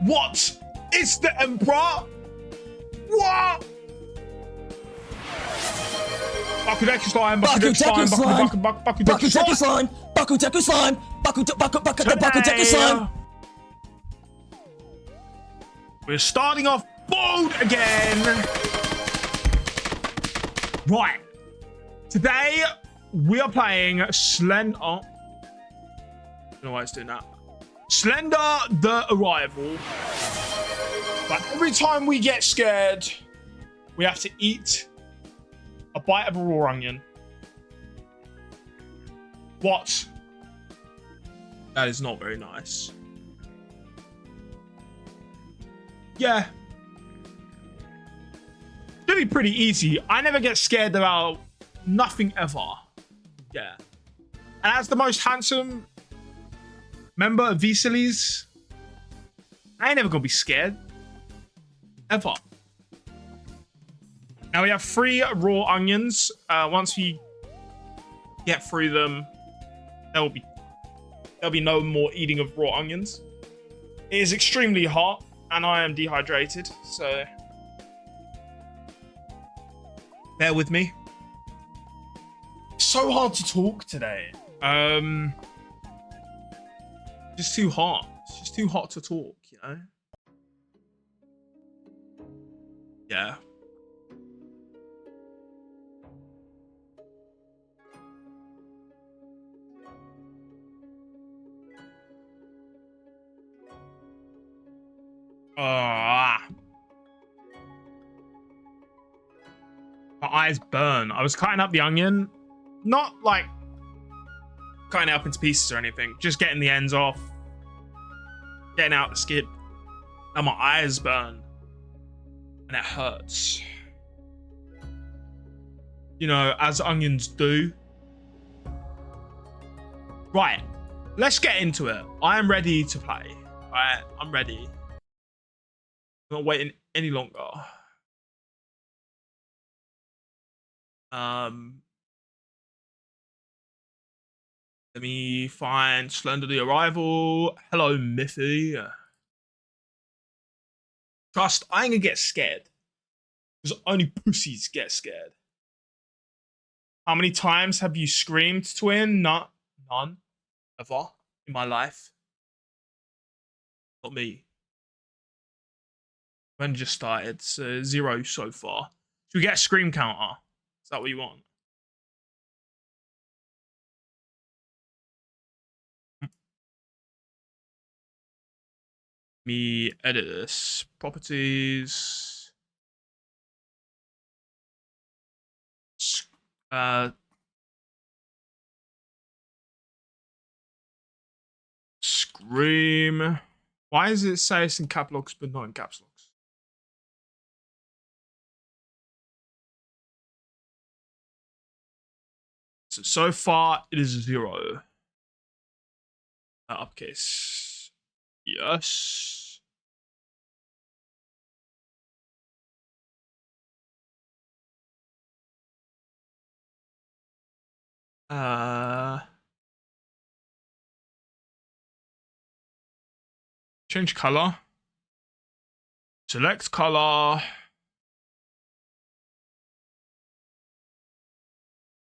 What? It's the Emperor? What? Bakudeku slime, Bakudeku slime, Bakudeku slime, Bakudeku slime, Bakudeku slime. We're starting off bold again. Right. Today, we are playing Slender. Oh. I don't know why it's doing that. Slender the Arrival. But every time we get scared, we have to eat a bite of a raw onion. What? That is not very nice. Yeah. Should be pretty easy. I never get scared about nothing ever. Yeah. And as the most handsome member of V-Sillies, I ain't never gonna be scared. Ever. Now we have 3 raw onions. Once we get through them, there'll be no more eating of raw onions. It is extremely hot, and I am dehydrated, so bear with me. It's so hard to talk today. Just too hot. It's just too hot to talk, you know? Yeah. My eyes burn. I was cutting up the onion. Not like cutting it up into pieces or anything. Just getting the ends off. Getting out the skin. And my eyes burn. And it hurts. You know, as onions do. Right. Let's get into it. I am ready to play. Alright, I'm ready. I'm not waiting any longer. Let me find Slender the Arrival. Hello, Miffy. Trust, I ain't gonna get scared. Because only pussies get scared. How many times have you screamed, twin? None. Ever. In my life. Not me. When just started. So 0 so far. Should we get a scream counter? Is that what you want? Me edit this. Properties. Scream. Why does it say it's in cap locks but not in caps locks? So far it is 0. Uppercase. Yes. Change color. Select color.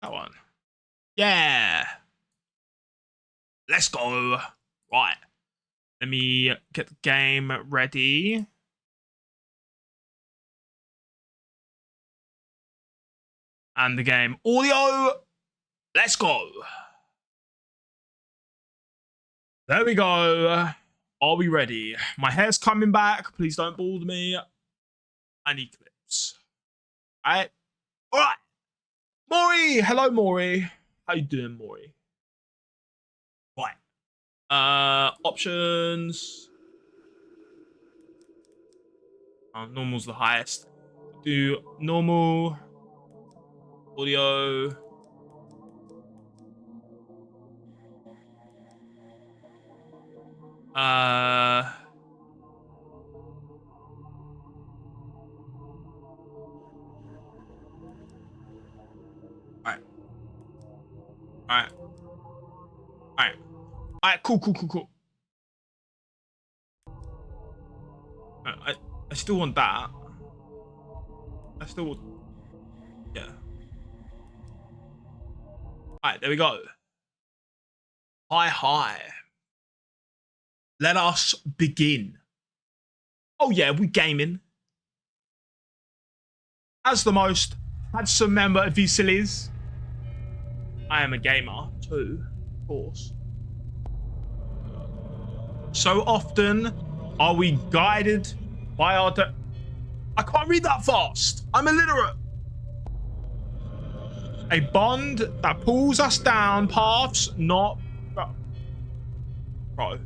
That one. Yeah. Let's go. Right. Let me get the game ready. And the game audio. Let's go. There we go. Are we ready? My hair's coming back. Please don't bald me. I need clips. Alright. Alright. Maury. Hello, Maury. How you doing, Maury? Right. Options. Normal's the highest. Do normal. Audio. Alright. Alright. Alright. Alright, cool. I still want that. I still... Yeah. Alright, there we go. Hi. Let us begin. Oh yeah, we gaming. As the most handsome member of these sillies, I am a gamer too, of course. So often are we guided by our... I can't read that fast. I'm illiterate. A bond that pulls us down paths not... Bro.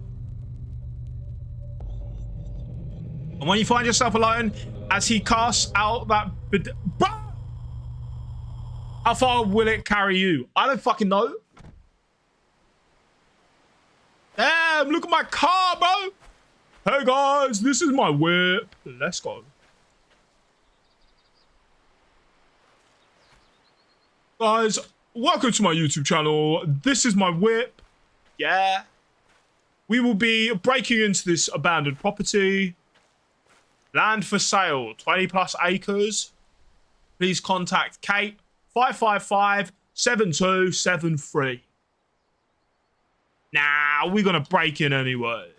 And when you find yourself alone, as he casts out that... Bro! How far will it carry you? I don't fucking know. Damn, look at my car, bro. Hey, guys, this is my whip. Let's go. Guys, welcome to my YouTube channel. This is my whip. Yeah. We will be breaking into this abandoned property. Land for sale, 20 plus acres. Please contact Kate, 555-7273. Nah, we're gonna break in anyway.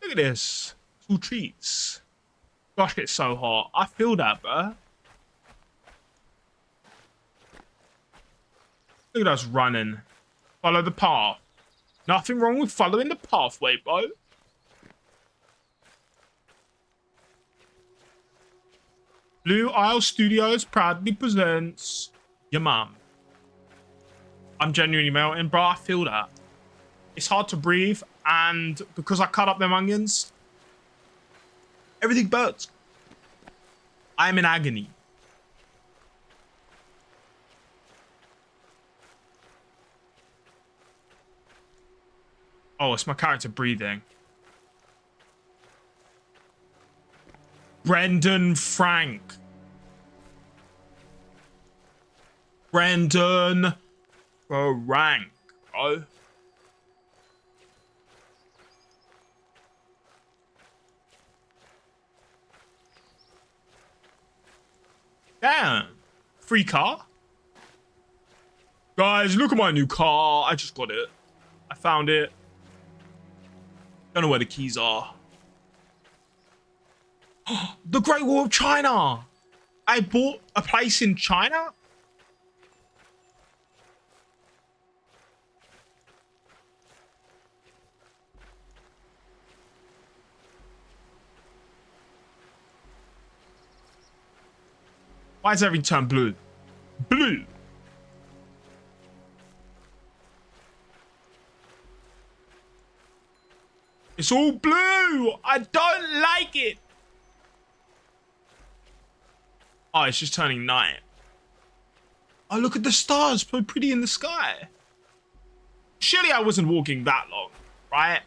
Look at this. It's all treats. Gosh, it's so hot. I feel that, bro. Look at us running. Follow the path. Nothing wrong with following the pathway, bro. Blue Isle Studios proudly presents your mum. I'm genuinely melting, bro. I feel that. It's hard to breathe, and because I cut up them onions, everything burns. I am in agony. Oh, it's my character breathing. Brendan Frank. Brendan Frank, bro. Damn. Free car? Guys, look at my new car. I just got it. I found it. Don't know where the keys are. The Great Wall of China. I bought a place in China. Why is everything turned blue? Blue. It's all blue. I don't like it. Oh, it's just turning night. Oh, look at the stars. So pretty in the sky. Surely I wasn't walking that long, right?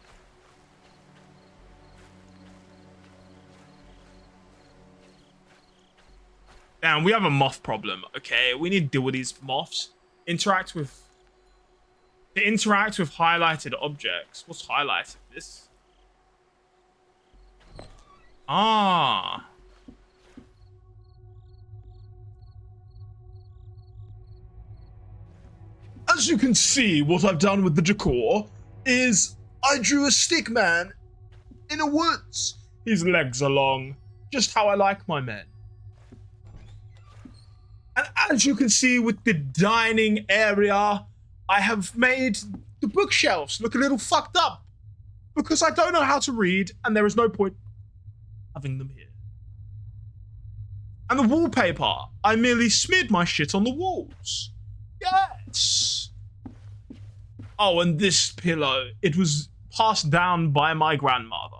Damn, we have a moth problem. Okay, we need to deal with these moths. To interact with highlighted objects. What's highlighted? This? Ah. As you can see, what I've done with the decor is I drew a stick man in a woods. His legs are long, just how I like my men. And as you can see with the dining area, I have made the bookshelves look a little fucked up because I don't know how to read and there is no point having them here. And the wallpaper, I merely smeared my shit on the walls. Yes. Oh, and this pillow, it was passed down by my grandmother.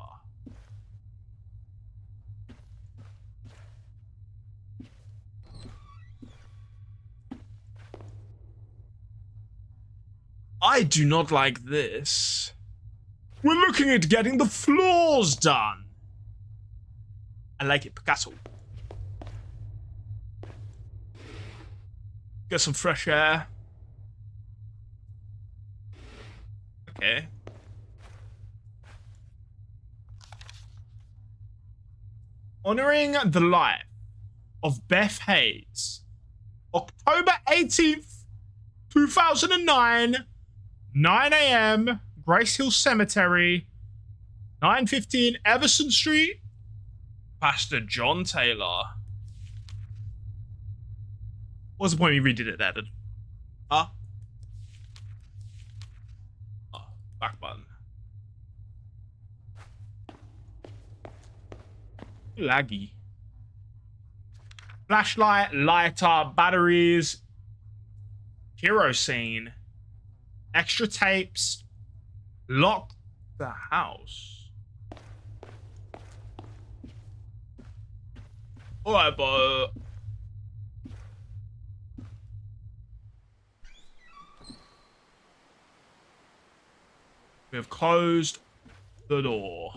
I do not like this. We're looking at getting the floors done. I like it, Picasso. Get some fresh air. Okay. Honoring the life of Beth Hayes. October 18th, 2009, 9 a.m., Grace Hill Cemetery, 915 Everson Street, Pastor John Taylor. What's the point we redid it there, then? Huh? Oh, back button. Laggy. Flashlight, lighter, batteries, kerosene, extra tapes, lock the house. Alright, but we have closed the door.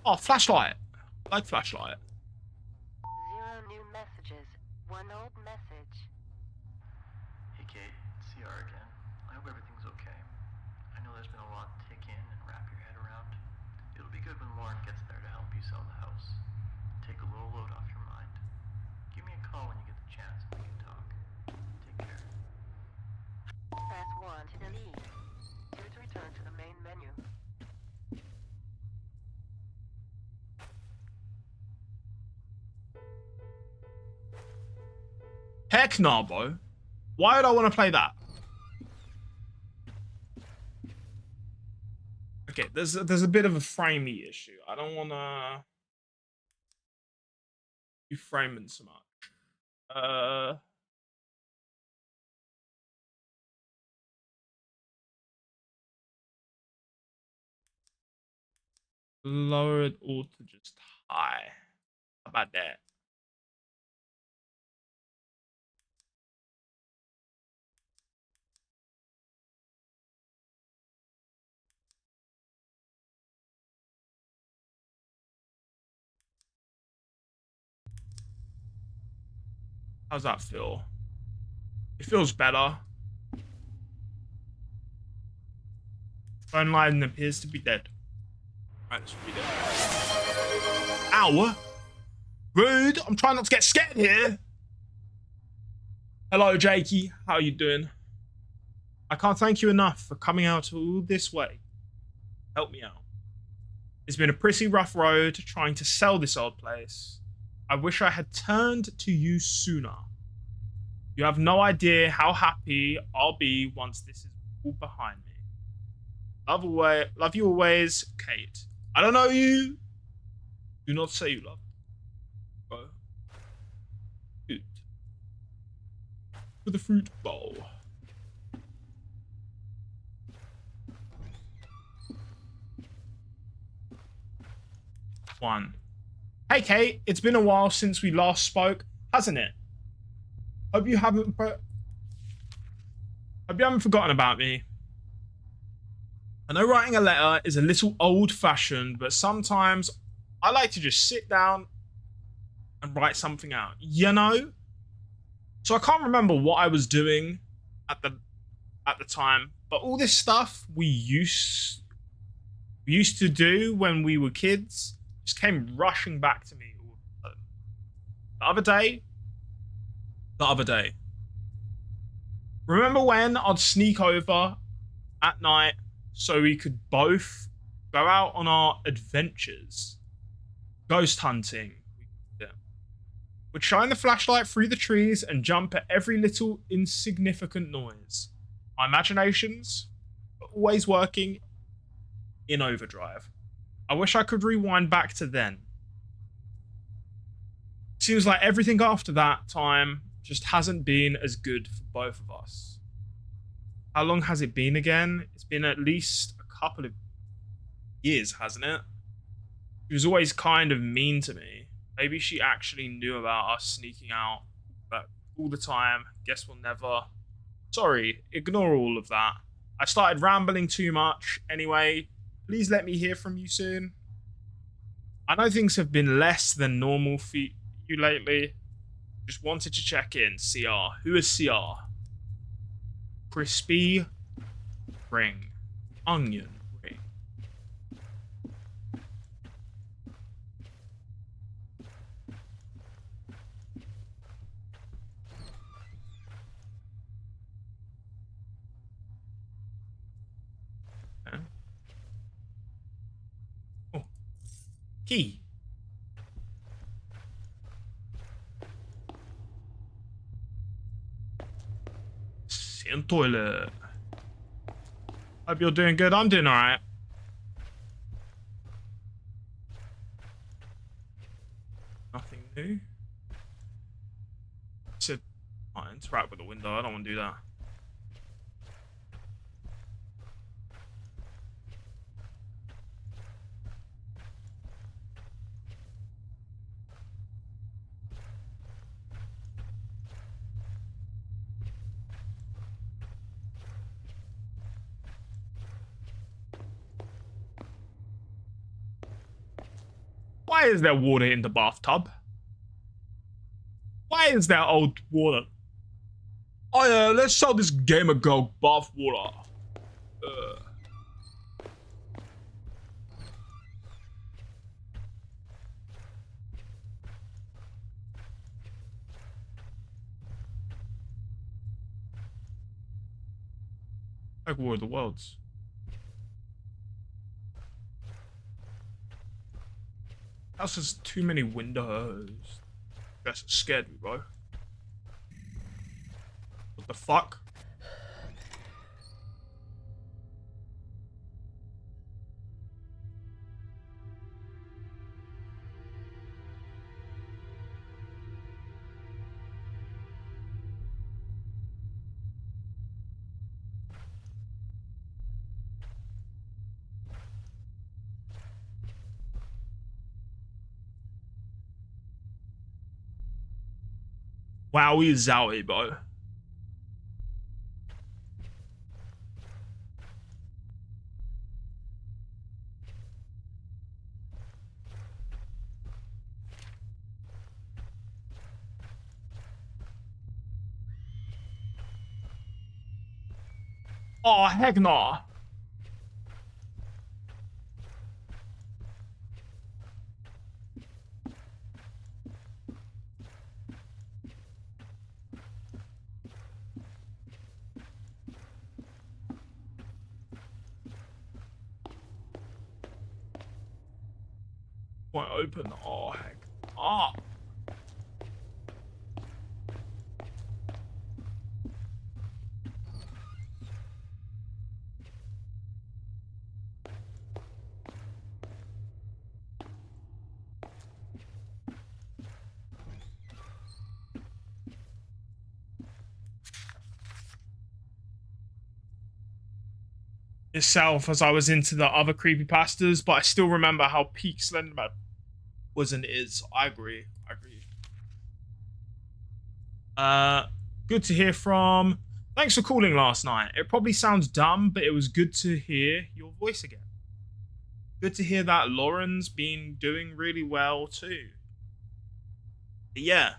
Oh, flashlight. I like flashlight. 0 new messages. 1 old message. Hey Kate, it's CR again. I hope everything's okay. I know there's been a lot to take in and wrap your head around. It'll be good when Lauren gets there to help you sell the house. Take a little load off your mind. Give me a call when you get the chance and we can talk. Take care. Press 1 to delete. 2 to return to the main menu. Heck nah, bro. Why would I want to play that? Okay, there's a bit of a framey issue. I don't want to be framing so much. Lower it all to just high. How about that? How's that feel? It feels better. Phone line appears to be dead. Right, let's read it. Ow! Rude! I'm trying not to get scared here. Hello, Jakey. How are you doing? I can't thank you enough for coming out all this way. Help me out. It's been a pretty rough road trying to sell this old place. I wish I had turned to you sooner. You have no idea how happy I'll be once this is all behind me. Love you always, Kate. I don't know you. Do not say you love me. Bro. Good. For the fruit bowl. One. Hey Kate, it's been a while since we last spoke, hasn't it? Hope you haven't forgotten about me. I know writing a letter is a little old-fashioned, but sometimes I like to just sit down and write something out, you know? So I can't remember what I was doing at the time, but all this stuff we used to do when we were kids just came rushing back to me all of a sudden. The other day. Remember when I'd sneak over at night so we could both go out on our adventures? Ghost hunting. We'd shine the flashlight through the trees and jump at every little insignificant noise. My imaginations were always working in overdrive. I wish I could rewind back to then. Seems like everything after that time just hasn't been as good for both of us. How long has it been again? It's been at least a couple of years, hasn't it? She was always kind of mean to me. Maybe she actually knew about us sneaking out, but all the time. Guess we'll never. Sorry, ignore all of that. I started rambling too much. Anyway, please let me hear from you soon. I know things have been less than normal for you lately. Just wanted to check in. CR. Who is CR? Crispy ring. Onion ring. Okay. Oh. Key. Sin toilet. Hope you're doing good. I'm doing alright. Nothing new. Said, interact with the window. I don't want to do that. Why is there water in the bathtub? Why is there old water? Oh yeah, let's sell this gamer girl bath water. Like War of the Worlds. House has too many windows. That's scared me, bro. What the fuck? Wowie zowie, bro. Oh, heck no. Won't open. Oh, heck. Oh. Itself as I was into the other creepypastas, but I still remember how peak Slenderman was and is. I agree. I agree. Good to hear from. Thanks for calling last night. It probably sounds dumb, but it was good to hear your voice again. Good to hear that Lauren's been doing really well too. But yeah,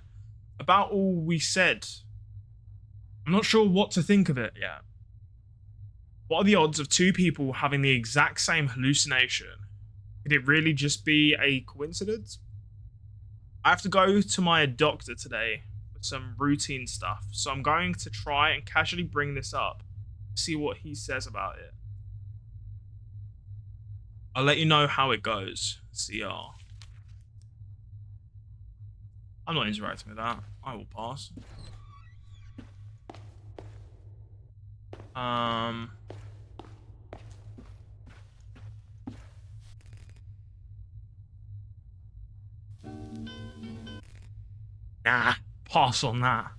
about all we said, I'm not sure what to think of it yet. What are the odds of two people having the exact same hallucination? Could it really just be a coincidence? I have to go to my doctor today with some routine stuff, so I'm going to try and casually bring this up, see what he says about it. I'll let you know how it goes. CR. I'm not interacting with that. I will pass. Nah, pass on that.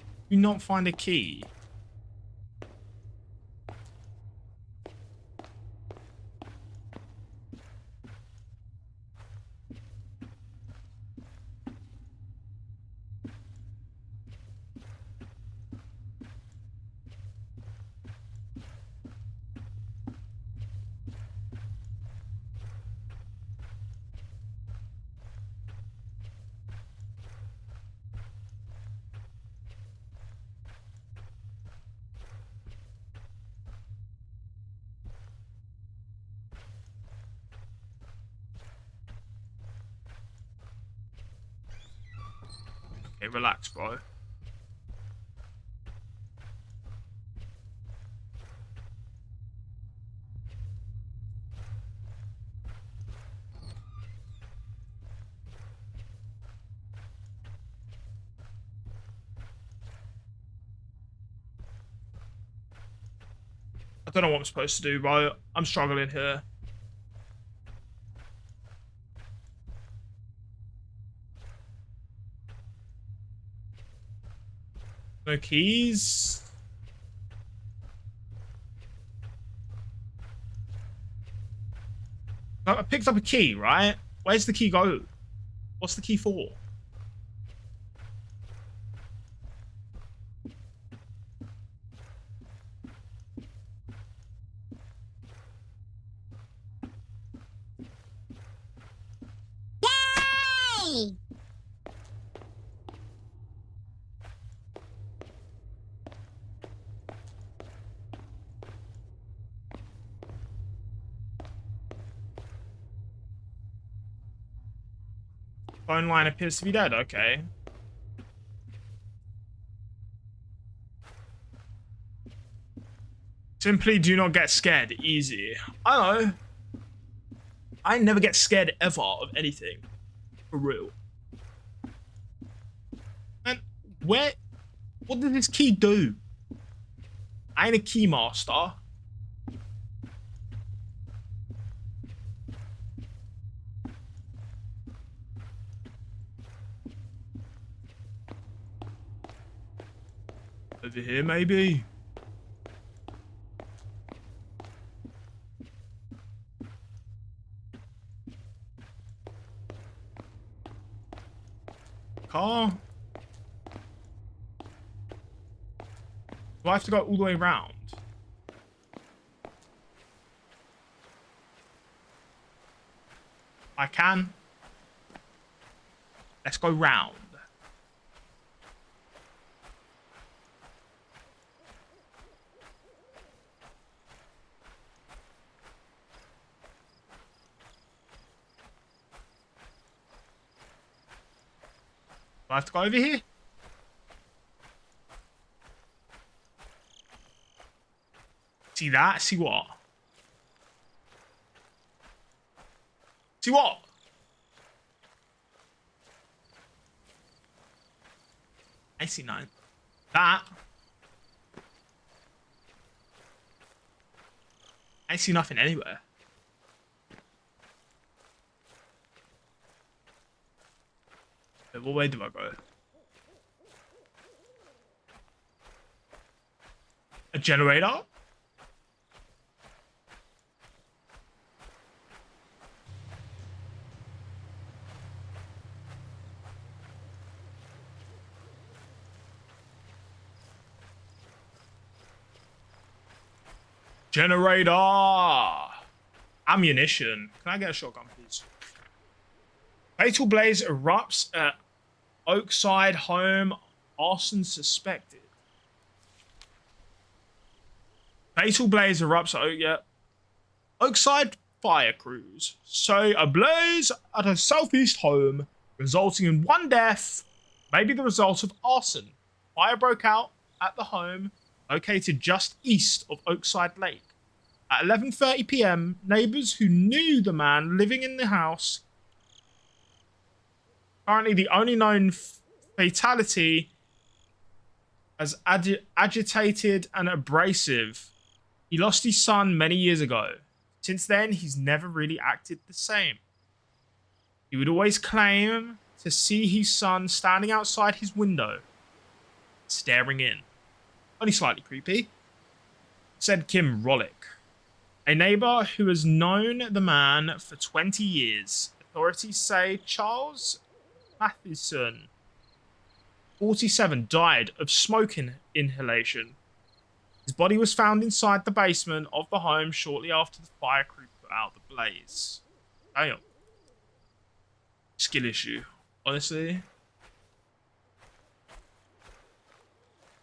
Do you not find a key? Okay, relax, bro. I don't know what I'm supposed to do, bro. I'm struggling here. No keys. I picked up a key, right? Where's the key go? What's the key for? Yay! Phone line appears to be dead. Okay. Simply do not get scared. Easy. I know. I never get scared ever of anything. For real. And where... What did this key do? I ain't a key master. Over here, maybe? Car? Do I have to go all the way around? I can. Let's go round. Do I have to go over here? See that? See what? See what? I see none. That. I see nothing anywhere. What way do I go? A generator? Generator! Ammunition. Can I get a shotgun, please? Fatal blaze erupts at Oakside home. Arson suspected. Fatal blaze erupts at Oakside fire crews. So a blaze at a southeast home, resulting in one death, may be the result of arson. Fire broke out at the home, located just east of Oakside Lake. At 11:30 p.m., neighbors who knew the man living in the house. Currently, the only known fatality as agitated and abrasive. He lost his son many years ago. Since then, he's never really acted the same. He would always claim to see his son standing outside his window, staring in. Only slightly creepy, said Kim Rollick, a neighbor who has known the man for 20 years. Authorities say Charles Matheson, 47, died of smoke inhalation. His body was found inside the basement of the home shortly after the fire crew put out the blaze. Damn. Skill issue, honestly.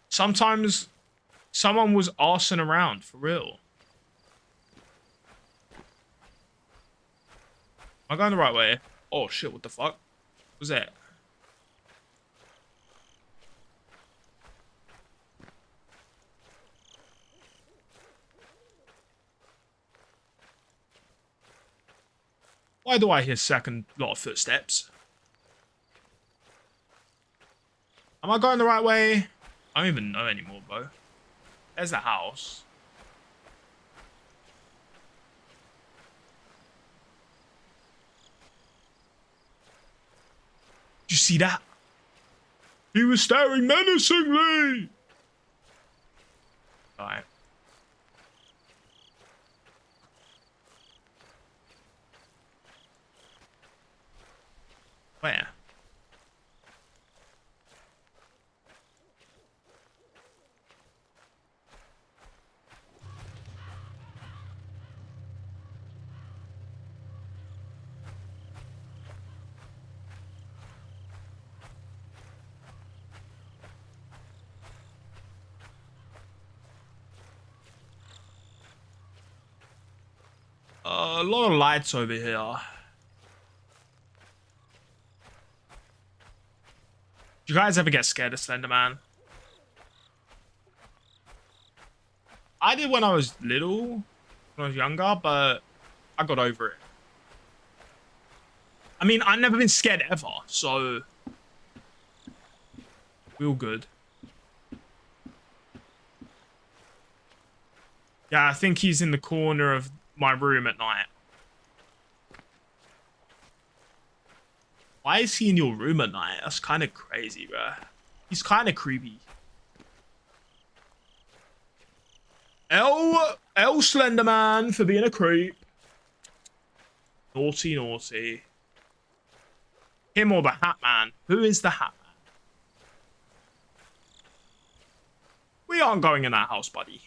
Sometimes someone was arsing around, for real. Am I going the right way? Oh shit, what the fuck? What was that? Why do I hear second lot of footsteps? Am I going the right way? I don't even know anymore, bro. There's the house. Did you see that? He was staring menacingly. Alright. Where? A lot of lights over here. Do you guys ever get scared of Slender Man? I did when I was little, when I was younger, but I got over it. I mean, I've never been scared ever, so we're all good. Yeah, I think he's in the corner of my room at night. Why is he in your room at night? That's kind of crazy, bro. He's kind of creepy. L Slenderman for being a creep. Naughty, naughty. Him or the Hat Man? Who is the Hat Man? We aren't going in that house, buddy.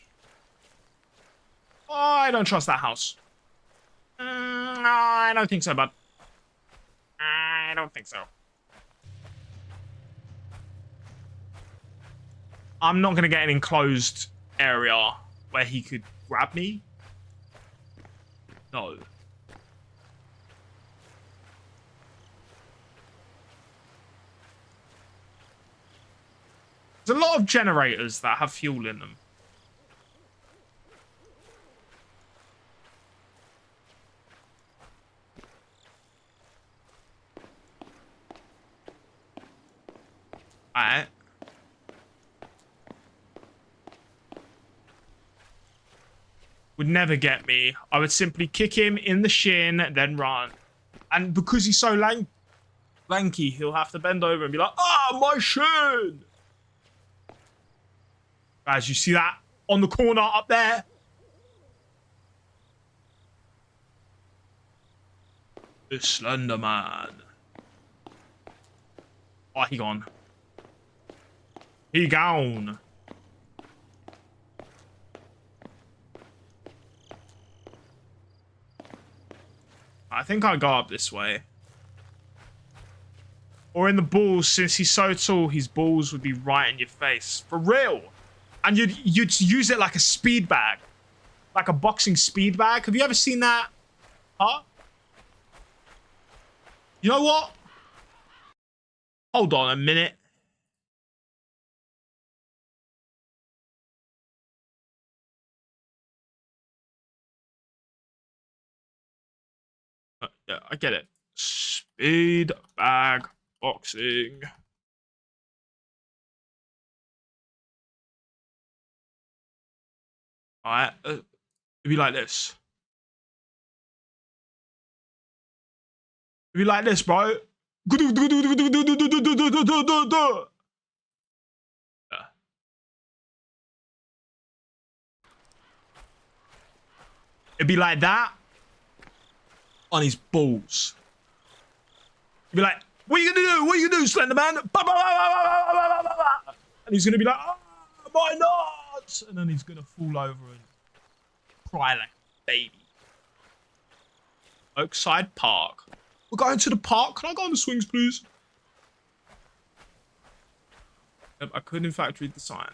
Oh, I don't trust that house. I don't think so, bud. I don't think so. I'm not going to get an enclosed area where he could grab me. No. There's a lot of generators that have fuel in them. Alright. Would never get me. I would simply kick him in the shin, then run. And because he's so lanky, he'll have to bend over and be like, ah, my shin! Guys, you see that on the corner up there? The Slender Man. Oh, he gone. He gone. I think I'll go up this way. Or in the balls, since he's so tall, his balls would be right in your face. For real. And you'd use it like a speed bag. Like a boxing speed bag. Have you ever seen that? Huh? You know what? Hold on a minute. Yeah, I get it. Speed bag boxing. Alright, it'd be like this. It'd be like this, bro. Yeah. It'd be like that on his balls. You'd be like, what are you gonna do? What are you gonna do, Slender Man? And he's gonna be like, oh, my nuts! And then he's gonna fall over and cry like a baby. Oakside Park. We're going to the park. Can I go on the swings, please? Yep, I could in fact read the sign.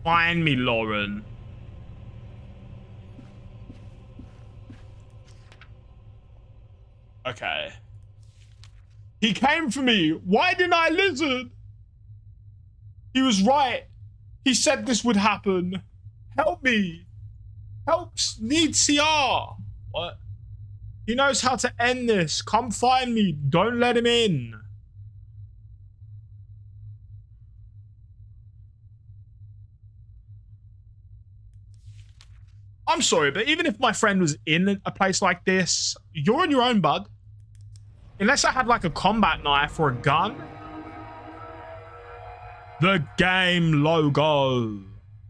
Find me, Lauren. Okay. He came for me. Why didn't I listen? He was right. He said this would happen. Help me. Helps need CR. What? He knows how to end this. Come find me. Don't let him in. I'm sorry, but even if my friend was in a place like this, you're on your own, bud. Unless I had like a combat knife or a gun. The game logo.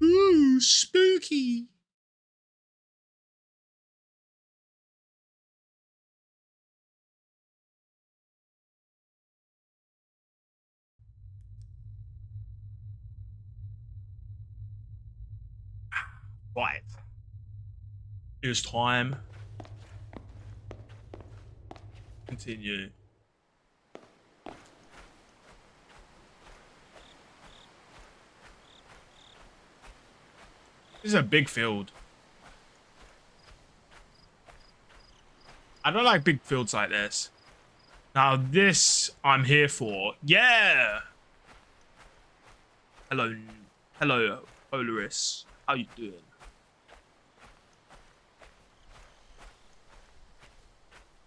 Ooh, spooky. Right. It's time. Continue. This is a big field. I don't like big fields like this. Now this I'm here for. Yeah. Hello. Hello, Polaris. How you doing?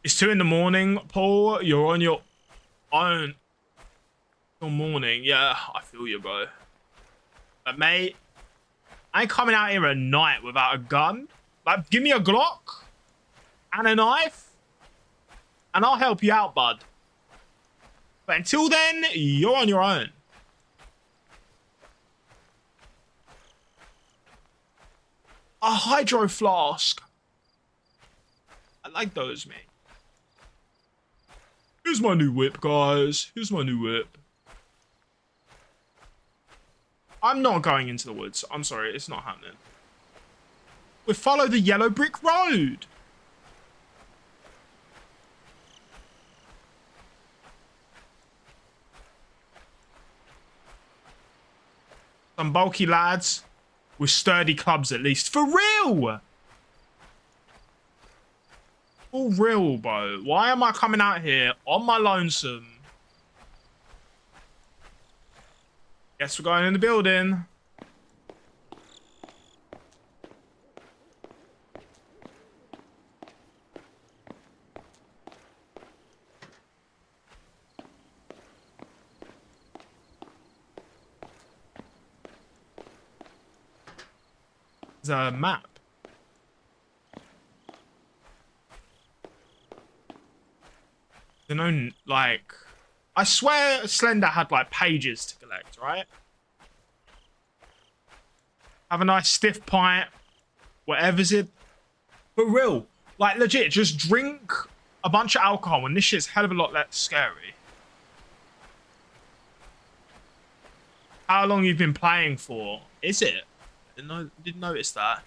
It's 2 in the morning, Paul. You're on your own. Till morning. Yeah, I feel you, bro. But mate, I ain't coming out here at night without a gun. Like, give me a Glock and a knife, and I'll help you out, bud. But until then, you're on your own. A hydro flask. I like those, mate. Here's my new whip, guys. Here's my new whip. I'm not going into the woods. I'm sorry, it's not happening. We follow the yellow brick road. Some bulky lads with sturdy clubs, at least. For real! For real, bro. Why am I coming out here on my lonesome? Guess we're going in the building. There's a map. You know, like, I swear Slender had like pages to collect, right? Have a nice stiff pint, whatever's it. For real, like legit, just drink a bunch of alcohol and this shit's hell of a lot less scary. How long you've been playing for? Is it? Didn't notice that.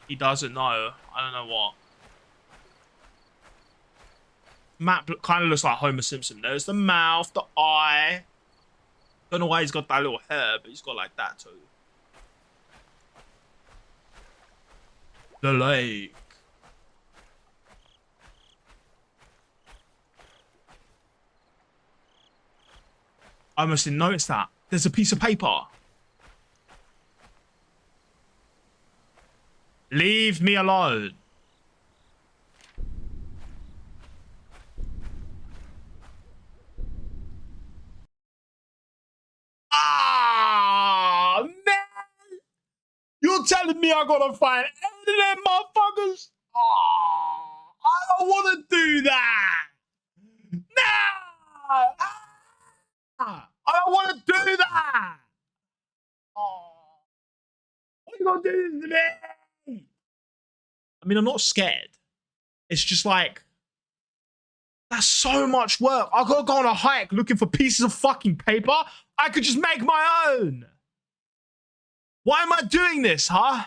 He doesn't know. I don't know what. Map kind of looks like Homer Simpson. There's the mouth, the eye. Don't know why he's got that little hair, but he's got like that too. The lake. I almost didn't notice that. There's a piece of paper. Leave me alone. Ah, man. You're telling me I gotta find any of them motherfuckers? Ah, I don't want to do that. No. Ah, I don't want to do that. Oh, what are you gonna do this to me? I mean, I'm not scared. It's just like, that's so much work. I gotta go on a hike looking for pieces of fucking paper. I could just make my own. Why am I doing this, huh?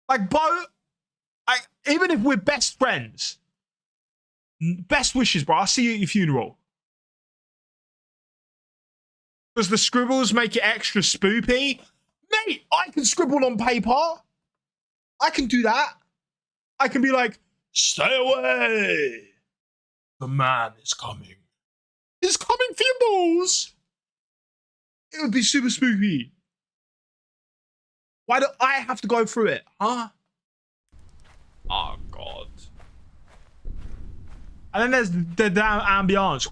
Like, Bo, even if we're best friends, Best wishes, bro. I'll see you at your funeral. Does the scribbles make it extra spoopy? Mate, I can scribble on paper. I can do that. I can be like, stay away. The man is coming. He's coming for your balls. It would be super spooky. Why do I have to go through it, huh? Oh, God. And then there's the damn ambiance.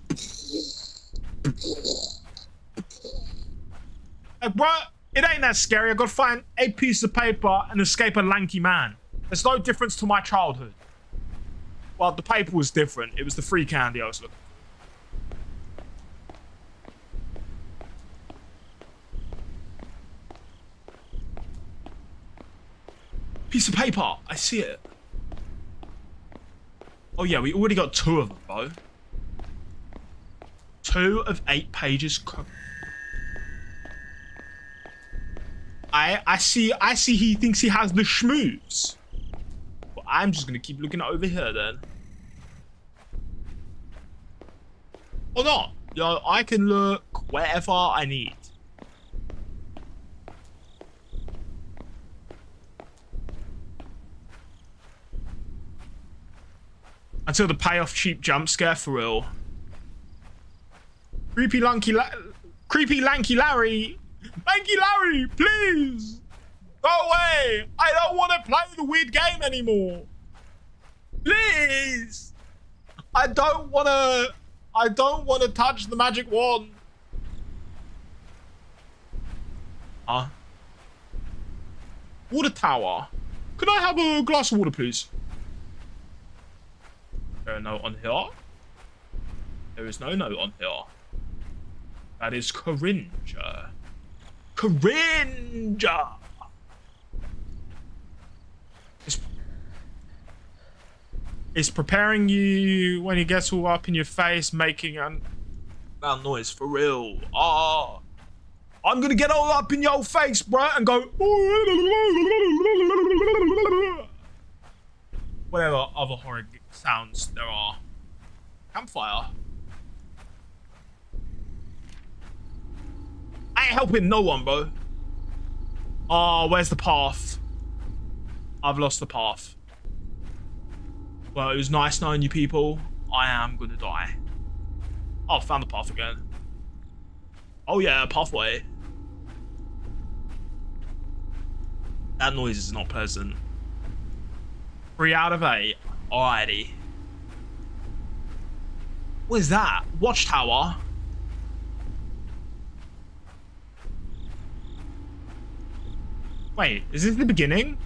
Like, bro, it ain't that scary. I gotta find 8 pieces of paper and escape a lanky man. There's no difference to my childhood. Well, the paper was different. It was the free candy I was looking for. Piece of paper. I see it. Oh, yeah, we already got 2 of them, bro. 2 of 8 pages. I see he thinks he has the schmooze. But I'm just gonna keep looking over here then. Or not. Yo, I can look wherever I need. Until the payoff cheap jump scare for real. Creepy lanky Larry. Lanky Larry, please. Go away. I don't want to play the weird game anymore. Please. I don't want to touch the magic wand. Water tower. Could I have a glass of water, please? There a note on here? There is no note on here. That is cringe. Cringe! It's preparing you when he gets all up in your face, making that noise for real. Oh, I'm gonna get all up in your face, bro, and go. Whatever other horror sounds there are. Campfire. I ain't helping no one, bro. Oh, where's the path? I've lost the path. Well, it was nice knowing you people. I am gonna die. Oh, I found the path again. Oh yeah, pathway. That noise is not pleasant. 3 out of 8. Alrighty. What is that? Watchtower? Wait, is this the beginning?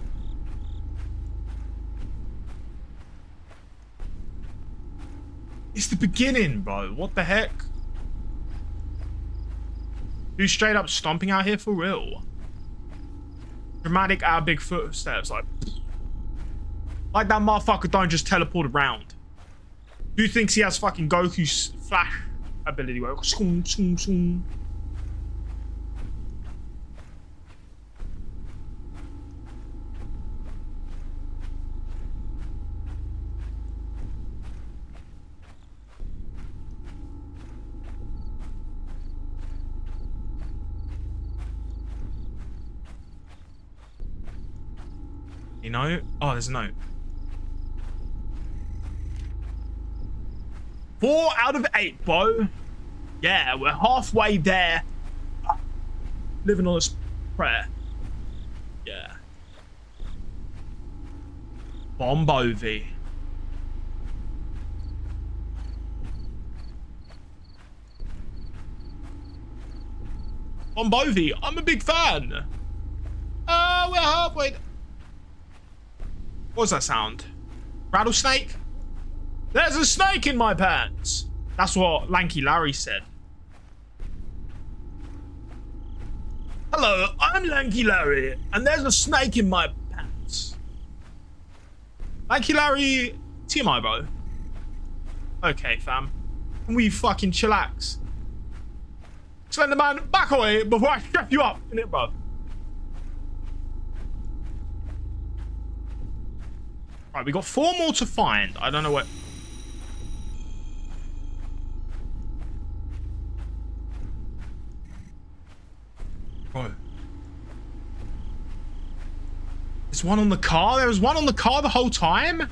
It's the beginning, bro. What the heck? Who's straight up stomping out here for real? Dramatic our big footsteps, like that motherfucker don't just teleport around. Who thinks he has fucking Goku's flash ability? Where you know? Oh, there's a note. 4 out of 8, bro. Yeah, we're halfway there. Living on this prayer. Yeah. Bombovi. Bombovi, I'm a big fan. We're halfway. What was that sound? Rattlesnake? There's a snake in my pants. That's what Lanky Larry said. Hello, I'm Lanky Larry, and there's a snake in my pants. Lanky Larry, TMI, bro. Okay, fam. Can we fucking chillax? Slender Man, back away before I strap you up, innit, bro? Right, we got 4 more to find. I don't know what. Bro. There's one on the car? There was one on the car the whole time?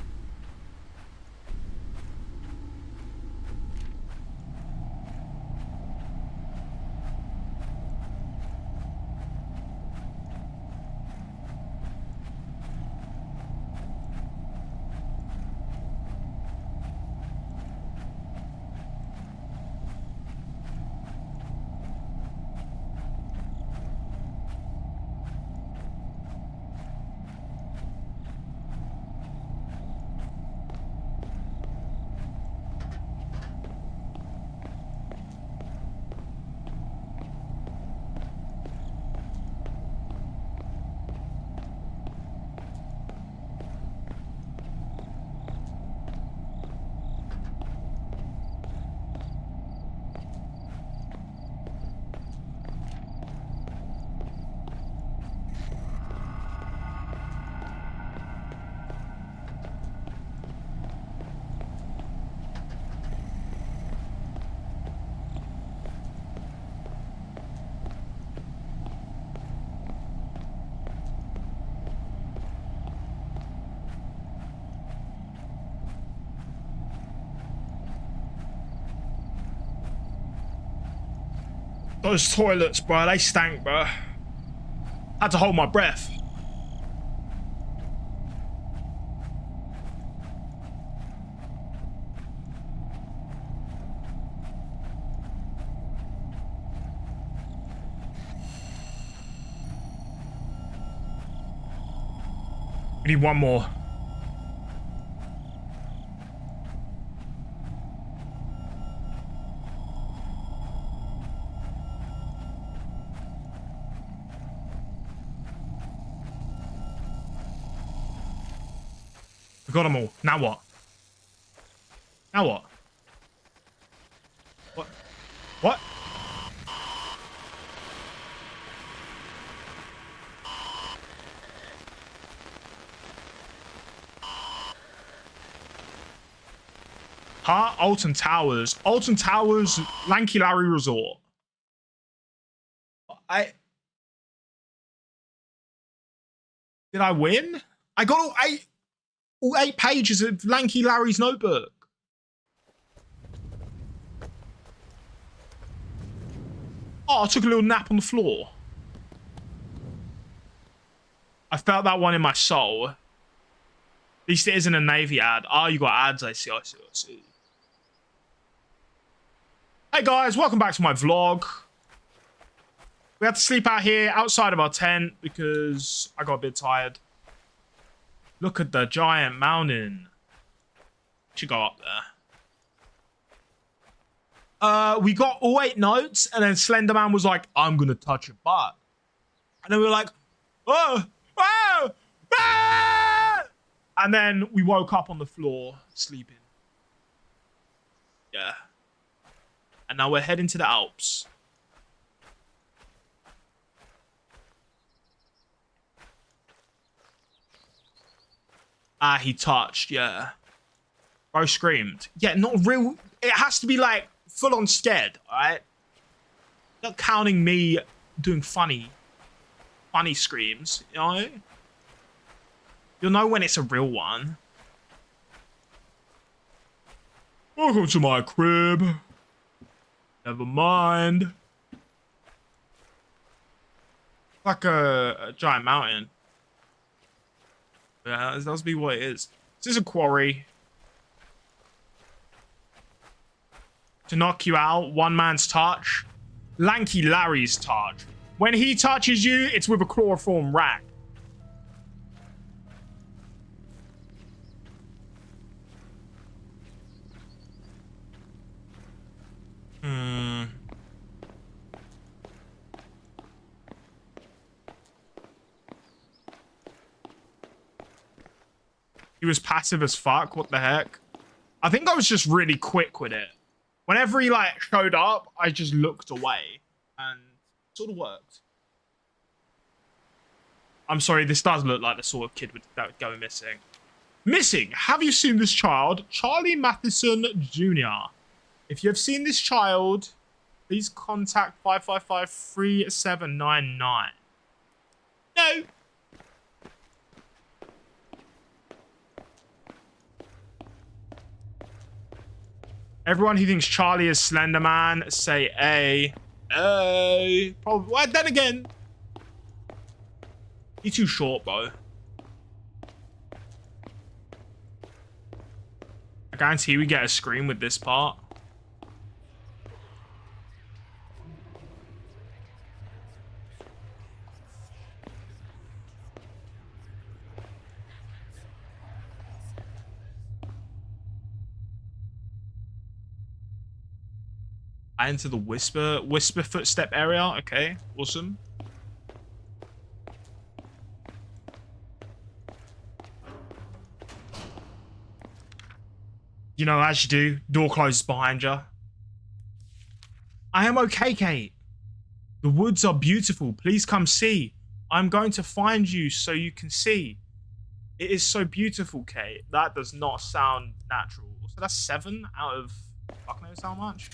Those toilets, bro, they stank, bro. Had to hold my breath. We need one more. Got them all. Now what? Now what? What? What? Huh? Alton Towers. Alton Towers, Lanky Larry Resort. Did I win? I got all 8 pages of Lanky Larry's notebook. Oh, I took a little nap on the floor. I felt that one in my soul. At least it isn't a Navy ad. Oh, you got ads. I see. Hey guys, welcome back to my vlog. We had to sleep out here outside of our tent because I got a bit tired. Look at the giant mountain. Should go up there. We got all 8 notes, and then Slender Man was like, I'm gonna touch your butt. And then we were like, oh, oh, ah! And then we woke up on the floor, sleeping. Yeah. And now we're heading to the Alps. Ah, he touched, yeah. Bro screamed. Yeah, not real. It has to be like full on scared, alright? Not counting me doing funny screams, you know? You'll know when it's a real one. Welcome to my crib. Never mind. Like a giant mountain. Yeah, that must be what it is. This is a quarry. To knock you out, one man's touch. Lanky Larry's touch. When he touches you, it's with a chloroform rag. He was passive as fuck. What the heck? I think I was just really quick with it. Whenever he like showed up, I just looked away and it sort of worked. I'm sorry, this does look like the sort of kid that would go missing. Missing? Have you seen this child? Charlie Matheson Jr. If you have seen this child, please contact 555-3799. No. Everyone who thinks Charlie is Slender Man, say A. A. Probably. Well, then again, he's too short, bro. I guarantee we get a scream with this part. I enter the whisper footstep area. Okay, awesome. You know, as you do, door closes behind you. I am okay, Kate. The woods are beautiful. Please come see. I'm going to find you so you can see. It is so beautiful, Kate. That does not sound natural. So that's 7 out of fuck knows how much.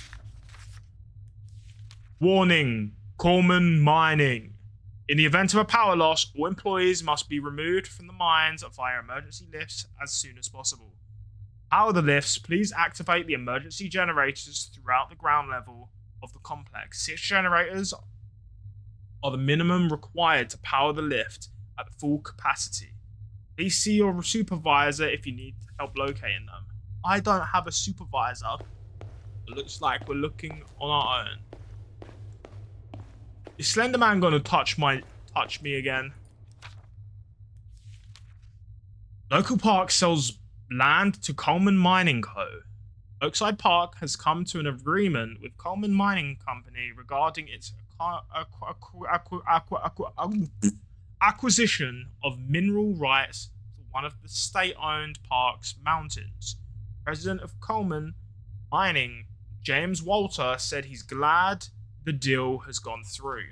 Warning, Coleman Mining. In the event of a power loss, all employees must be removed from the mines via emergency lifts as soon as possible. Power the lifts, please activate the emergency generators throughout the ground level of the complex. 6 generators are the minimum required to power the lift at full capacity. Please see your supervisor if you need help locating them. I don't have a supervisor. It looks like we're looking on our own. Is Slender Man gonna touch me again? Local park sells land to Coleman Mining Co. Oakside Park has come to an agreement with Coleman Mining Company regarding its acquisition of mineral rights for one of the state-owned park's mountains. President of Coleman Mining, James Walter, said he's glad the deal has gone through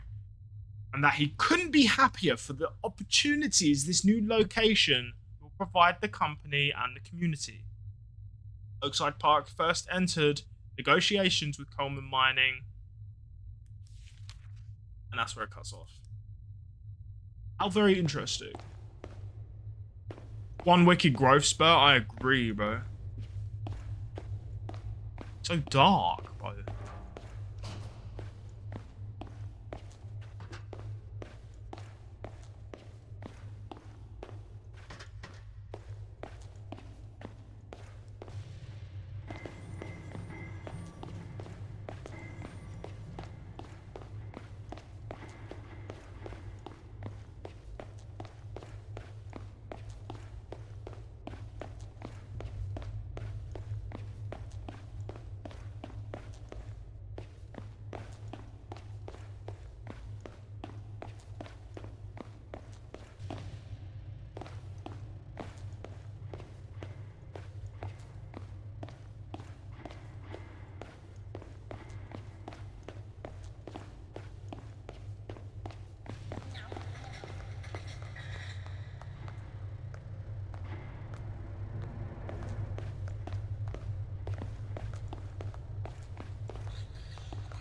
and that he couldn't be happier for the opportunities this new location will provide the company and the community. Oakside Park first entered negotiations with Coleman Mining, and that's where it cuts off. How very interesting. One wicked growth spur, I agree, bro. So dark, bro.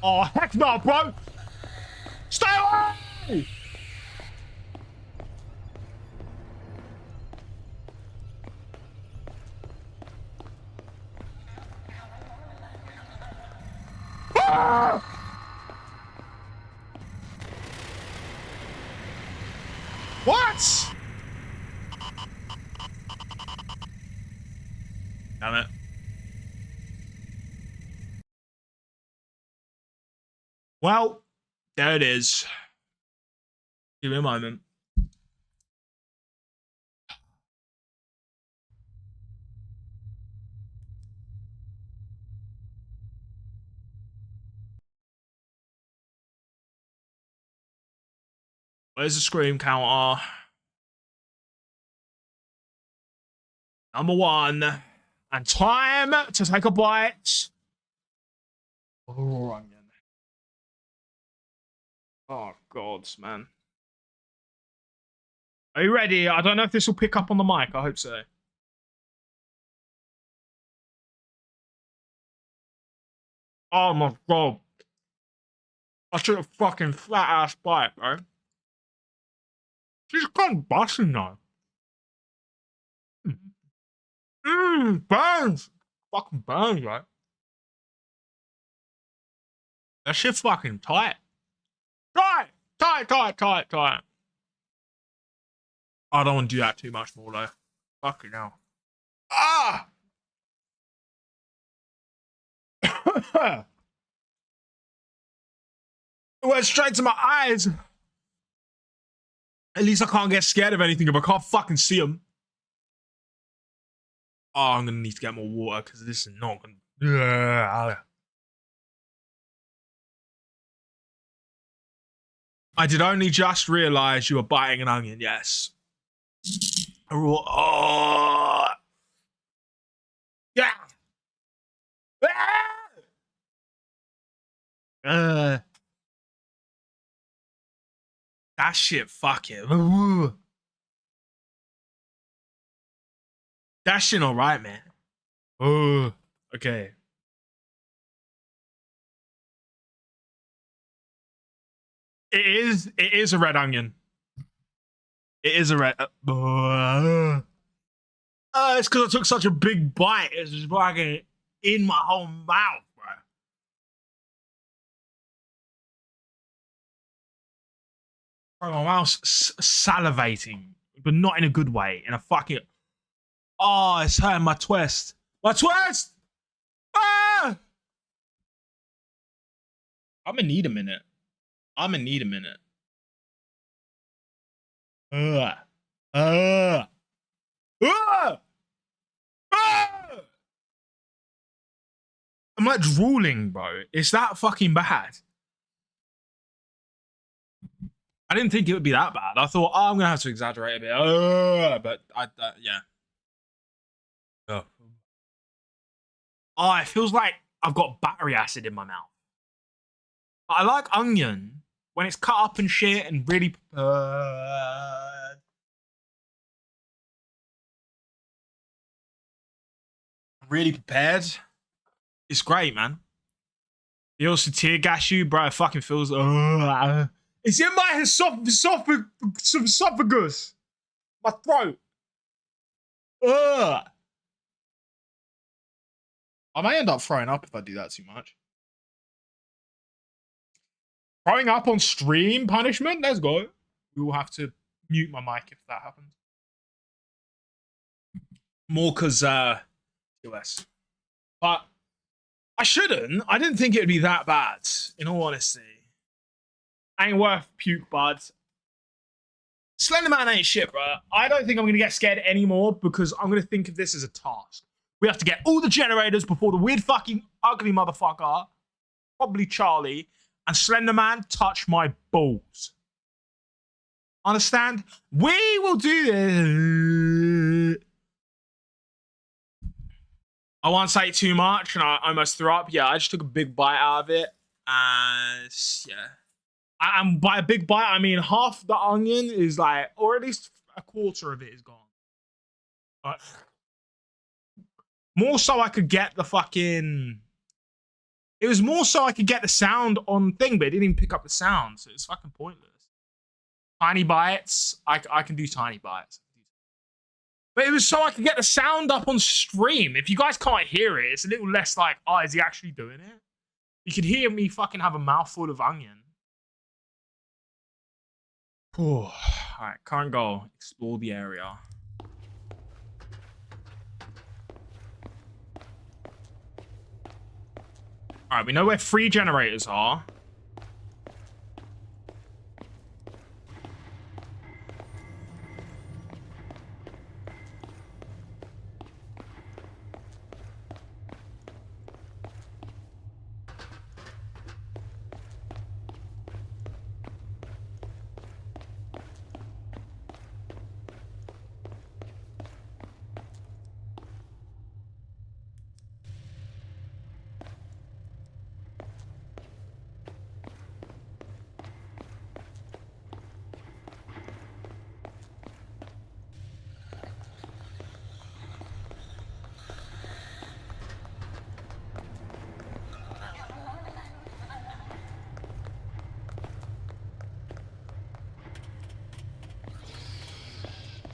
Oh, heck no, bro! Stay away! Ah! What? Damn it. Well, there it is. Give me a moment. Where's the scream counter? Number 1. And time to take a bite. Oh, oh, God, man. Are you ready? I don't know if this will pick up on the mic. I hope so. Oh, my God. Such a fucking flat ass bite, bro. She's kind of busting though. Burns. Fucking burns, right? That shit fucking tight. Tight. Tight. I don't want to do that too much more though. Fucking hell. Ah! It went straight to my eyes. At least I can't get scared of anything if I can't fucking see them. Oh, I'm gonna need to get more water because this is not gonna. I did only just realize you were biting an onion, yes. Oh. Yeah. That shit, fuck it. That shit alright, man. Oh, okay. It is a red onion. It is a red. It's because I took such a big bite. It's just fucking in my whole mouth, bro. Bro, my mouth's salivating, but not in a good way. In a fucking. Oh, it's hurting my twist. My twist! Ah! I'm gonna need a minute. Uh, uh, uh, I'm like drooling, bro. It's that fucking bad. I didn't think it would be that bad. I thought, oh, I'm gonna have to exaggerate a bit. But yeah. Oh, it feels like I've got battery acid in my mouth. I like onion when it's cut up and shit and really prepared. It's great, man. You also tear gas you, bro. It fucking feels. It's in my esophagus, my throat. I might end up throwing up if I do that too much. Throwing up on stream punishment? Let's go. We will have to mute my mic if that happens. More because US. But I shouldn't. I didn't think it would be that bad, in all honesty. Ain't worth puke, buds. Slenderman ain't shit, bro. I don't think I'm going to get scared anymore because I'm going to think of this as a task. We have to get all the generators before the weird fucking ugly motherfucker, probably Charlie, and Slenderman touch my balls. Understand? We will do this. I won't say too much, and I almost threw up. Yeah, I just took a big bite out of it. Yeah. And by a big bite, I mean half the onion is like, or at least a quarter of it is gone. More so I could get the fucking... It was more so I could get the sound on thing, but it didn't even pick up the sound, so it's fucking pointless. Tiny bites. I can do tiny bites. But it was so I could get the sound up on stream. If you guys can't hear it, it's a little less like, oh, is he actually doing it? You could hear me fucking have a mouthful of onion. All right, current goal. Explore the area. All right, we know where 3 generators are.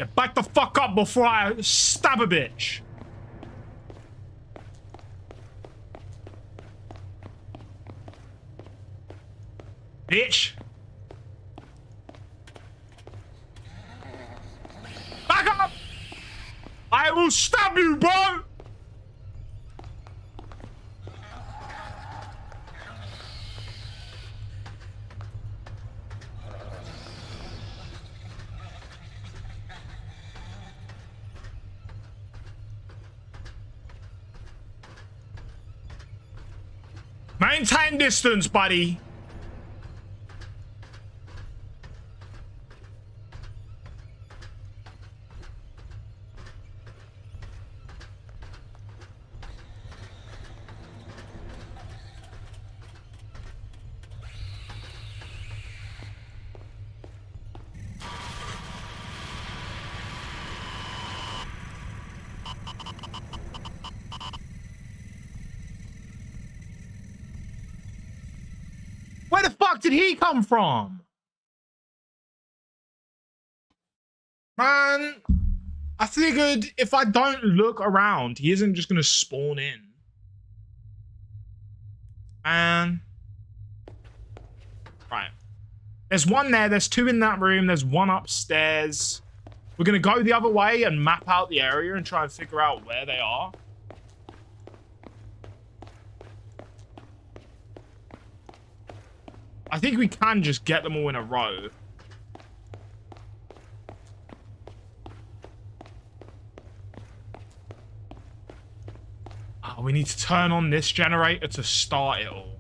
Yeah, back the fuck up before I stab a bitch. Bitch. Back up! I will stab you, bro! Maintain distance, buddy. Where the fuck did he come from? Man, I figured if I don't look around, he isn't just gonna spawn in. And right. There's one there, there's two in that room, there's one upstairs. We're gonna go the other way and map out the area and try and figure out where they are. I think we can just get them all in a row. Oh, we need to turn on this generator to start it all.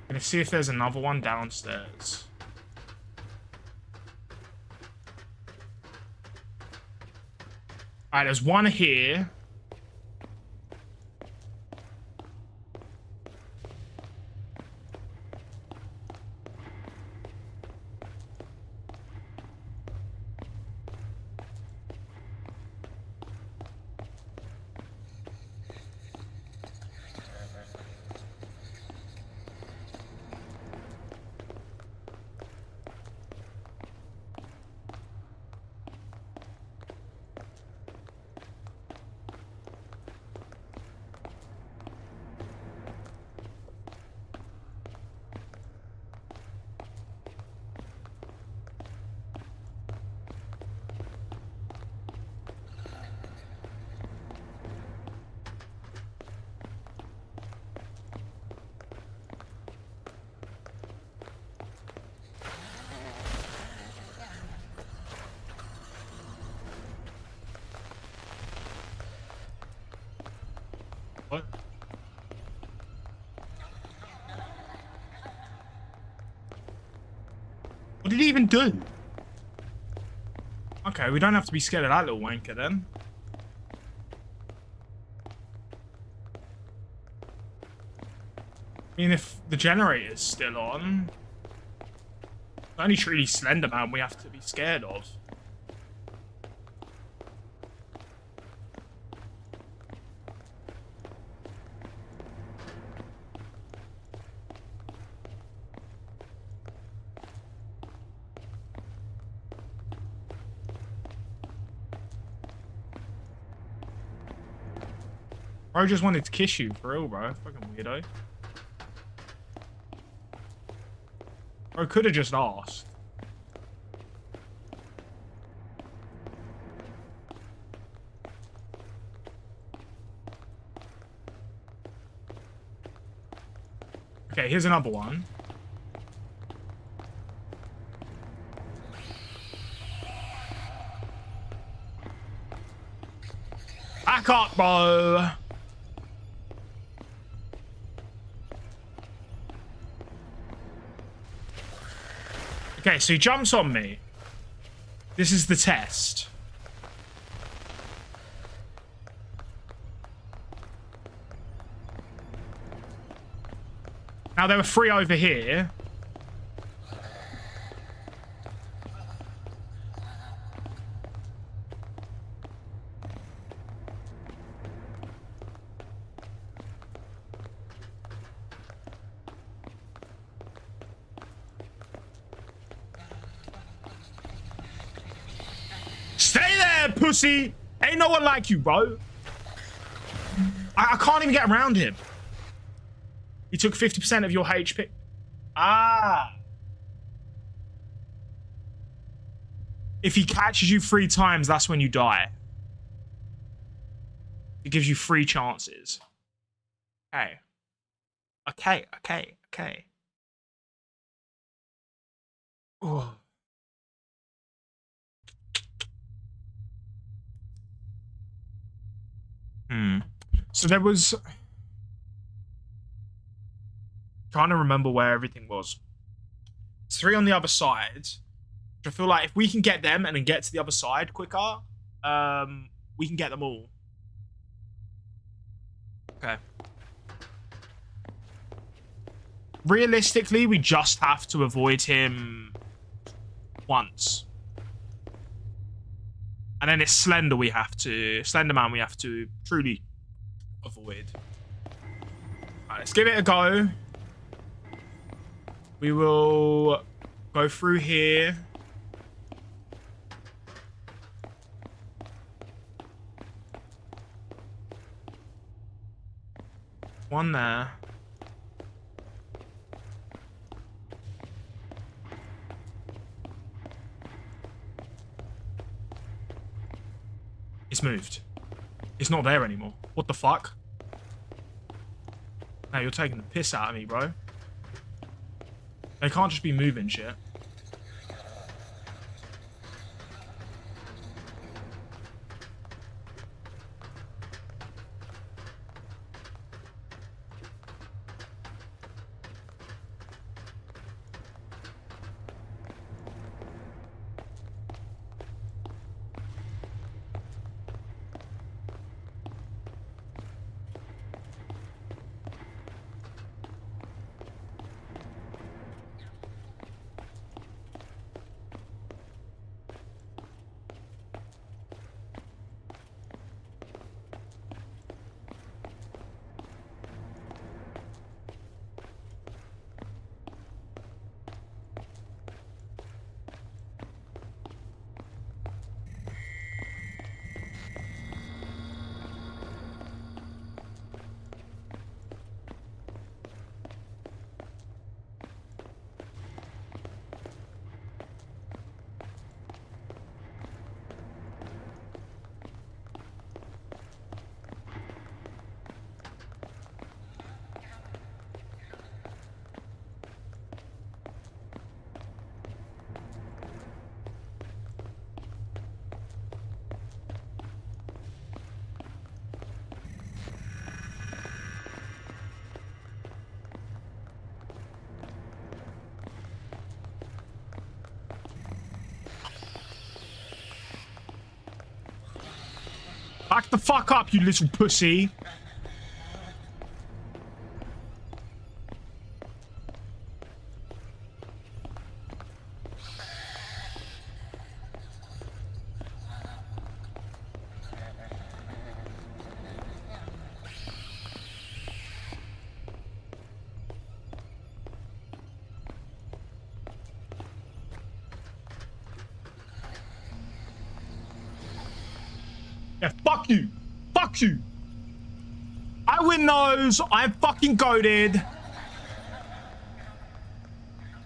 Gonna see if there's another one downstairs. Alright, there's one here. What? What did he even do? Okay, we don't have to be scared of that little wanker then. I mean, if the generator's still on, it's only truly Slender Man we have to be scared of. Bro just wanted to kiss you, for real, bro. Fucking weirdo. Bro could have just asked. Okay, here's another one. Back up, bro. Okay, so he jumps on me. This is the test. Now there were three over here. pussy. Ain't no one like you, bro. I can't even get around him. He took 50% of your HP. Ah. If he catches you 3 times, that's when you die. It gives you 3 chances. Okay. Okay. Oh. So there was... Trying to remember where everything was. It's 3 on the other side. Which I feel like if we can get them and then get to the other side quicker, we can get them all. Okay. Realistically, we just have to avoid him once. And then it's Slender we have to... Slender Man we have to truly avoid. Alright, let's give it a go. We will go through here. One there. It's moved. It's not there anymore. What the fuck? Now you're taking the piss out of me, bro. They can't just be moving shit. Back the fuck up, you little pussy. Yeah, fuck you. Fuck you. I win those. I'm fucking goated.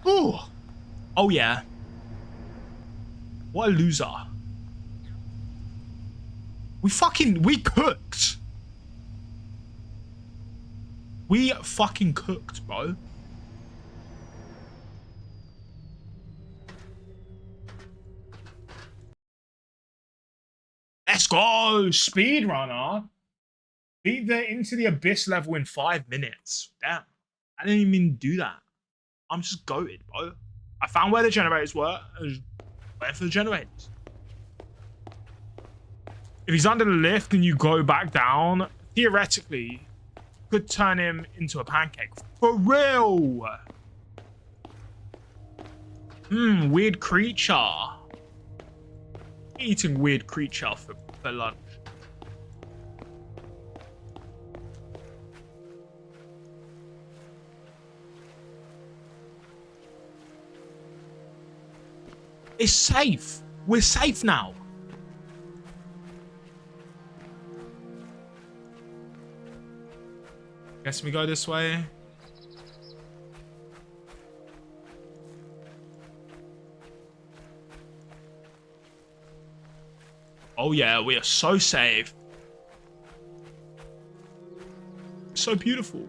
Ooh. Oh, yeah. What a loser. We cooked. We fucking cooked, bro. Let's go, speedrunner. Beat the Into the Abyss level in 5 minutes. Damn, I didn't even do that. I'm just goated, bro. I found where the generators were. And wait for the generators. If he's under the lift and you go back down, theoretically, you could turn him into a pancake. For real. Weird creature. Eating weird creature for lunch. It's safe. We're safe now. Guess we go this way. Oh yeah, we are so safe. So beautiful.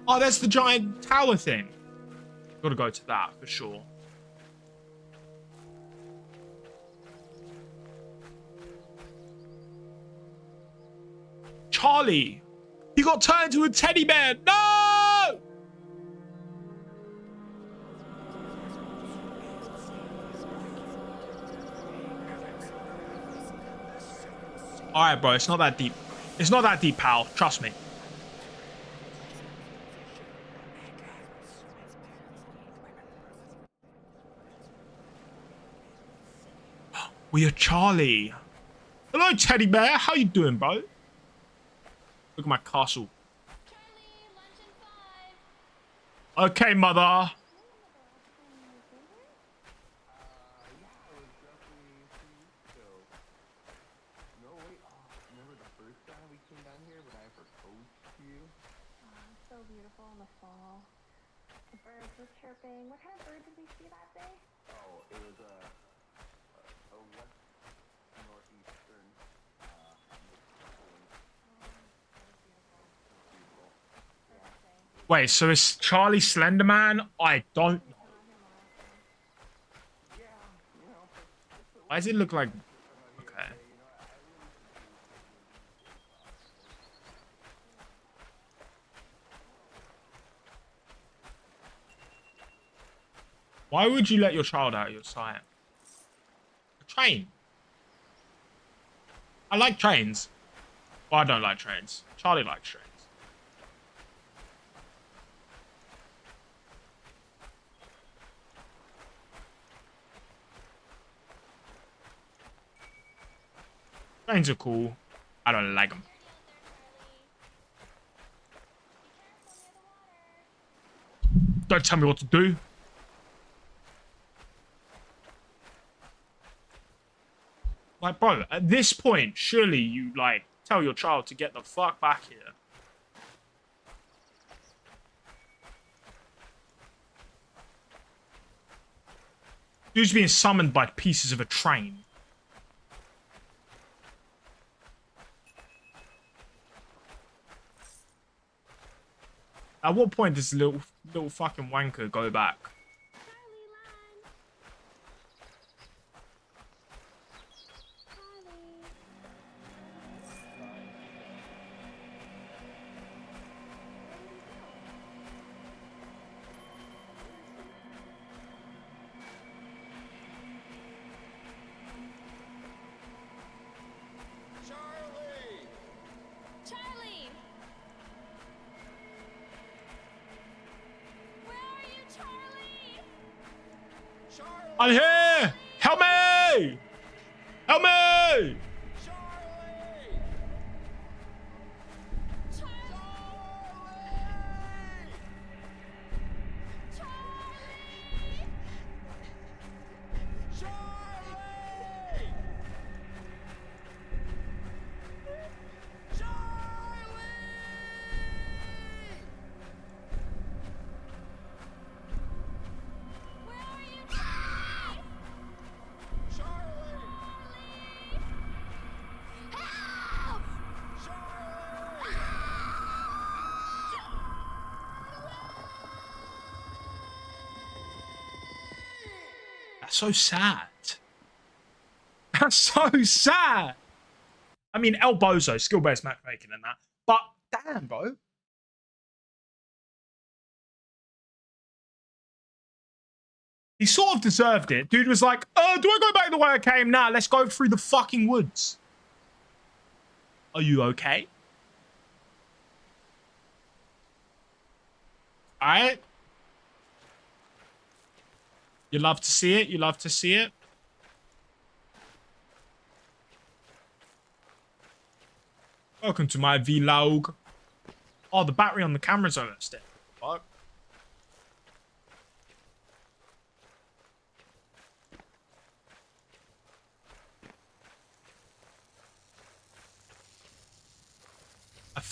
Oh, there's the giant tower thing. Gotta go to that for sure. Charlie! He got turned into a teddy bear! No! Alright, bro, it's not that deep. It's not that deep, pal. Trust me. We are Charlie. Hello, teddy bear. How you doing, bro? Look at my castle. Okay, mother. So beautiful in the fall. The birds were chirping. What kind of bird did we see that day? Oh, it was a west northeastern. Wait, so is Charlie Slender Man? I don't know. Why does it look like... Okay. Why would you let your child out of your sight? A train. I like trains. Well, I don't like trains. Charlie likes trains. Trains are cool. I don't like them. Don't tell me what to do. Like, bro, at this point, surely you, like, tell your child to get the fuck back here. Dude's being summoned by pieces of a train. At what point does the little fucking wanker go back? Charlie! Where are you, Charlie? I'm here! Help me! Help me! That's so sad. That's so sad. I mean, El Bozo, skill-based matchmaking and that. But, damn, bro. He sort of deserved it. Dude was like, do I go back the way I came? Nah, let's go through the fucking woods. Are you okay? Alright. You love to see it. You love to see it. Welcome to my vlog. Oh, the battery on the camera's almost dead. Fuck.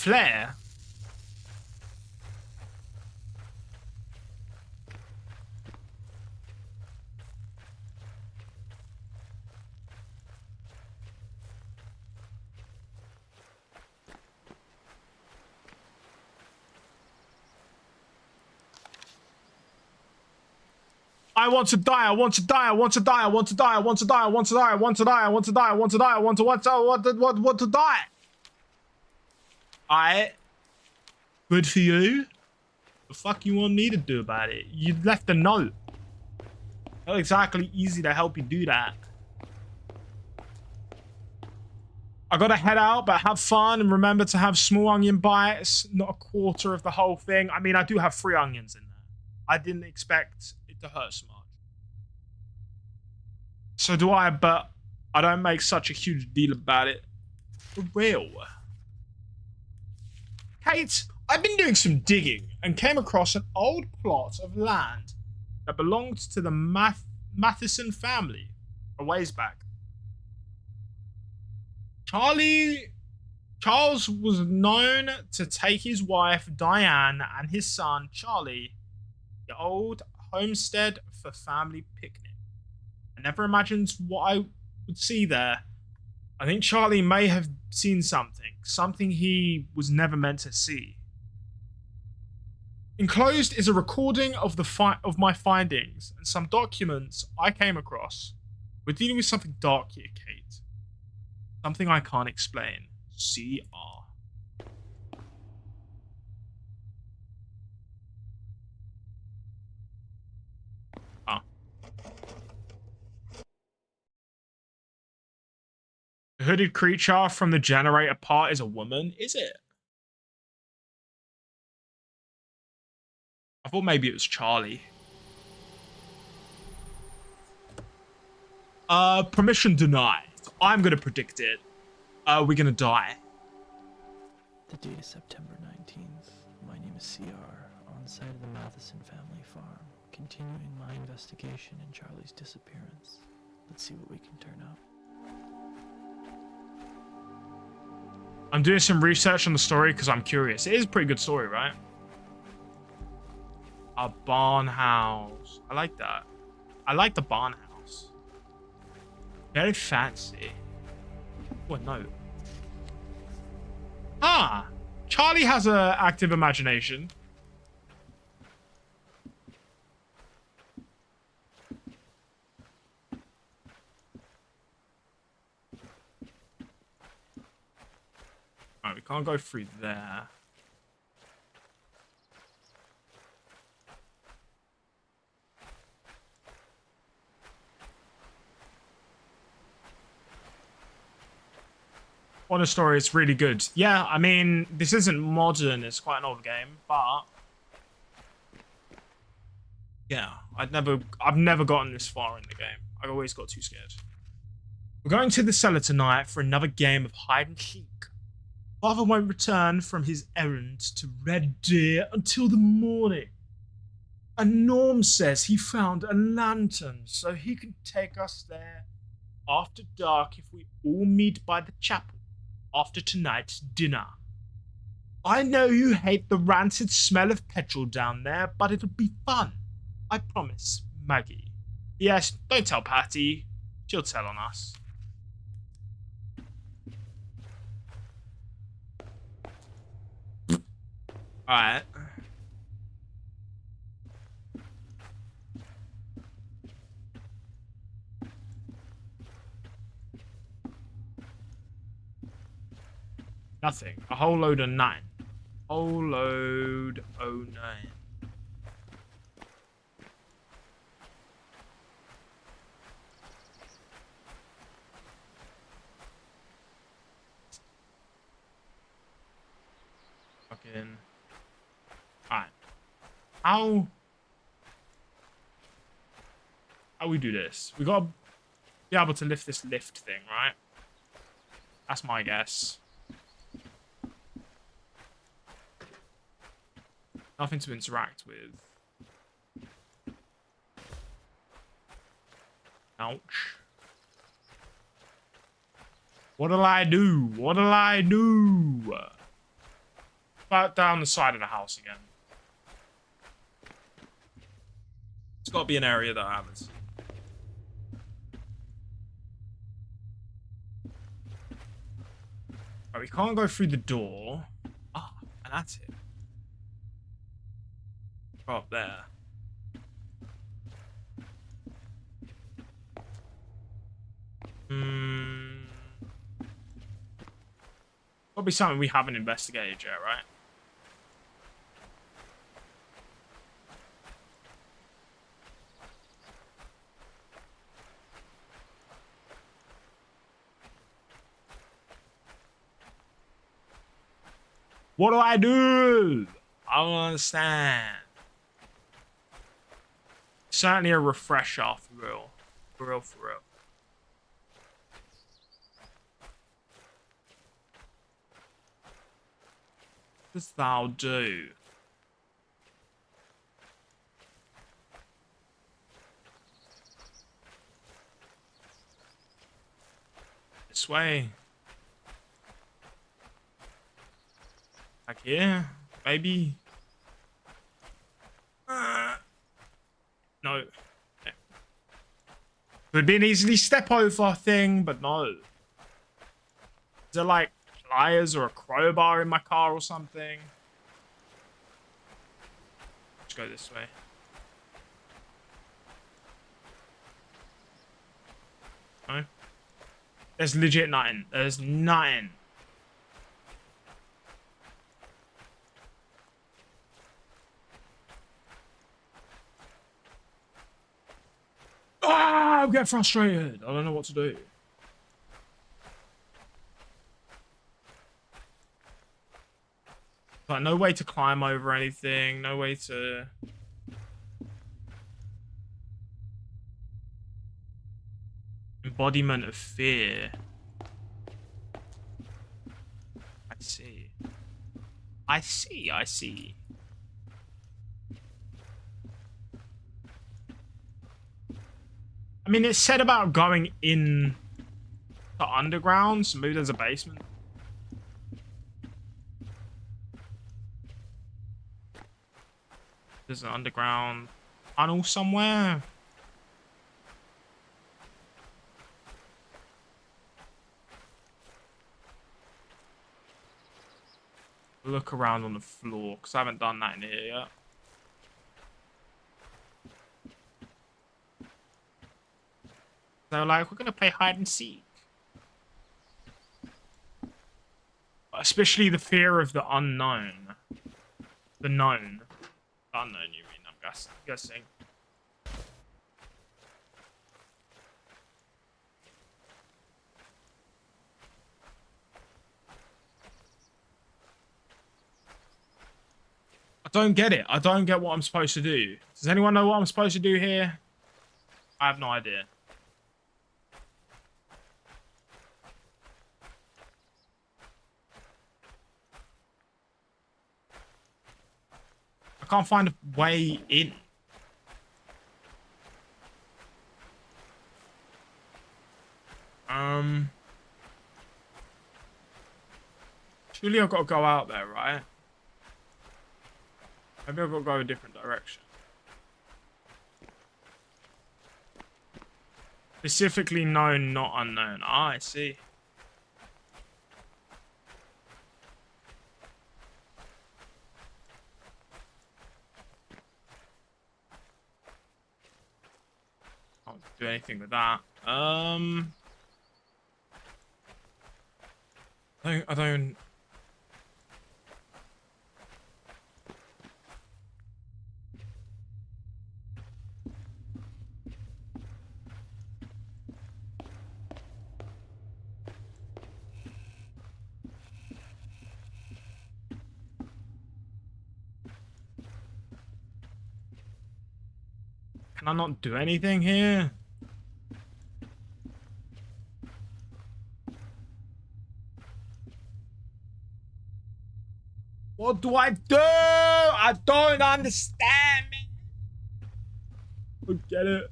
Flare. I want to die, I want to die, I want to die, I want to die, I want to die, I want to die, I want to die, I want to die, I want to die, I want to what to die. Alright. Good for you. The fuck you want me to do about it? You left a note. Not exactly easy to help you do that. I gotta head out, but have fun and remember to have small onion bites, not a quarter of the whole thing. I mean, I do have 3 onions in there. I didn't expect it to hurt so much. So do I, but I don't make such a huge deal about it. For real. Kate, I've been doing some digging and came across an old plot of land that belonged to the Matheson family a ways back. Charles was known to take his wife Diane and his son Charlie the old homestead for family picnic. I never imagined what I would see there. I think Charlie may have seen something he was never meant to see. Enclosed is a recording of of my findings and some documents I came across. We're dealing with something dark here, Kate. Something I can't explain. CR. Ah. The hooded creature from the generator part is a woman, is it? I thought maybe it was Charlie. Permission denied. I'm gonna predict it. We're gonna die. The date is September 19th. My name is CR, on site of the Matheson family farm, continuing my investigation in Charlie's disappearance. Let's see what we can turn up. I'm doing some research on the story because I'm curious. It is a pretty good story, right? A barn house. I like that. I like the barn house. Very fancy. What note? Ah! Charlie has an active imagination. Alright, we can't go through there. Honor story is really good. Yeah, I mean, this isn't modern, it's quite an old game, but yeah, I've never gotten this far in the game. I always got too scared. We're going to the cellar tonight for another game of hide and seek. Father won't return from his errand to Red Deer until the morning. And Norm says he found a lantern so he can take us there after dark if we all meet by the chapel after tonight's dinner. I know you hate the rancid smell of petrol down there, but it'll be fun. I promise, Maggie. Yes, don't tell Patty. She'll tell on us. Alright. Nothing. A whole load of 9. Whole load 09. Fucking. Alright. How we do this? We gotta be able to lift this lift thing, right? That's my guess. Nothing to interact with. Ouch. What'll I do? What'll I do? About down the side of the house again. It's got to be an area that happens. Right, we can't go through the door. Ah, and that's it. Go up there. Gotta be something we haven't investigated yet, right? What do I do? I don't understand. Certainly a refresher, for real. For real, for real. What dost thou do? This way. Back here? Maybe? No. Okay. Could be an easily step over thing, but no. Is there like pliers or a crowbar in my car or something? Let's go this way. No? There's legit nothing. There's nothing. Ah, I'm getting frustrated. I don't know what to do. Like, no way to climb over anything. No way to... Embodiment of fear. I see. I see, I see. I mean, it's said about going in the underground, so maybe there's a basement. There's an underground tunnel somewhere. Look around on the floor, because I haven't done that in here yet. So, like, we're going to play hide and seek. Especially the fear of the unknown. The known. The unknown, you mean, I'm guessing. I don't get it. I don't get what I'm supposed to do. Does anyone know what I'm supposed to do here? I have no idea. I can't find a way in. Surely I've got to go out there, right? Maybe I've got to go a different direction. Specifically known, not unknown. Ah, I see. Can't do anything with that. I don't. Can I not do anything here? What do I do? I don't understand, man. I don't get it.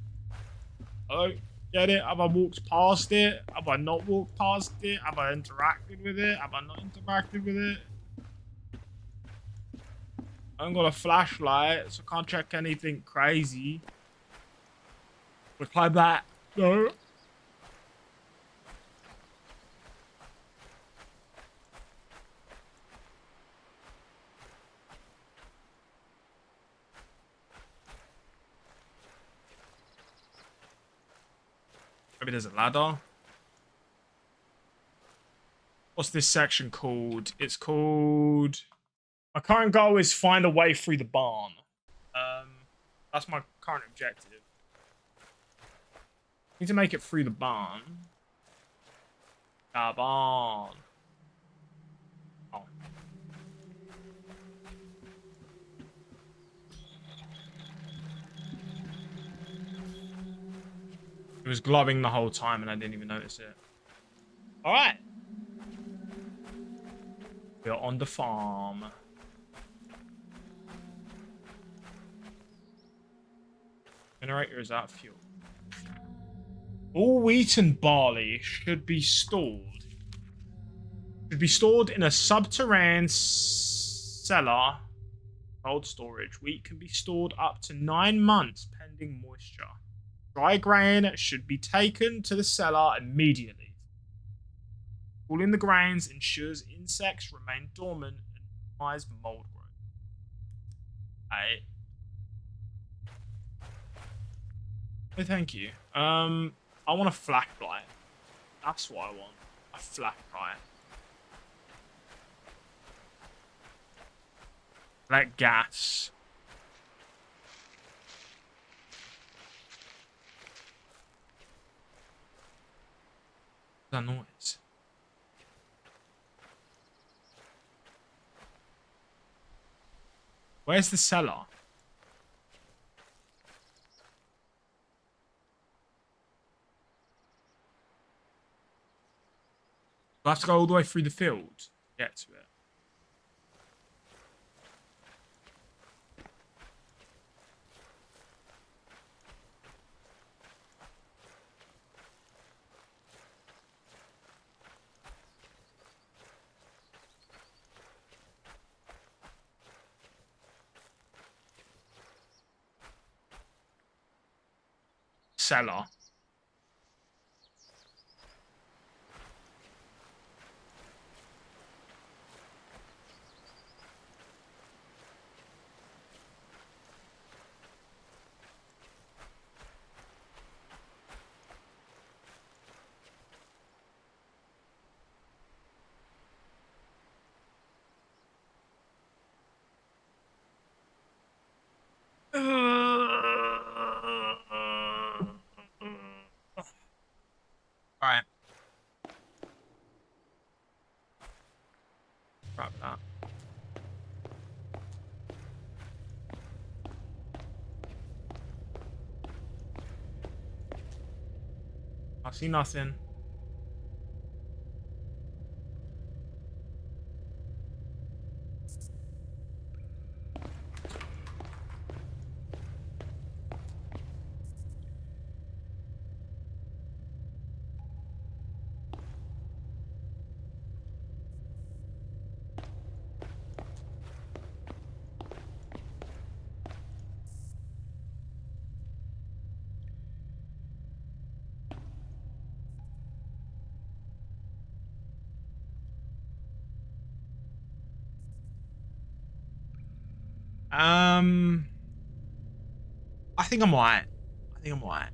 I don't get it. Have I walked past it? Have I not walked past it? Have I interacted with it? Have I not interacted with it? I haven't got a flashlight, so I can't check anything crazy. Look like that. No. Maybe there's a ladder. What's this section called? It's called... My current goal is find a way through the barn. That's my current objective. Need to make it through the barn. Ah, barn. Oh. It was glowing the whole time and I didn't even notice it. Alright. We're on the farm. Generator is out of fuel. All wheat and barley should be stored. Should be stored in a subterranean cellar. Cold storage. Wheat can be stored up to 9 months pending moisture. Dry grain should be taken to the cellar immediately. Cooling the grains ensures insects remain dormant and minimize mold growth. Oh, thank you. I want a flashlight. That's what I want. A flashlight. Like gas. What's that noise? Where's the cellar? Do I have to go all the way through the field to get to it? Cellar. Alright. Grab that. I see nothing. I think I'm alright. I think I'm alright.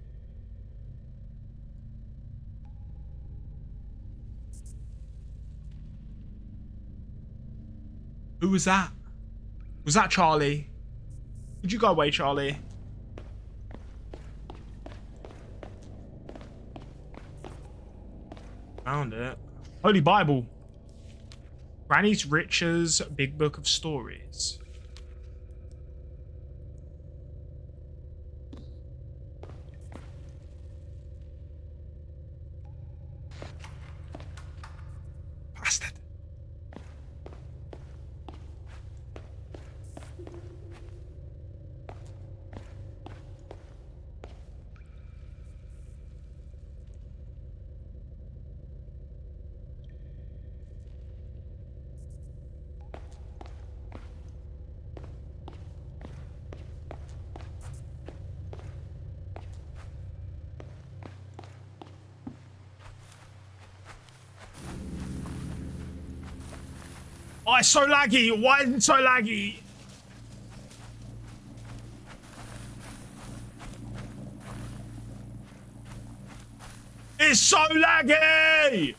Who was that? Was that Charlie? Could you go away, Charlie? Found it. Holy Bible. Granny's Riches Big Book of Stories. Bastard. Oh, it's so laggy. Why is it so laggy? It's so laggy!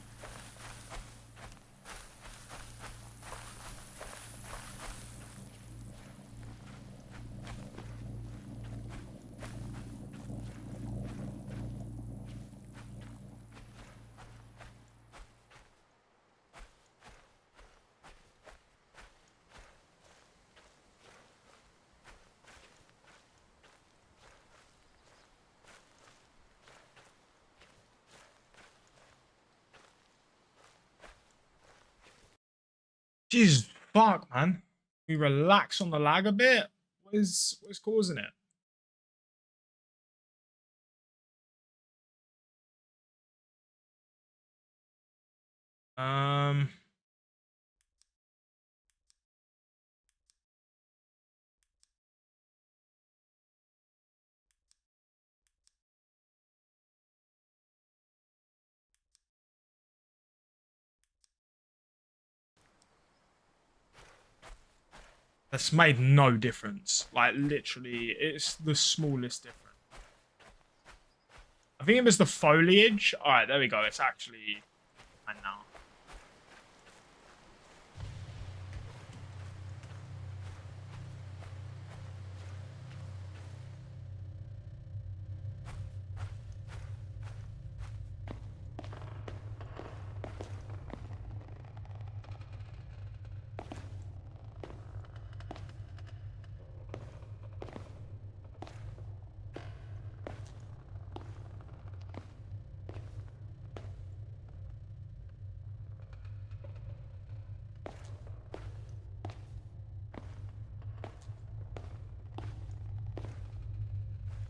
Jesus fuck, man. We relax on the lag a bit. What is causing it? Um, that's made no difference. Like literally, it's the smallest difference. I think it was the foliage. All right, there we go. It's actually fine now.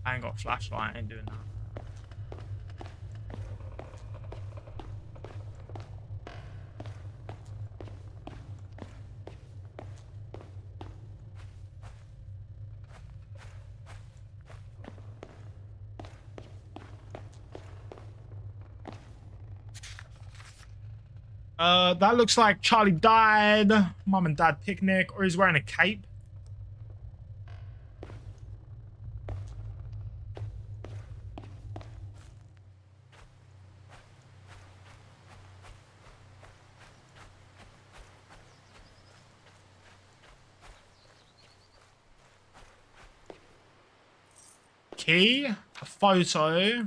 I ain't got a flashlight. I ain't doing that. That looks like Charlie died. Mum and dad picnic, or he's wearing a cape. Key, a photo.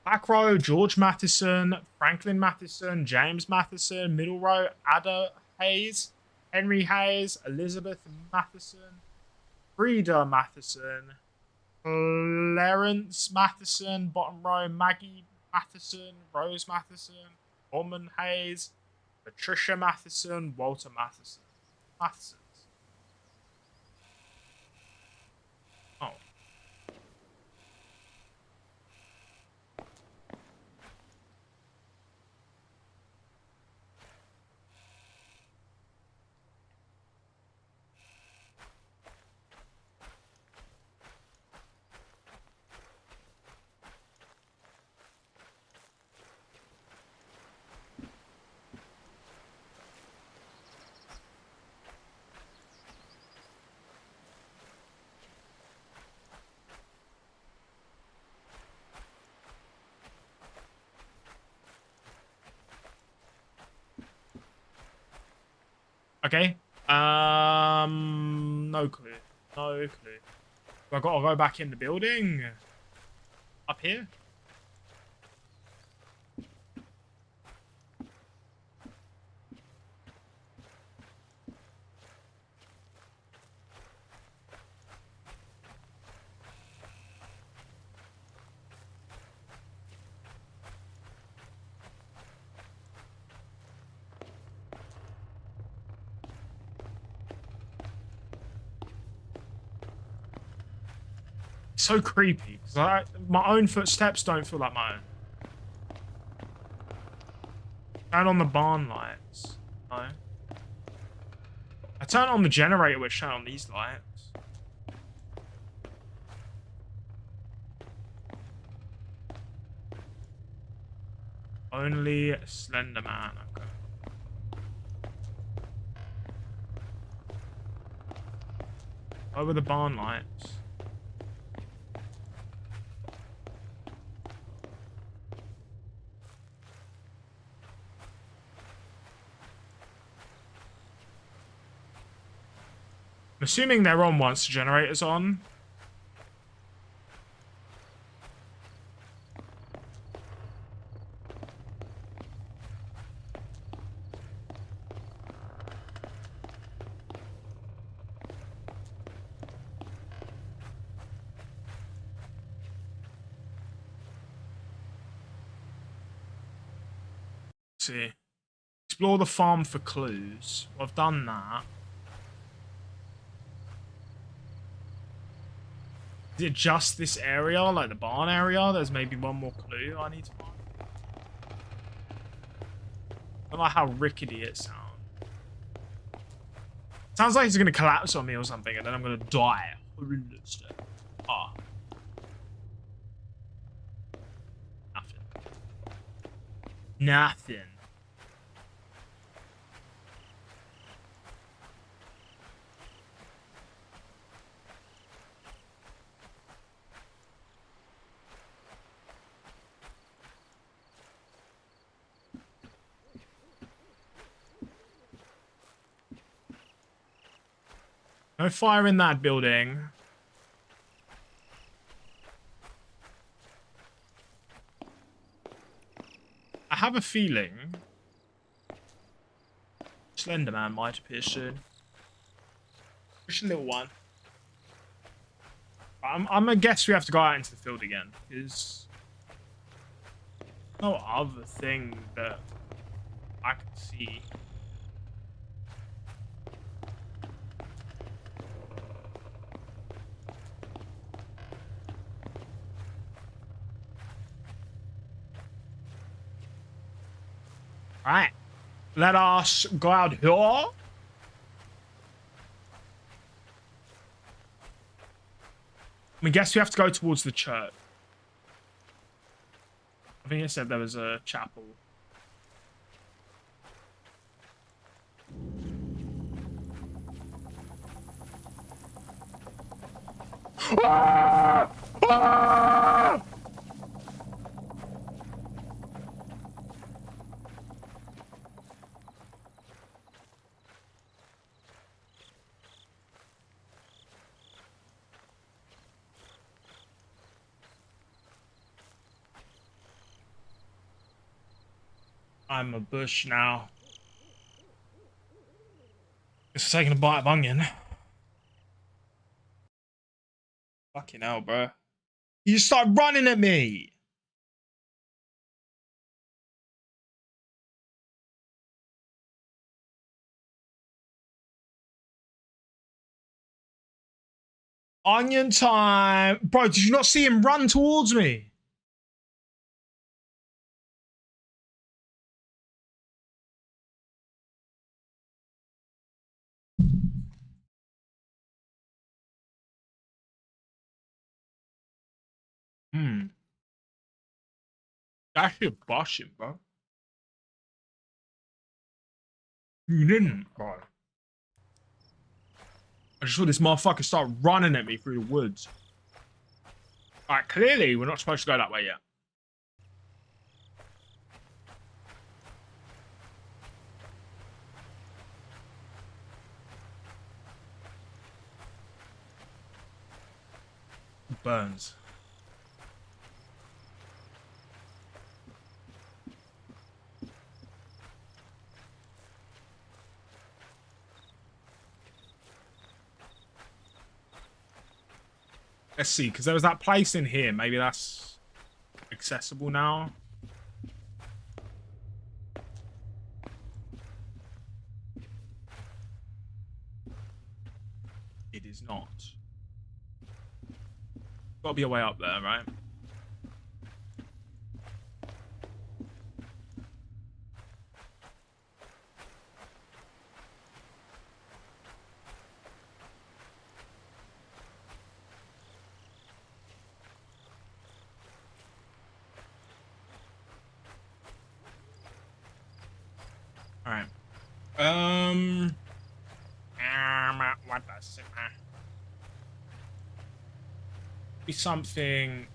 Back row, George Matheson, Franklin Matheson, James Matheson. Middle row, Ada Hayes, Henry Hayes, Elizabeth Matheson, Frida Matheson, Clarence Matheson. Bottom row, Maggie Matheson, Rose Matheson, Ormond Hayes, Patricia Matheson, Walter Matheson. Mathesons. Oh. Okay. No clue. No clue. I gotta go back in the building. Up here. So creepy because my own footsteps don't feel like my own. Turn on the barn lights. No. I turn on the generator, which turn on these lights. Only Slender Man. Okay. Over the barn lights. I'm assuming they're on once the generator's on. See. Explore the farm for clues. Well, I've done that. Is it just this area, like the barn area? There's maybe one more clue I need to find. I don't know how rickety it sounds. Sounds like it's gonna collapse on me or something, and then I'm gonna die. Ah. Nothing. Nothing. No fire in that building. I have a feeling Slender Man might appear soon. Just a little one. I'm gonna guess we have to go out into the field again. Because no other thing that I can see. Alright. Let us go out here. I mean, guess we have to go towards the church. I think it said there was a chapel. Ah! Ah! I'm a bush now. It's taking a bite of onion. Fucking hell, bro. You start running at me. Onion time. Bro, did you not see him run towards me? That shit busting, bro. You didn't, bro. I just saw this motherfucker start running at me through the woods. Alright, clearly we're not supposed to go that way yet. Burns. Let's see, because there was that place in here. Maybe that's accessible now. It is not. Gotta be a way up there, right? Alright. What the shit, man? Be something.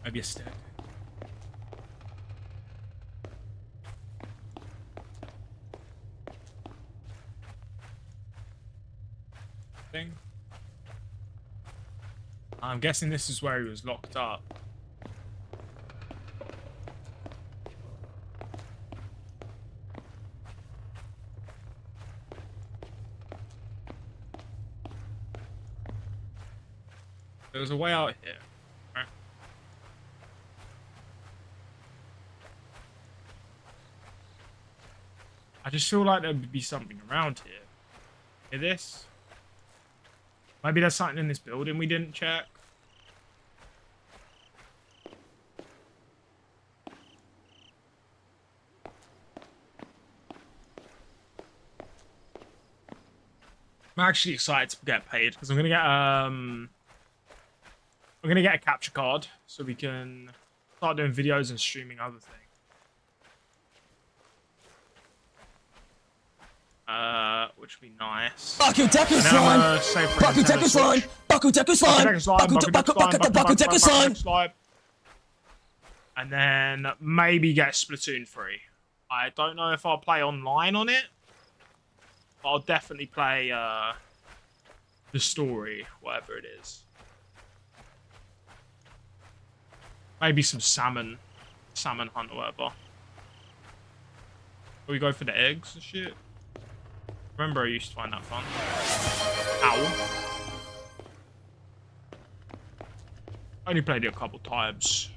Maybe a staircase. Thing. I'm guessing this is where he was locked up. There's a way out here. Right? I just feel like there would be something around here. Hear this? Maybe there's something in this building we didn't check. I'm actually excited to get paid because I'm gonna get a capture card so we can start doing videos and streaming other things. Which would be nice. Bakuteku And then I'm gonna save for Bakuteku slime! Bakuteku slime! Bakuteku slime! And then maybe get Splatoon 3. I don't know if I'll play online on it, but I'll definitely play the story, whatever it is. Maybe some salmon hunt or whatever. We go for the eggs and shit. Remember, I used to find that fun. Ow. I only played it a couple times.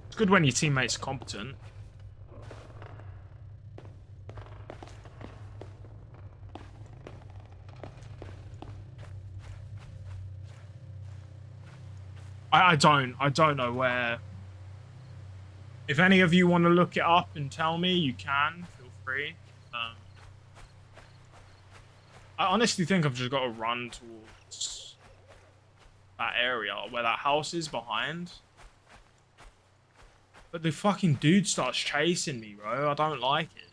It's good when your teammate's competent. I don't know where. If any of you want to look it up and tell me, you can. Feel free. I honestly think I've just got to run towards that area where that house is behind. But the fucking dude starts chasing me, bro. I don't like it.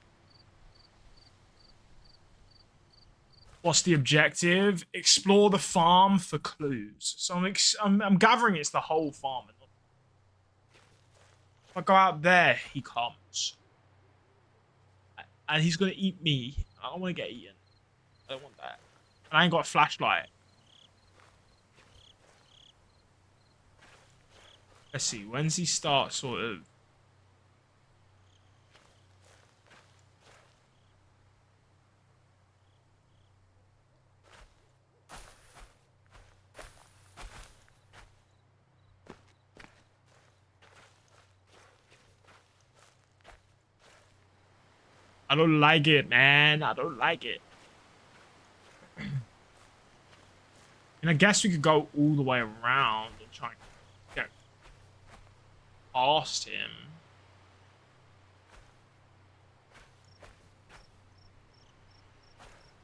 What's the objective? Explore the farm for clues. So I'm gathering it's the whole farm. If I go out there, he comes. And he's going to eat me. I don't want to get eaten. I don't want that. And I ain't got a flashlight. Let's see. When's he start sort of... I don't like it, man. I don't like it. And I guess we could go all the way around and try and get past him.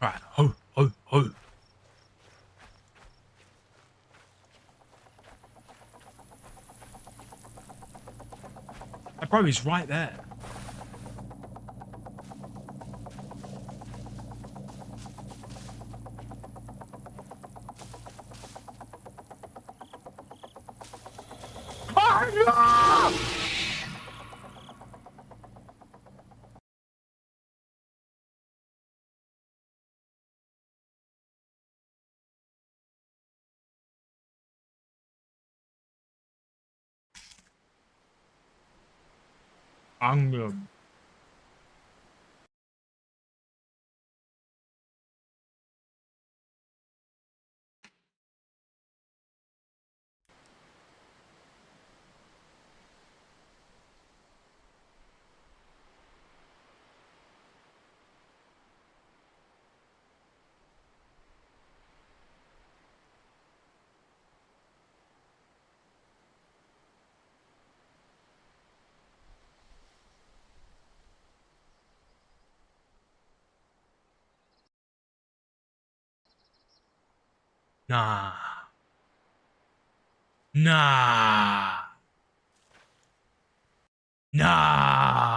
Right. Ho, ho, ho. That bro is right there. Angum. Nah. Nah. Nah.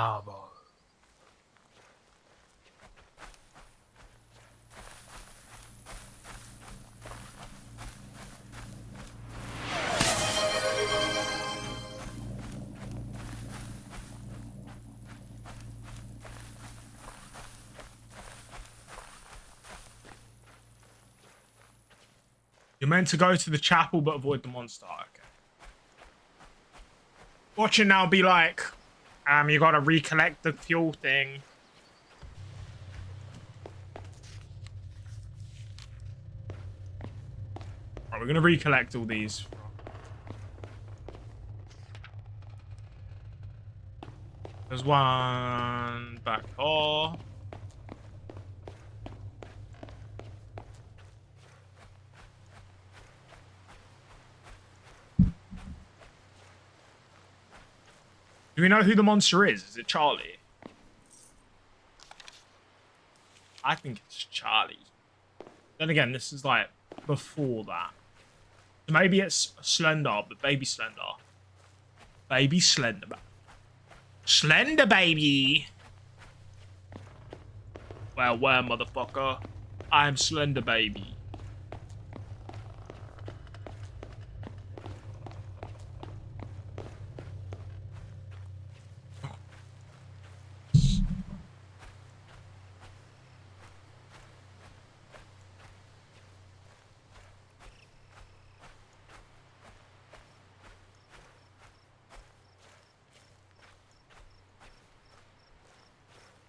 You're meant to go to the chapel but avoid the monster. Okay. Watch it now be like, you gotta recollect the fuel thing. Right, we're gonna recollect all these. There's one back here. Do we know who the monster is? Is it Charlie? I think it's Charlie. Then again, this is like before that. So maybe it's Slender, but baby Slender. Baby Slender. Slender, baby! Well, where, motherfucker? I'm Slender, baby.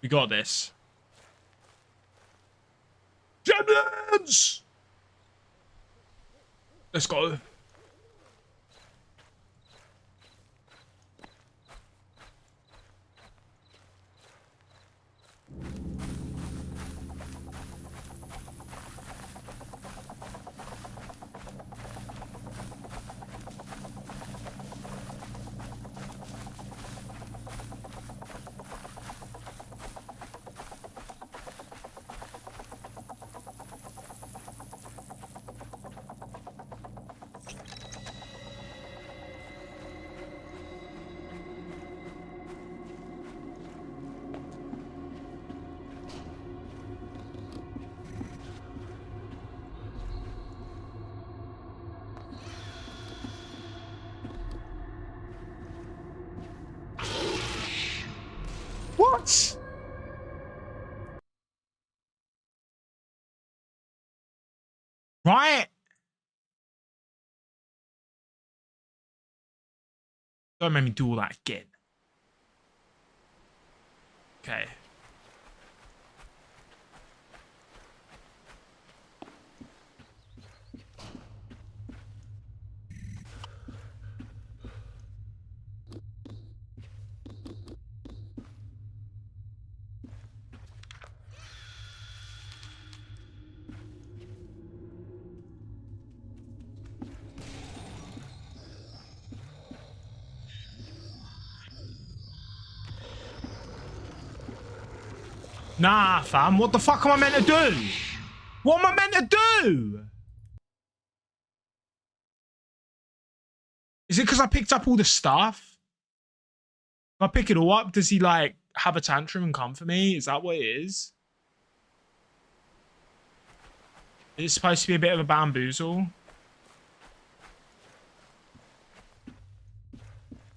We got this. Gremlins! Let's go. What? Right? Don't make me do all that again. Okay. Nah, fam. What the fuck am I meant to do? What am I meant to do? Is it because I picked up all the stuff? If I pick it all up, does he, like, have a tantrum and come for me? Is that what it is? It's supposed to be a bit of a bamboozle.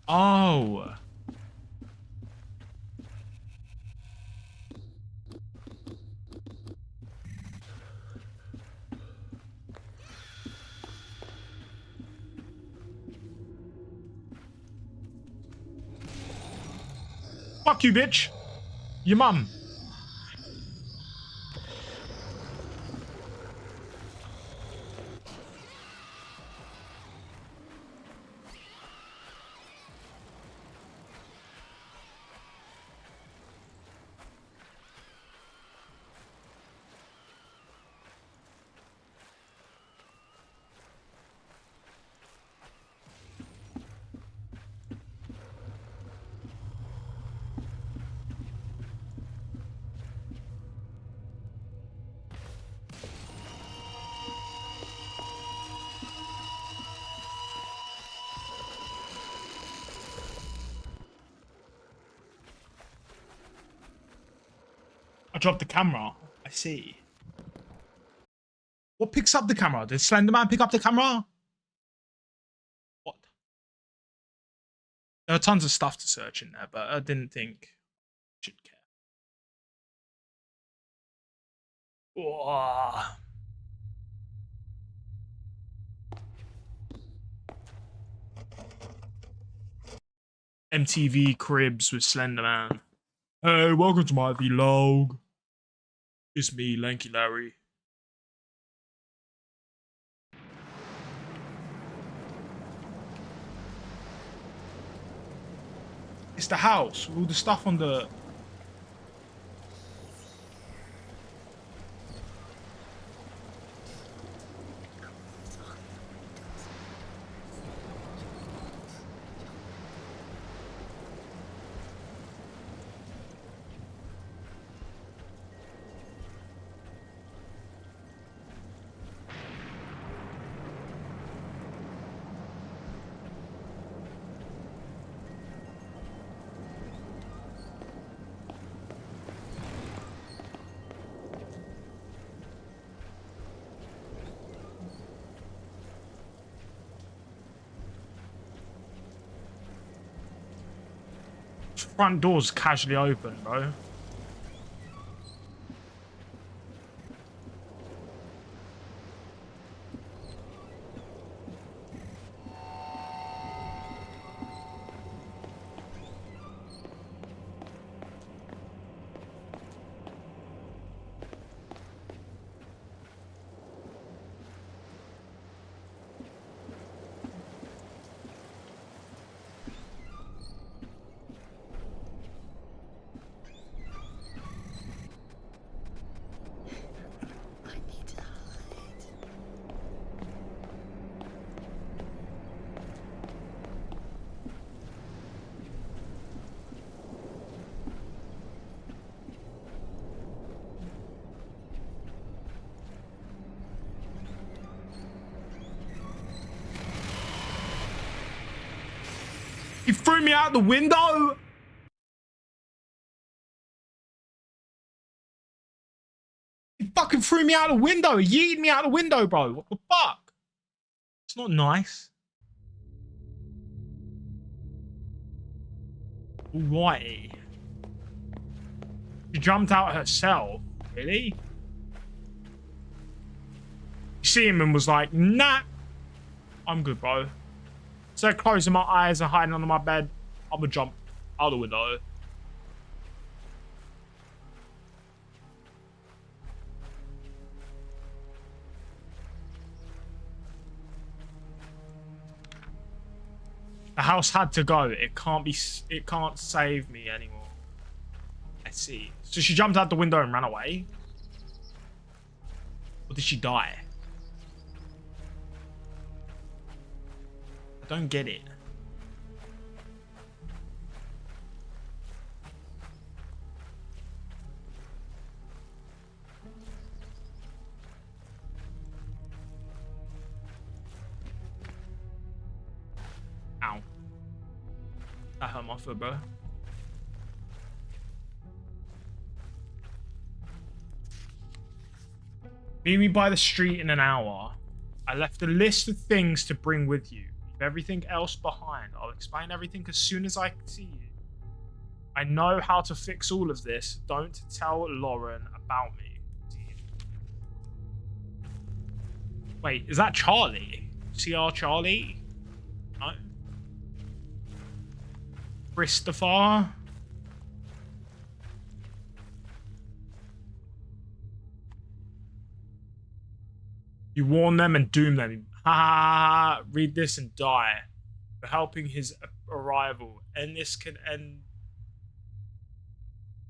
Oh. Fuck you, bitch. Your mum. I dropped the camera. I see. What picks up the camera? Did Slenderman pick up the camera? What? There are tons of stuff to search in there, but I didn't think I should care. Whoa. MTV Cribs with Slender Man. Hey, welcome to my vlog. It's me, Lanky Larry. It's the house with all the stuff on the... Front door's casually open, bro. You threw me out the window? You fucking threw me out the window. You yeeted me out the window, bro. What the fuck? It's not nice. Alrighty. She jumped out herself. Really? You see him and was like, nah. I'm good, bro. So closing my eyes and hiding under my bed, I'm gonna jump out the window. The house had to go. It can't save me anymore. I see. So she jumped out the window and ran away? Or did she die? I don't get it. Ow. That hurt my foot, bro. Meet me by the street in an hour. I left a list of things to bring with you. Leave everything else behind. I'll explain everything as soon as I see you. I know how to fix all of this. Don't tell Lauren about me. Wait, is that Charlie? CR Charlie? No. Christopher? You warn them and doom them. Ha! Read this and die. For helping his arrival. And this can end.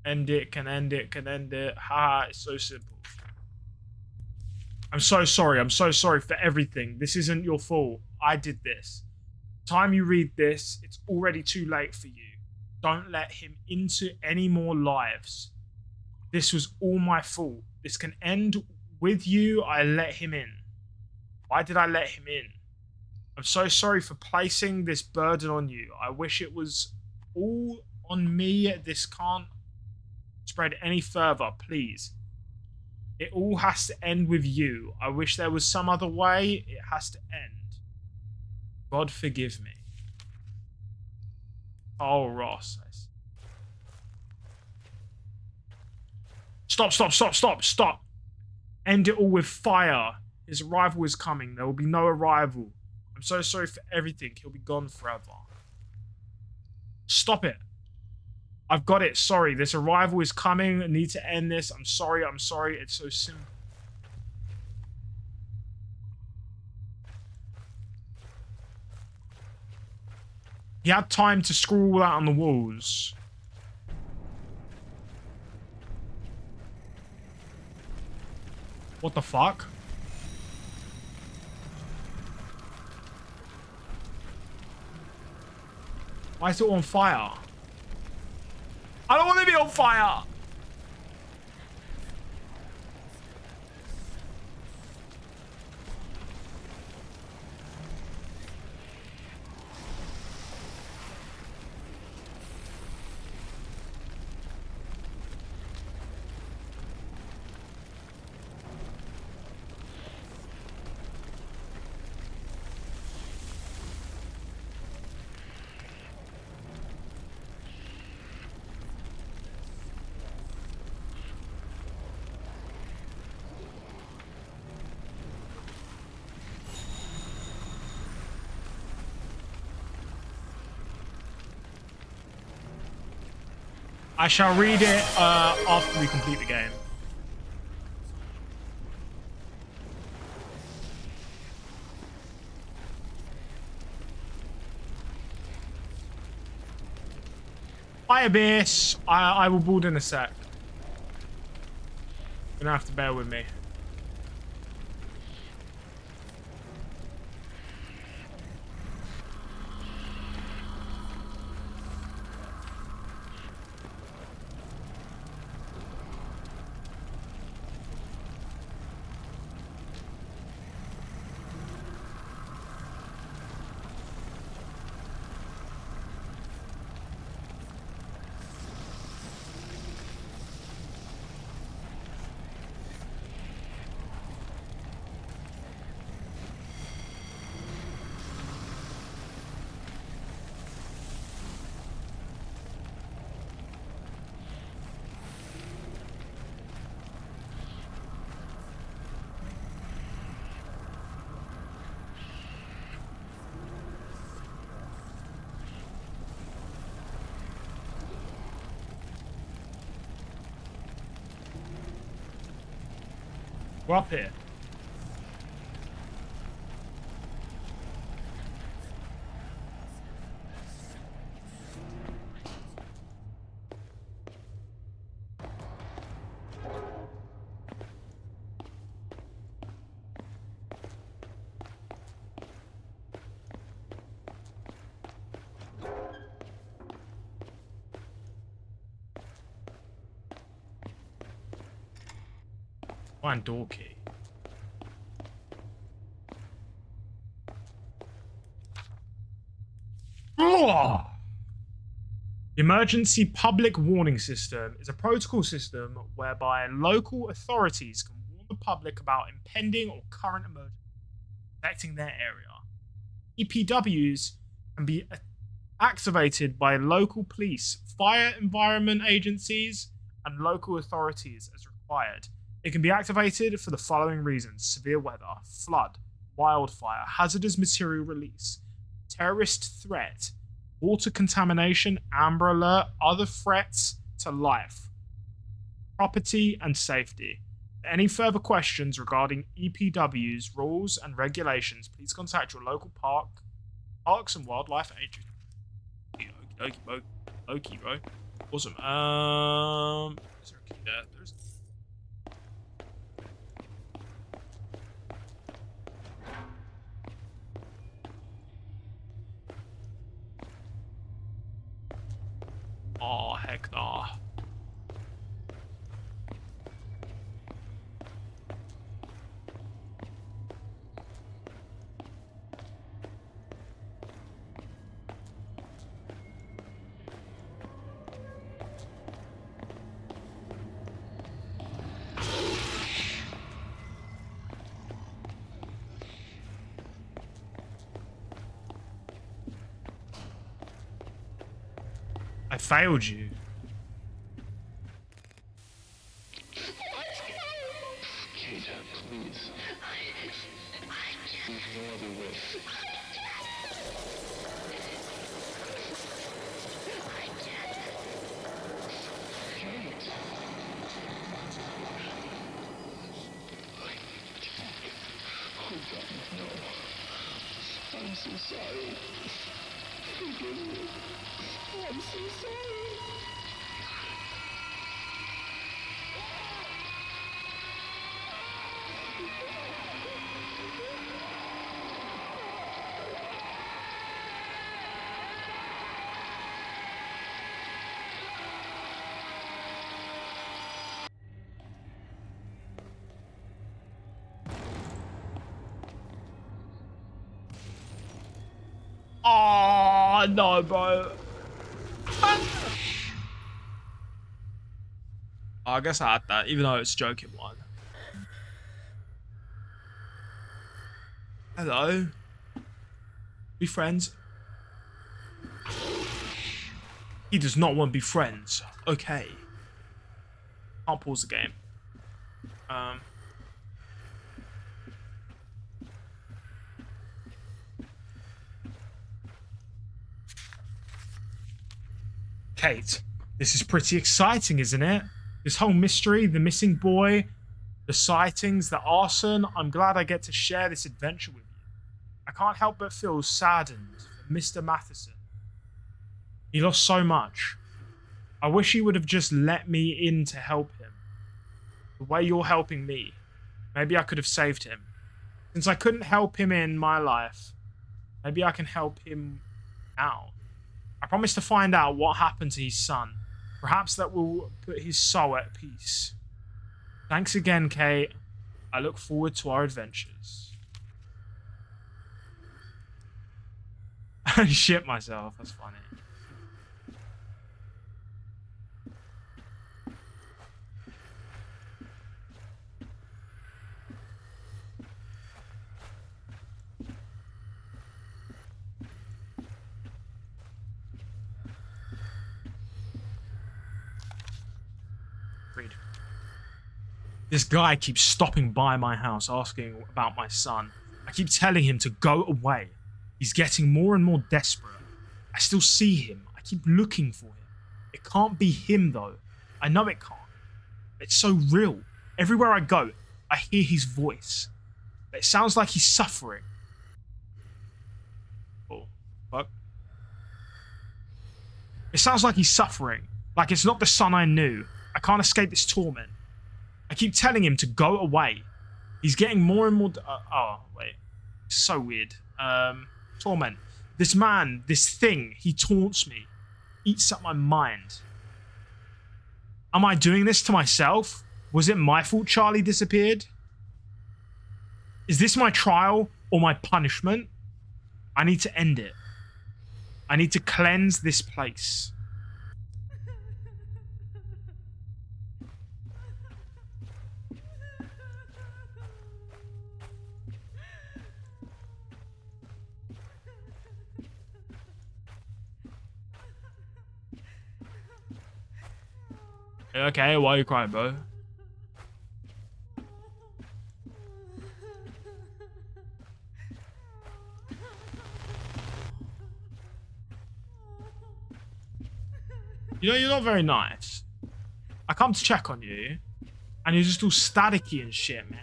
End it, can end it, can end it. Ha! It's so simple. I'm so sorry. I'm so sorry for everything. This isn't your fault. I did this. Time you read this, it's already too late for you. Don't let him into any more lives. This was all my fault. This can end with you. I let him in. Why did I let him in? I'm so sorry for placing this burden on you. I wish it was all on me. This can't spread any further, please. It all has to end with you. I wish there was some other way. It has to end. God forgive me. Oh, Ross. Stop, stop, stop, stop, stop. End it all with fire. His arrival is coming. There will be no arrival. I'm so sorry for everything. He'll be gone forever. Stop it. I've got it. Sorry. This arrival is coming. I need to end this. I'm sorry. I'm sorry. It's so simple. He had time to screw all that on the walls. What the fuck? Why is it on fire? I don't want to be on fire! I shall read it after we complete the game. Hi, Abyss. I will board in a sec. You're gonna have to bear with me. We're up here. Find door key. Oh! The Emergency Public Warning System is a protocol system whereby local authorities can warn the public about impending or current emergencies affecting their area. EPWs can be activated by local police, fire environment agencies, and local authorities as required. It can be activated for the following reasons: severe weather, flood, wildfire, hazardous material release, terrorist threat, water contamination, amber alert, other threats to life, property, and safety. For any further questions regarding EPW's rules and regulations, please contact your local parks and wildlife agency. Okie, bro. Awesome. Is there a key there? There's. Oh, heck nah. I failed you. Kata, please. There's no other way. I'm so sorry. Forgive me. I'm so sorry. Oh, no, bro. I guess I had that, even though it's a joking one. Hello. Be friends. He does not want to be friends. Okay. Can't pause the game. Kate, this is pretty exciting, isn't it? This whole mystery, the missing boy, the sightings, the arson. I'm glad I get to share this adventure with you. I can't help but feel saddened for Mr. Matheson. He lost so much. I wish he would have just let me in to help him. The way you're helping me. Maybe I could have saved him. Since I couldn't help him in my life, maybe I can help him now. I promise to find out what happened to his son. Perhaps that will put his soul at peace. Thanks again, Kate. I look forward to our adventures. I shit myself. That's funny. This guy keeps stopping by my house asking about my son. I keep telling him to go away. He's getting more and more desperate. I still see him. I keep looking for him. It can't be him though. I know it can't. It's so real. Everywhere I go, I hear his voice. It sounds like he's suffering. Oh, fuck. It sounds like he's suffering. Like it's not the son I knew. I can't escape this torment. I keep telling him to go away. He's getting more and more... oh, wait. It's so weird. Torment. This man, this thing, he taunts me. Eats up my mind. Am I doing this to myself? Was it my fault Charlie disappeared? Is this my trial or my punishment? I need to end it. I need to cleanse this place. Okay, why are you crying, bro? You know, you're not very nice. I come to check on you, and you're just all staticky and shit, man.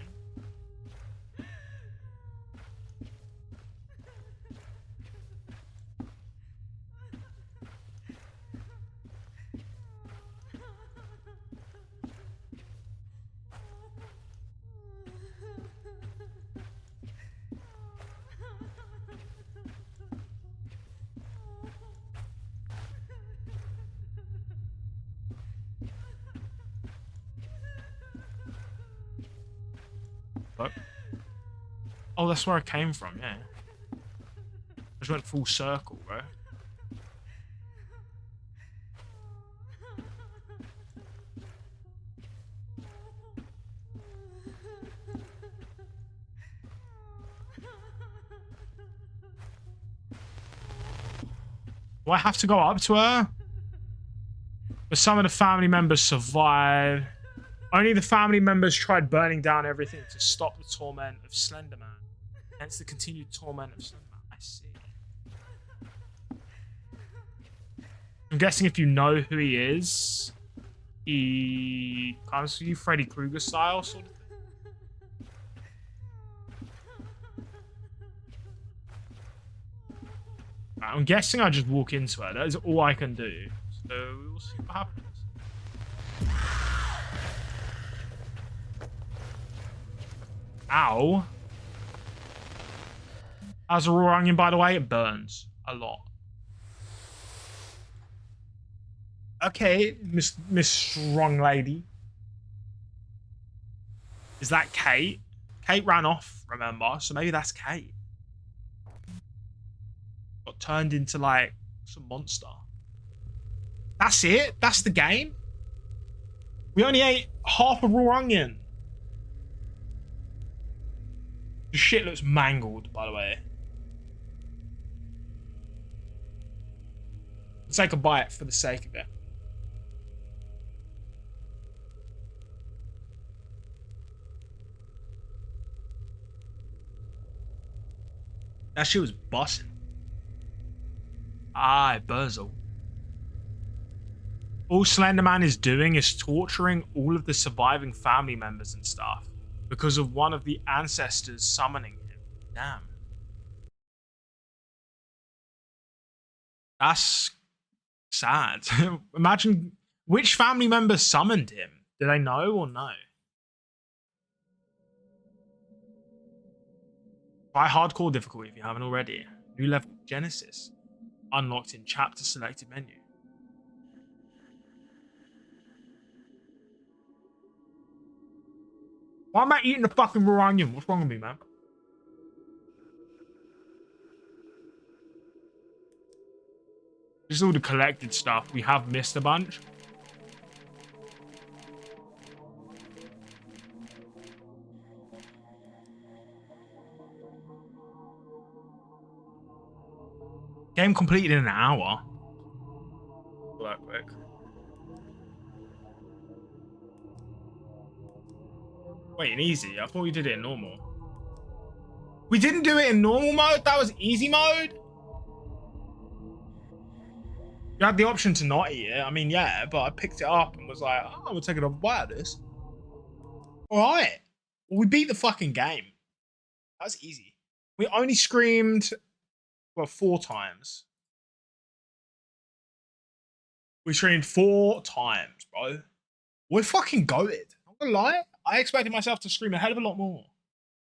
Fuck. Oh, that's where I came from, yeah. I just went full circle, bro. Do I have to go up to her? But some of the family members survived. Only the family members tried burning down everything to stop the torment of Slender Man. Hence the continued torment of Slender Man. I see. I'm guessing if you know who he is, he kind of see you Freddy Krueger style sort of thing. I'm guessing I just walk into her. That is all I can do. So we'll see what happens. Ow. How's a raw onion, by the way? It burns a lot. Okay, Miss Strong Lady. Is that Kate? Kate ran off, remember? So maybe that's Kate. Got turned into, like, some monster. That's it? That's the game? We only ate half a raw onion. The shit looks mangled, by the way. Let's take a bite for the sake of it. That shit was busting. Ah, Burzel. All Slenderman is doing is torturing all of the surviving family members and stuff because of one of the ancestors summoning him. Damn. That's sad. Imagine which family member summoned him. Do they know or no? Try hardcore difficulty if you haven't already. New level Genesis. Unlocked in chapter selected menu. Why am I eating the fucking raw onion? What's wrong with me, man? This is all the collected stuff. We have missed a bunch. Game completed in an hour. That quick. Wait, in easy? I thought we did it in normal. We didn't do it in normal mode? That was easy mode? You had the option to not eat it. I mean, yeah, but I picked it up and was like, oh, I'm gonna take another bite of this. Alright. Well, we beat the fucking game. That was easy. We only screamed, well, 4 times. We screamed 4 times, bro. We're fucking goated. I'm gonna lie. I expected myself to scream a hell of a lot more.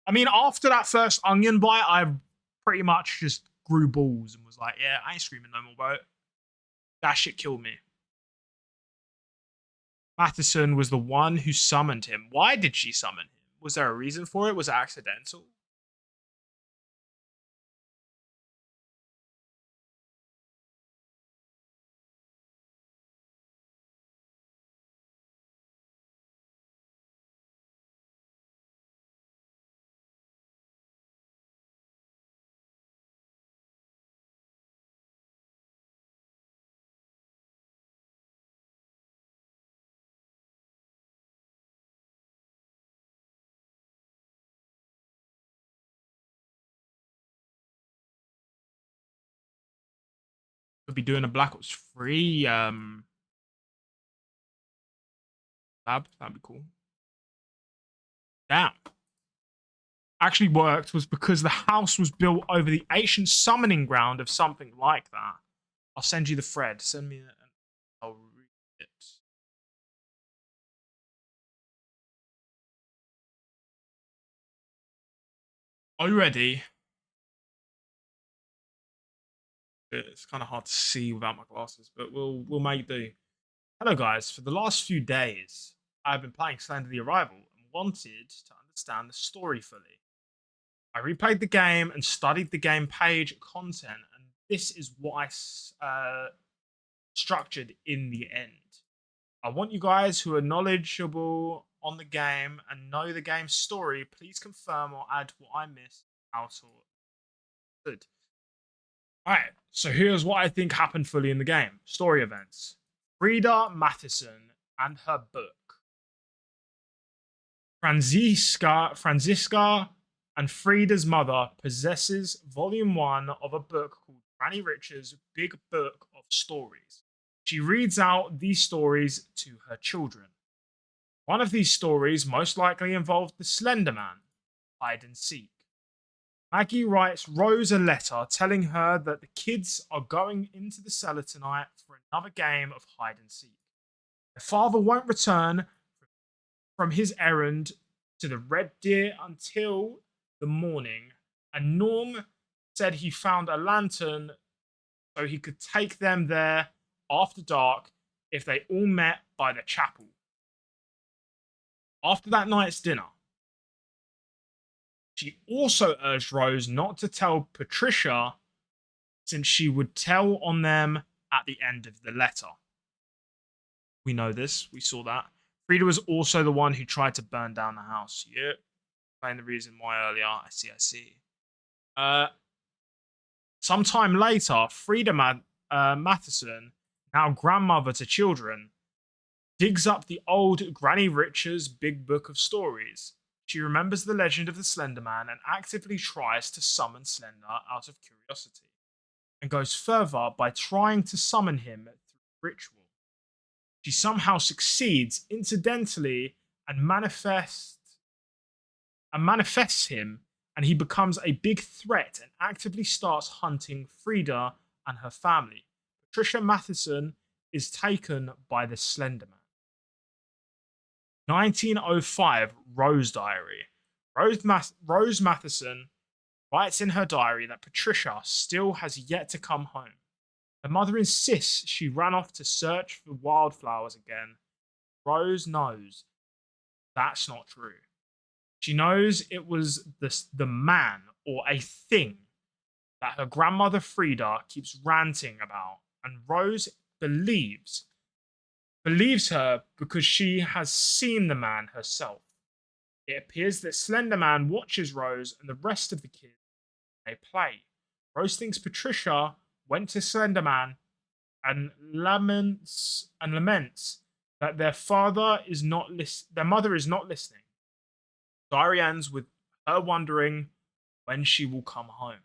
I mean, after that first onion bite, I pretty much just grew balls and was like, yeah, I ain't screaming no more, bro. That shit killed me. Matheson was the one who summoned him. Why did she summon him? Was there a reason for it? Was it accidental? Could be doing a Black Ops 3 lab. That'd be cool. Damn. Actually worked was because the house was built over the ancient summoning ground of something like that. I'll send you the thread. Send me it and I'll read it. Are you ready? It's kind of hard to see without my glasses, but we'll make do. Hello guys, for the last few days, I've been playing Slender the Arrival and wanted to understand the story fully. I replayed the game and studied the game page content, and this is what I structured in the end. I want you guys who are knowledgeable on the game and know the game's story, please confirm or add what I missed out or good. Alright, so here's what I think happened fully in the game. Story events. Frida Matheson and her book. Franziska and Frida's mother possesses volume 1 of a book called Granny Rich's Big Book of Stories. She reads out these stories to her children. One of these stories most likely involved the Slender Man, hide and seek. Maggie writes Rose a letter telling her that the kids are going into the cellar tonight for another game of hide and seek. Their father won't return from his errand to the Red Deer until the morning, and Norm said he found a lantern so he could take them there after dark if they all met by the chapel. After that night's dinner, she also urged Rose not to tell Patricia since she would tell on them at the end of the letter. We know this. We saw that. Frida was also the one who tried to burn down the house. Yep. Explain the reason why earlier. I see. Sometime later, Frida Matheson, now grandmother to children, digs up the old Granny Richer's big book of stories. She remembers the legend of the Slender Man and actively tries to summon Slender out of curiosity, and goes further by trying to summon him through ritual. She somehow succeeds incidentally and manifests him, and he becomes a big threat and actively starts hunting Frida and her family. Patricia Matheson is taken by the Slender Man. 1905 Rose Diary. Rose Matheson writes in her diary that Patricia still has yet to come home. Her mother insists she ran off to search for wildflowers again. Rose knows that's not true. She knows it was the man or a thing that her grandmother Frida keeps ranting about, and Rose believes her because she has seen the man herself. It appears that Slender Man watches Rose and the rest of the kids they play. Rose thinks Patricia went to Slender Man and laments that their mother is not listening. Diary ends with her wondering when she will come home.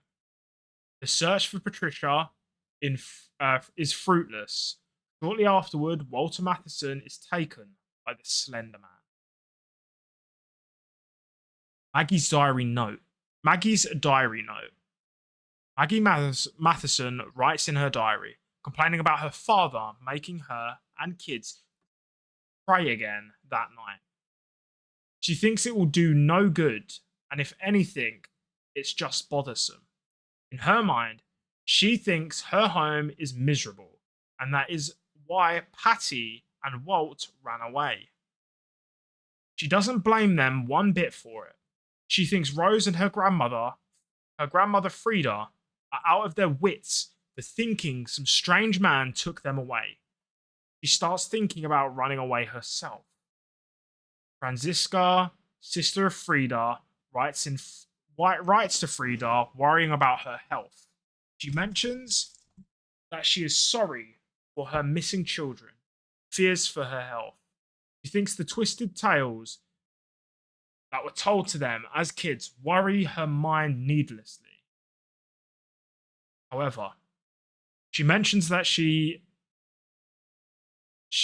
The search for Patricia is fruitless. Shortly afterward, Walter Matheson is taken by the Slender Man. Maggie's diary note. Maggie Matheson writes in her diary, complaining about her father making her and kids pray again that night. She thinks it will do no good, and if anything, it's just bothersome. In her mind, she thinks her home is miserable, and that is why Patty and Walt ran away. She doesn't blame them one bit for it. She thinks Rose and her grandmother Frida, are out of their wits for thinking some strange man took them away. She starts thinking about running away herself. Franziska, sister of Frida, writes to Frida, worrying about her health. She mentions that she is sorry for her missing children, fears for her health. She thinks the twisted tales that were told to them as kids worry her mind needlessly. However, she mentions that she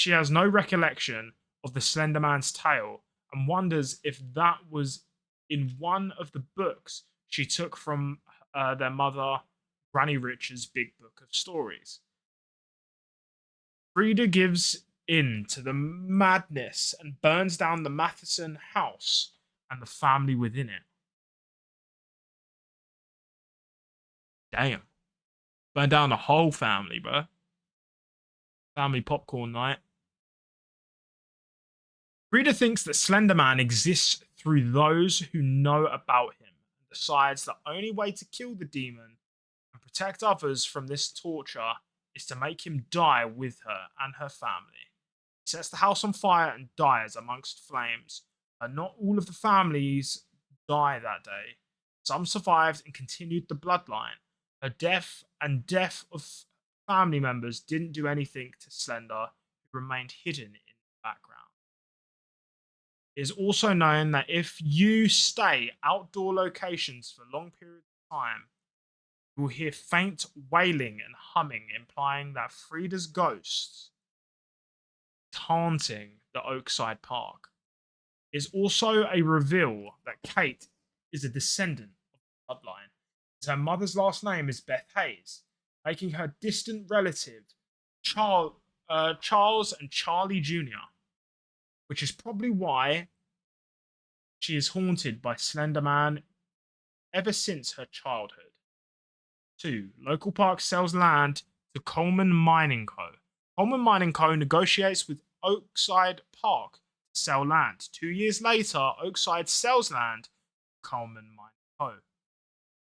has no recollection of the Slender Man's tale and wonders if that was in one of the books she took from their mother, Granny Richer's big book of stories. Frida gives in to the madness and burns down the Matheson house and the family within it. Damn. Burn down the whole family, bro. Family popcorn night. Frida thinks that Slender Man exists through those who know about him and decides the only way to kill the demon and protect others from this torture is to make him die with her and her family. He sets the house on fire and dies amongst flames. And not all of the families die that day. Some survived and continued the bloodline. Her death and death of family members didn't do anything to Slender, who remained hidden in the background. It is also known that if you stay outdoor locations for long periods of time, you will hear faint wailing and humming, implying that Frida's ghost is haunting the Oakside Park. It is also a reveal that Kate is a descendant of the bloodline. Her mother's last name is Beth Hayes, making her distant relative Charles and Charlie Jr., which is probably why she is haunted by Slender Man ever since her childhood. 2. Local park sells land to Coleman Mining Co. Coleman Mining Co. negotiates with Oakside Park to sell land. 2 years later, Oakside sells land to Coleman Mining Co.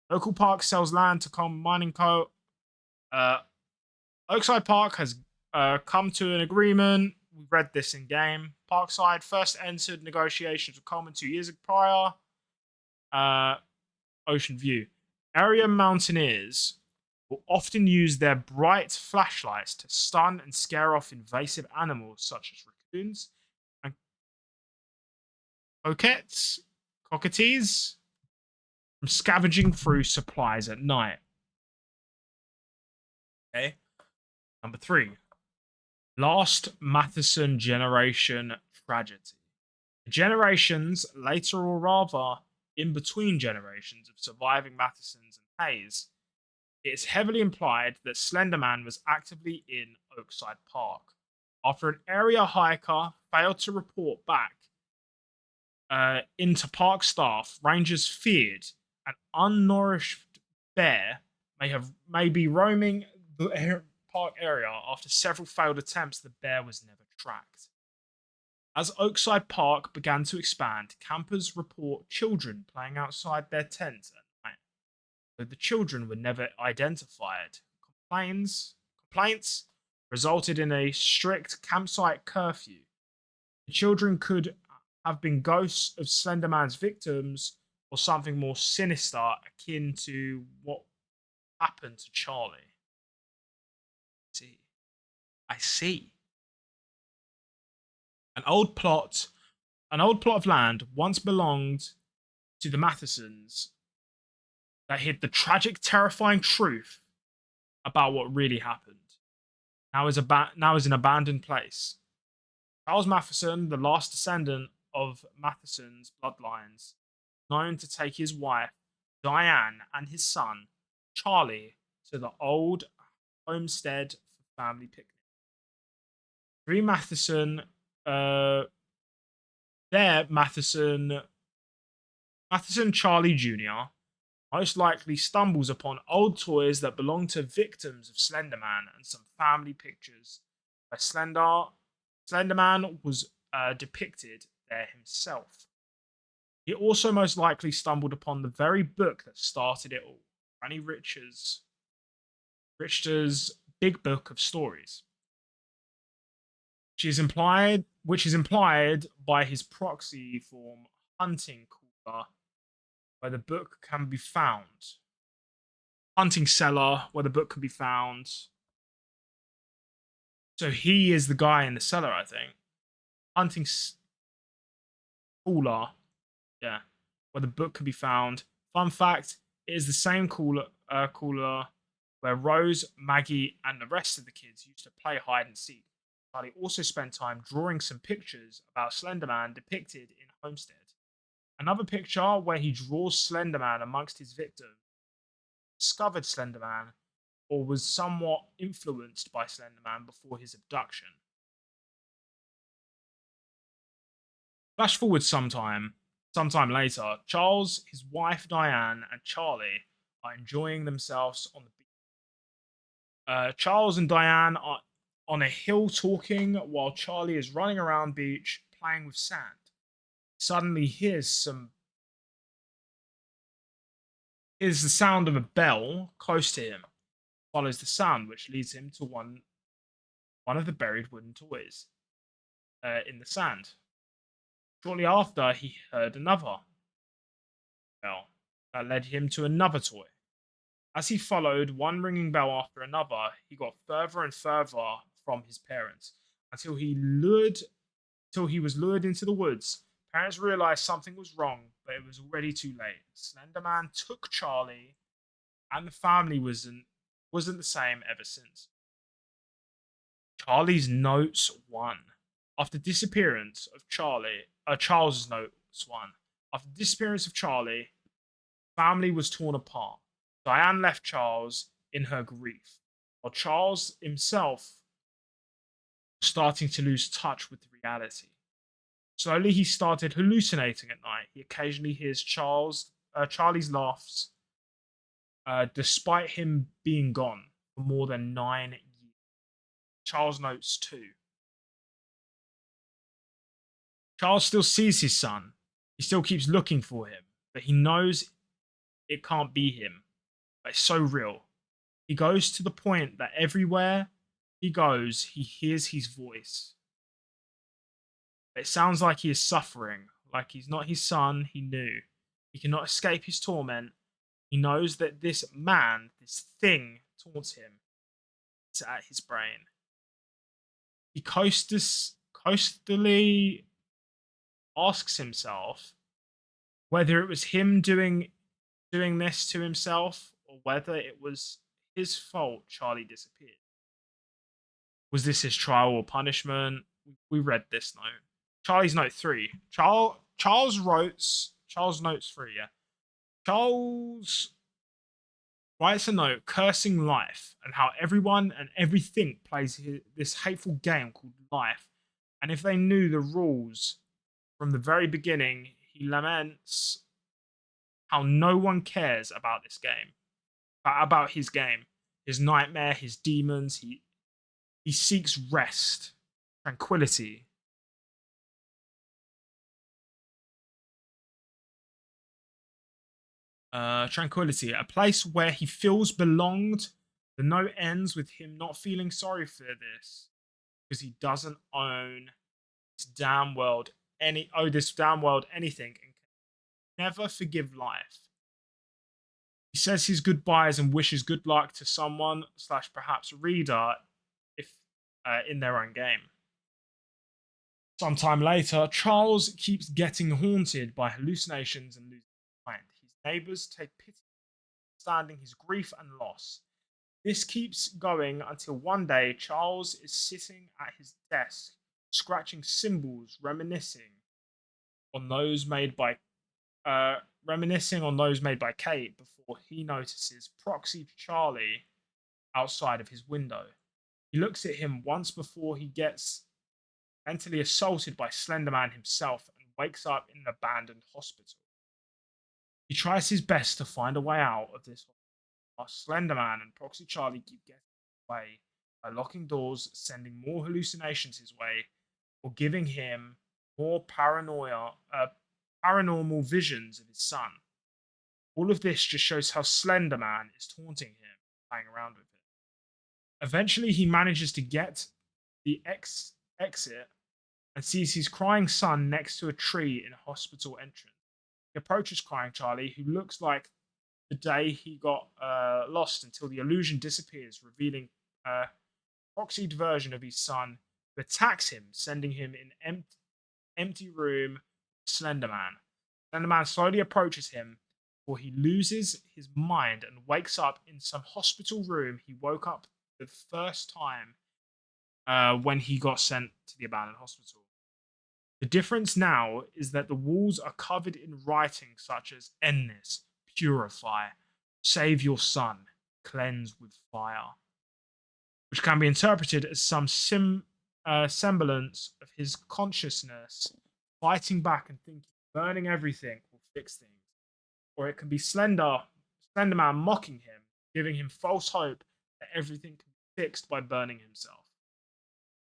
Local park sells land to Coleman Mining Co. Oakside Park has come to an agreement. We read this in game. Parkside first entered negotiations with Coleman 2 years prior. Ocean View. Area mountaineers will often use their bright flashlights to stun and scare off invasive animals such as raccoons and cockatoos from scavenging through supplies at night. Okay. Number 3. Last Matheson generation tragedy. Generations later, or rather in between generations of surviving Mathesons and Hayes, it is heavily implied that Slenderman was actively in Oakside Park. After an area hiker failed to report back into park staff, rangers feared an unnourished bear may be roaming the park area. After several failed attempts, the bear was never tracked. As Oakside Park began to expand, campers report children playing outside their tents at night, though the children were never identified. Complaints resulted in a strict campsite curfew. The children could have been ghosts of Slenderman's victims or something more sinister akin to what happened to Charlie. I see. An old plot of land once belonged to the Mathesons that hid the tragic, terrifying truth about what really happened. Now is an abandoned place. Charles Matheson, the last descendant of Matheson's bloodlines, known to take his wife Diane and his son Charlie to the old homestead for family picnic. 3 Matheson. Matheson Charlie Jr. most likely stumbles upon old toys that belong to victims of Slenderman and some family pictures where Slenderman was depicted there himself. He also most likely stumbled upon the very book that started it all, Granny Richter's Big Book of Stories, which is implied by his proxy form hunting cooler, where the book can be found. Hunting cellar, where the book can be found. So he is the guy in the cellar, I think. Hunting cooler, yeah, where the book can be found. Fun fact: it is the same cooler where Rose, Maggie, and the rest of the kids used to play hide and seek. Charlie also spent time drawing some pictures about Slenderman depicted in Homestead. Another picture where he draws Slenderman amongst his victims discovered Slenderman or was somewhat influenced by Slenderman before his abduction. Flash forward sometime later, Charles, his wife Diane, and Charlie are enjoying themselves on the beach. Charles and Diane are on a hill talking while Charlie is running around beach playing with sand. Suddenly hears the sound of a bell close to him. Follows the sound, which leads him to one of the buried wooden toys in the sand. Shortly after, he heard another bell that led him to another toy. As he followed one ringing bell after another, he got further and further from his parents until he was lured into the woods. Parents realized something was wrong, but it was already too late. Slenderman took Charlie, and the family wasn't the same ever since. Charlie's Notes 1. After disappearance of Charles' Notes 1. After the disappearance of Charlie, family was torn apart. Diane left Charles in her grief, while Charles himself was starting to lose touch with reality. Slowly, he started hallucinating at night. He occasionally hears Charlie's laughs, despite him being gone for more than 9 years. Charles notes too. Charles still sees his son. He still keeps looking for him, but he knows it can't be him. But it's so real. He goes to the point that everywhere he goes, he hears his voice. It sounds like he is suffering, like he's not his son he knew. He cannot escape his torment. He knows that this man, this thing, taunts him. It's at his brain. He coastally asks himself whether it was him doing this to himself or whether it was his fault Charlie disappeared. Was this his trial or punishment? We read this note. Charlie's note 3. Charles notes 3, yeah. Charles writes a note cursing life and how everyone and everything plays this hateful game called life. And if they knew the rules from the very beginning, he laments how no one cares about this game, about his game, his nightmare, his demons. He seeks rest, tranquility. Tranquility, a place where he feels belonged. The note ends with him not feeling sorry for this because he doesn't own this damn world anything and can never forgive life. He says his goodbyes and wishes good luck to someone / perhaps reader if in their own game. Sometime later, Charles keeps getting haunted by hallucinations and losing his mind. His neighbors take pity, understanding his grief and loss. This keeps going until one day Charles is sitting at his desk, scratching symbols, reminiscing on those made by Kate before he notices Proxy Charlie outside of his window. He looks at him once before he gets mentally assaulted by Slenderman himself and wakes up in an abandoned hospital. He tries his best to find a way out of this hospital, while Slenderman and Proxy Charlie keep getting away by locking doors, sending more hallucinations his way, or giving him more paranormal visions of his son. All of this just shows how Slenderman is taunting him, playing around with it. Eventually, he manages to get the exit and sees his crying son next to a tree in a hospital entrance. He approaches crying Charlie, who looks like the day he got lost until the illusion disappears, revealing a proxied version of his son who attacks him, sending him in an empty room. Slenderman. Slenderman slowly approaches him, for he loses his mind and wakes up in some hospital room he woke up the first time when he got sent to the abandoned hospital. The difference now is that the walls are covered in writing such as "End this," "Purify," "Save your son," "Cleanse with fire," which can be interpreted as some semblance of his consciousness fighting back and thinking burning everything will fix things. Or it can be Slenderman mocking him, giving him false hope that everything can be fixed by burning himself,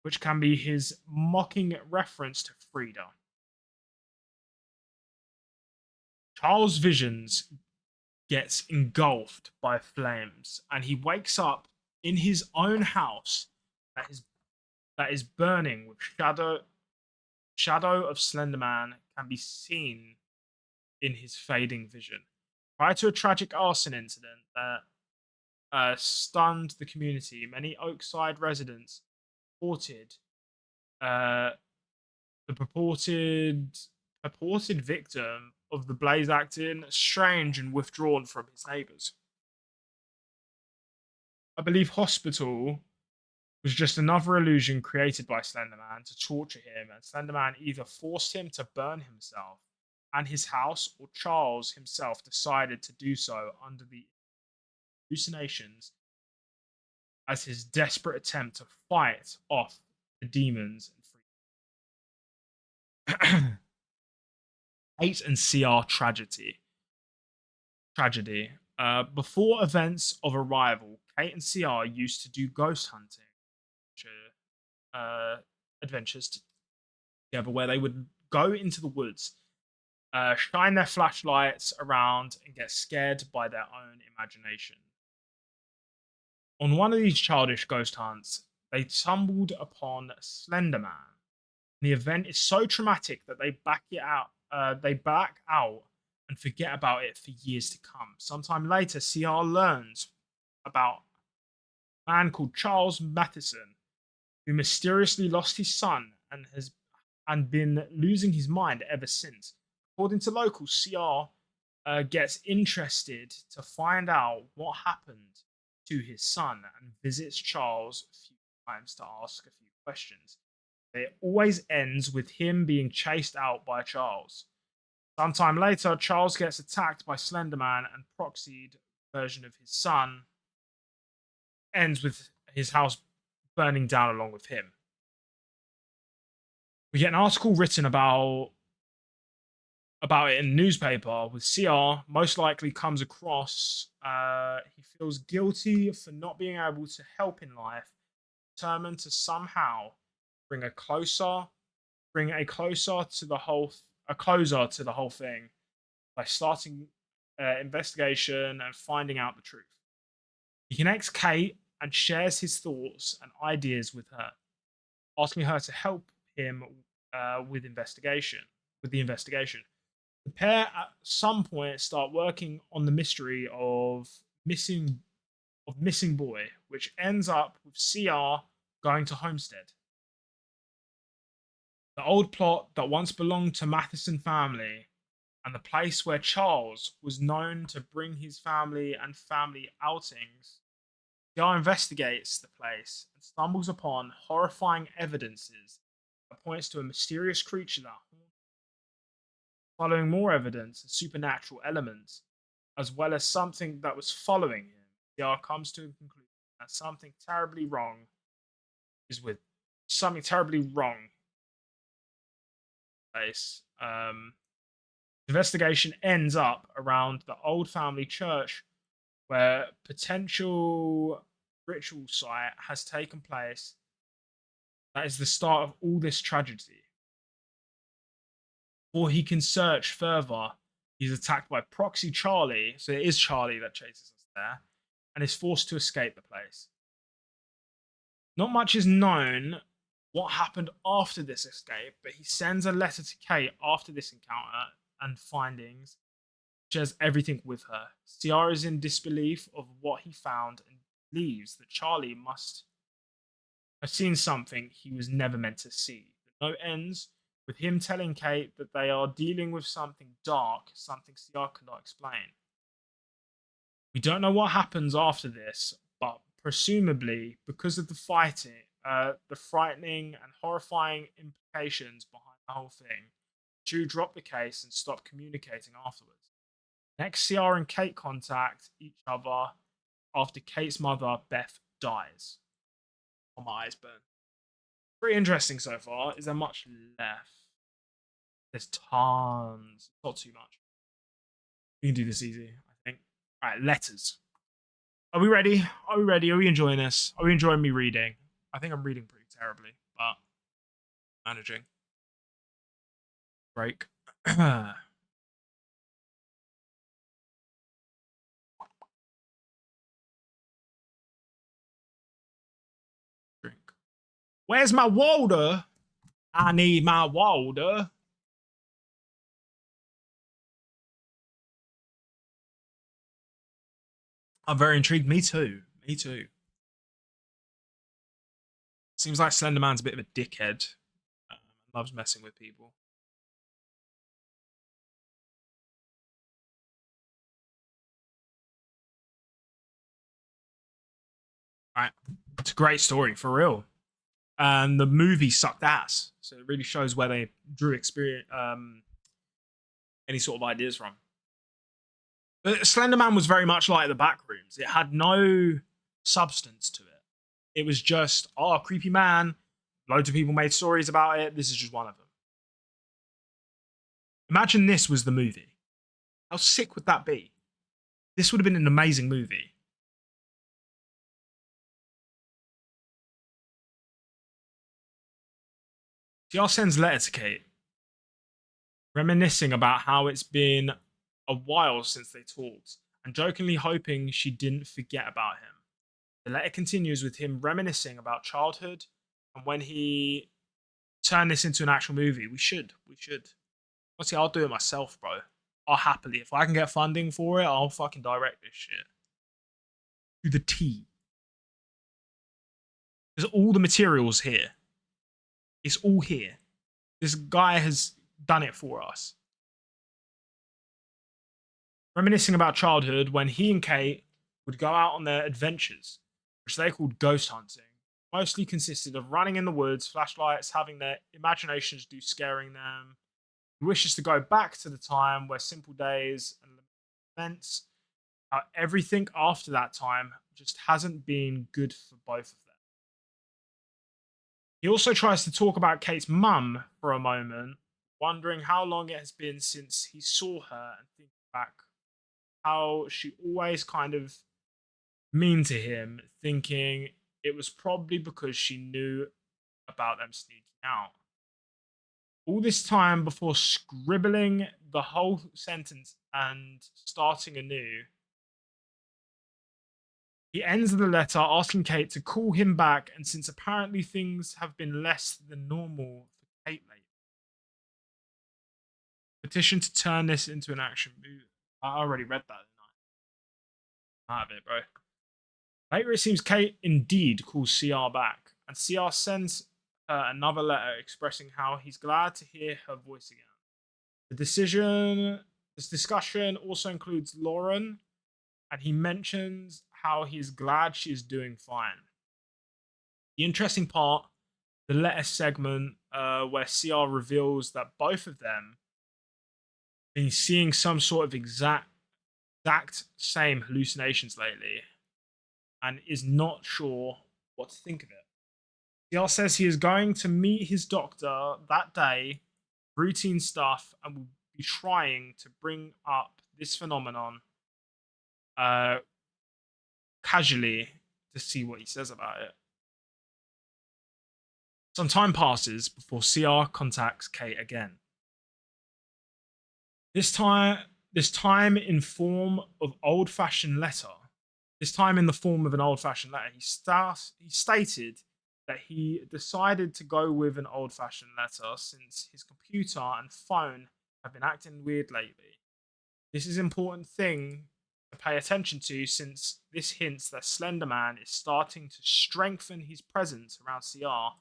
which can be his mocking reference to Frida. Charles' visions gets engulfed by flames, and he wakes up in his own house that is burning with shadow of Slenderman can be seen in his fading vision. Prior to a tragic arson incident that stunned the community, many Oakside residents reported the purported victim of the blaze acting strange and withdrawn from his neighbors. I believe hospital was just another illusion created by Slenderman to torture him, and Slenderman either forced him to burn himself and his house, or Charles himself decided to do so under the hallucinations as his desperate attempt to fight off the demons and free. 8 and CR tragedy. Before events of arrival, Kate and CR used to do ghost hunting adventures together, where they would go into the woods, shine their flashlights around, and get scared by their own imagination. On one of these childish ghost hunts, they stumbled upon Slender Man. The event is so traumatic that they back out and forget about it for years to come. Sometime later, CR learns about a man called Charles Matheson, who mysteriously lost his son and has been losing his mind ever since. According to locals, CR gets interested to find out what happened to his son and visits Charles a few times to ask a few questions. It always ends with him being chased out by Charles. Sometime later, Charles gets attacked by Slender Man, and proxied version of his son ends with his house burning down along with him. We get an article written about it in the newspaper, with CR most likely comes across he feels guilty for not being able to help in life, determined to somehow bring a closer to the whole thing by starting investigation and finding out the truth. He connects Kate and shares his thoughts and ideas with her, asking her to help him with the investigation. The pair at some point start working on the mystery of missing boy, which ends up with CR going to Homestead, the old plot that once belonged to Matheson family, and the place where Charles was known to bring his family and family outings. CR investigates the place and stumbles upon horrifying evidences that points to a mysterious creature that haunts. Following more evidence and supernatural elements, as well as something that was following him, CR comes to a conclusion that something terribly wrong. Place. Investigation ends up around the old family church, where potential ritual site has taken place. That is the start of all this tragedy. Before he can search further, he's attacked by Proxy Charlie, so it is Charlie that chases us there, and is forced to escape the place. Not much is known what happened after this escape, but he sends a letter to Kate after this encounter and findings, shares everything with her. CR is in disbelief of what he found and believes that Charlie must have seen something he was never meant to see. The note ends with him telling Kate that they are dealing with something dark, something CR cannot explain. We don't know what happens after this, but presumably because of the fighting, the frightening and horrifying implications behind the whole thing, Drew dropped the case and stopped communicating afterwards. Next, CR and Kate contact each other after Kate's mother, Beth, dies. Oh, my eyes burn. Pretty interesting so far. Is there much left? There's tons. Not too much. We can do this easy, I think. All right, letters. Are we ready? Are we enjoying this? Are we enjoying me reading? I think I'm reading pretty terribly, but managing. Break. Drink. Where's my water? I need my water. I'm very intrigued. Me too. Seems like Slender Man's a bit of a dickhead. Loves messing with people. Alright. It's a great story, for real. And the movie sucked ass. So it really shows where they drew experience, any sort of ideas from. Slender Man was very much like the Backrooms. It had no substance to it. It was just, oh, creepy man. Loads of people made stories about it. This is just one of them. Imagine this was the movie. How sick would that be? This would have been an amazing movie. CR sends letter to Kate, reminiscing about how it's been a while since they talked, and jokingly hoping she didn't forget about him. The letter continues with him reminiscing about childhood and when he turned this into an actual movie. We should. Honestly, I'll do it myself, bro. I'll happily. If I can get funding for it, I'll fucking direct this shit. To the T. There's all the materials here. It's all here. This guy has done it for us. Reminiscing about childhood when he and Kate would go out on their adventures, which they called ghost hunting, mostly consisted of running in the woods, flashlights, having their imaginations do scaring them. He wishes to go back to the time where simple days and events, everything after that time just hasn't been good for both of them. He also tries to talk about Kate's mum for a moment, wondering how long it has been since he saw her and thinking back how she always kind of mean to him, thinking it was probably because she knew about them sneaking out. All this time before scribbling the whole sentence and starting anew, he ends the letter asking Kate to call him back, and since apparently things have been less than normal for Kate lately, petition to turn this into an action movie. I already read that, didn't I? I have it, bro. Later, it seems Kate indeed calls CR back, and CR sends her another letter expressing how he's glad to hear her voice again. This discussion also includes Lauren, and he mentions how he is glad she is doing fine. The interesting part, the letter segment where CR reveals that both of them have been seeing some sort of exact same hallucinations lately, and is not sure what to think of it. CR says he is going to meet his doctor that day, routine stuff, and will be trying to bring up this phenomenon casually to see what he says about it. Some time passes before CR contacts Kate again. This time in form of old-fashioned letter. This time in the form of an old-fashioned letter. He stated that he decided to go with an old-fashioned letter since his computer and phone have been acting weird lately. This is an important thing to pay attention to, since this hints that Slender Man is starting to strengthen his presence around CR,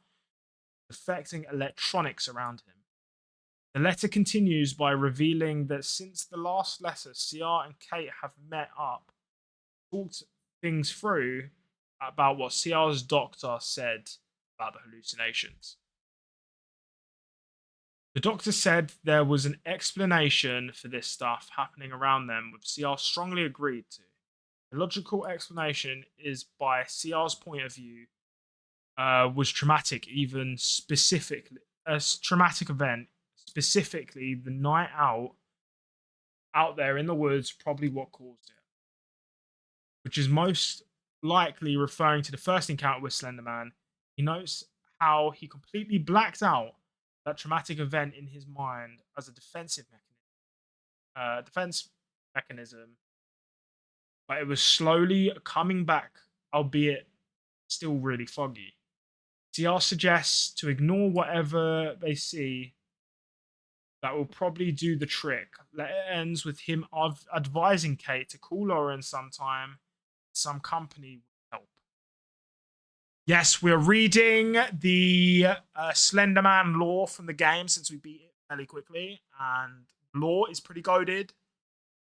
affecting electronics around him. The letter continues by revealing that since the last letter, CR and Kate have met up, talked things through about what CR's doctor said about the hallucinations. The doctor said there was an explanation for this stuff happening around them, which CR strongly agreed to. The logical explanation is, by CR's point of view, was traumatic, even specifically a traumatic event, specifically the night out there in the woods, probably what caused it, which is most likely referring to the first encounter with Slender Man. He notes how he completely blacked out that traumatic event in his mind as a defense mechanism, but it was slowly coming back, albeit still really foggy. CR suggests to ignore whatever they see. That will probably do the trick. Letter ends with him advising Kate to call Lauren sometime. Some company will help. Yes, we're reading the Slender Man lore from the game since we beat it fairly quickly, and lore is pretty goated.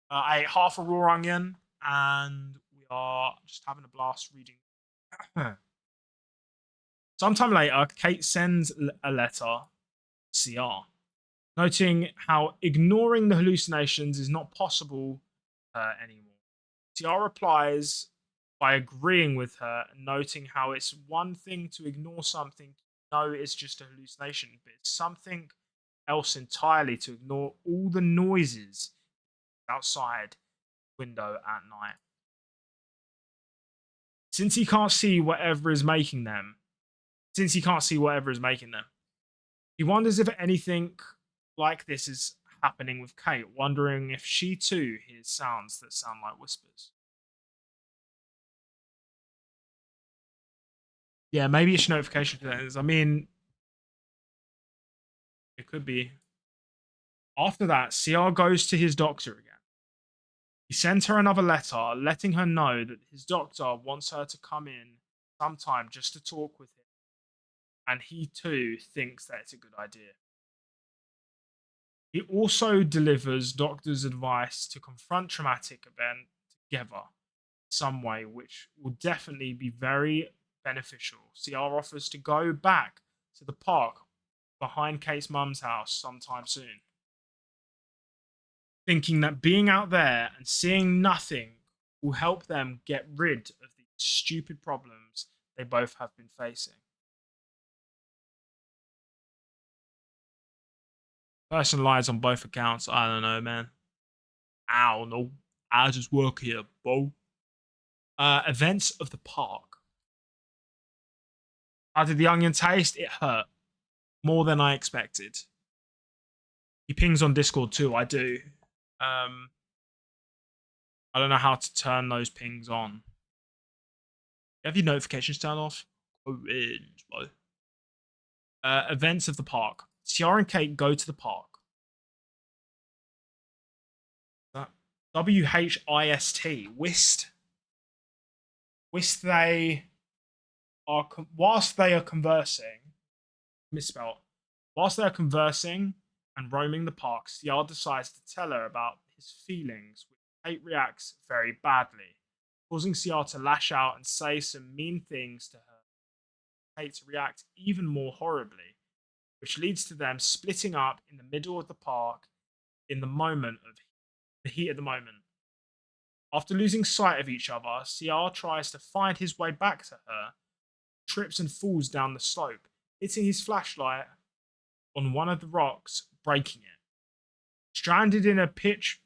I ate half a raw onion, and we are just having a blast reading. Sometime later, Kate sends a letter to CR, noting how ignoring the hallucinations is not possible her anymore. Tiara replies by agreeing with her and noting how it's one thing to ignore something you know is just a hallucination, but it's something else entirely to ignore all the noises outside the window at night. Since he can't see whatever is making them, he wonders if anything like this is happening with Kate, wondering if she too hears sounds that sound like whispers. Yeah, maybe it's notification tones. I mean, it could be. After that, CR goes to his doctor again. He sends her another letter, letting her know that his doctor wants her to come in sometime just to talk with him. And he too thinks that it's a good idea. He also delivers doctor's advice to confront traumatic event together some way, which will definitely be very beneficial. CR offers to go back to the park behind Kate's mum's house sometime soon, thinking that being out there and seeing nothing will help them get rid of the stupid problems they both have been facing. Person lies on both accounts. I don't know, man. I don't know. I just work here, bro. Events of the park. How did the onion taste? It hurt. More than I expected. He pings on Discord too. I do. I don't know how to turn those pings on. Have your notifications turned off? Orange, bro. Events of the park. Ciara and Kate go to the park. W-H-I-S-T. Whist. Whilst they are conversing, misspelled. Whilst they are conversing and roaming the park, Ciara decides to tell her about his feelings, which Kate reacts very badly, causing Ciara to lash out and say some mean things to her. Kate to react even more horribly, which leads to them splitting up in the middle of the park in the heat of the moment. After losing sight of each other, Ciara tries to find his way back to her, trips and falls down the slope, hitting his flashlight on one of the rocks, breaking it. Stranded in pitch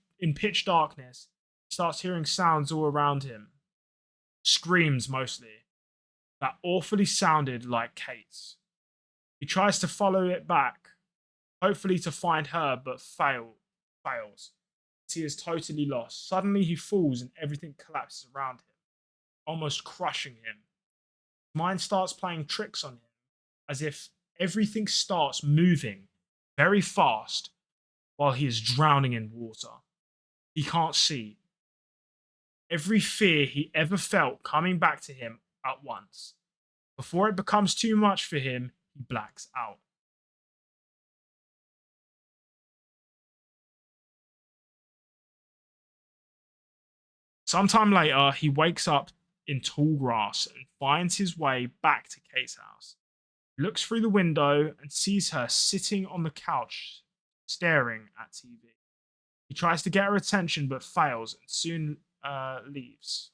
darkness, he starts hearing sounds all around him. Screams mostly, that awfully sounded like Kate's. He tries to follow it back, hopefully to find her, but fails. He is totally lost. Suddenly he falls and everything collapses around him, almost crushing him. His mind starts playing tricks on him, as if everything starts moving very fast while he is drowning in water. He can't see. Every fear he ever felt coming back to him at once. Before it becomes too much for him, he blacks out. Sometime later, he wakes up in tall grass and finds his way back to Kate's house. He looks through the window and sees her sitting on the couch, staring at TV. He tries to get her attention but fails and soon leaves.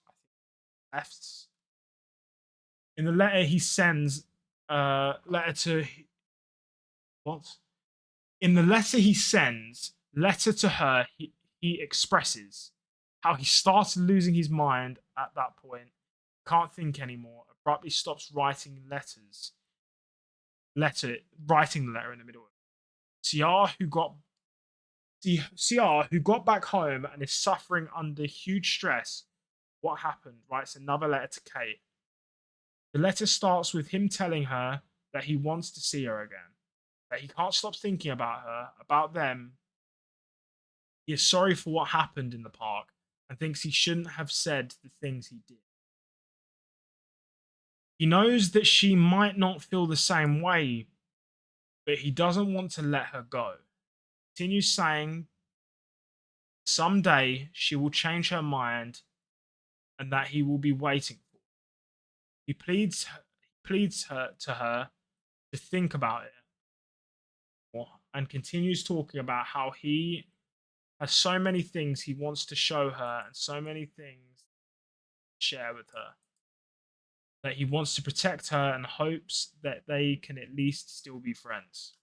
Left. In the letter he sends, letter to her, he expresses how he started losing his mind at that point, can't think anymore, abruptly stops writing the letter in the middle. Ciara, who got back home and is suffering under huge stress, what happened, writes another letter to Kate. The letter starts with him telling her that he wants to see her again, that he can't stop thinking about her, about them. He is sorry for what happened in the park and thinks he shouldn't have said the things he did. He knows that she might not feel the same way, but he doesn't want to let her go. He continues saying someday she will change her mind and that he will be waiting for her. He pleads to her to think about it more and continues talking about how he has so many things he wants to show her and so many things to share with her that he wants to protect her and hopes that they can at least still be friends.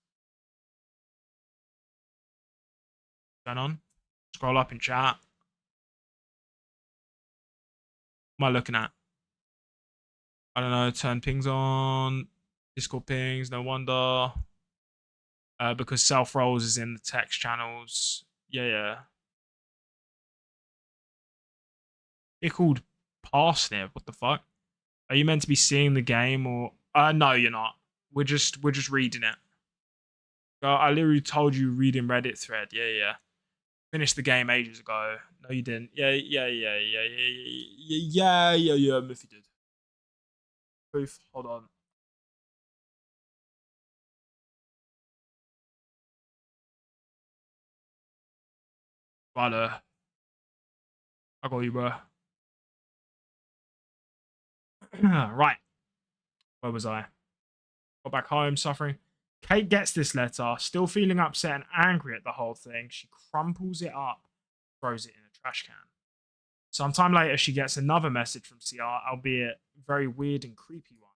What's going on? Scroll up in chat. What am I looking at? I don't know. Turn pings on. Discord pings. No wonder. Because self rolls is in the text channels. Yeah. You're called Parsnip. What the fuck? Are you meant to be seeing the game or? No, you're not. We're just reading it. I literally told you reading Reddit thread. Yeah. Finished the game ages ago. No, you didn't. Yeah. Miffy did. Proof. Hold on. Right, I got you, bro. Right. Where was I? Got back home, suffering. Kate gets this letter, still feeling upset and angry at the whole thing. She crumples it up, throws it in a trash can. Sometime later, she gets another message from CR, albeit very weird and creepy one.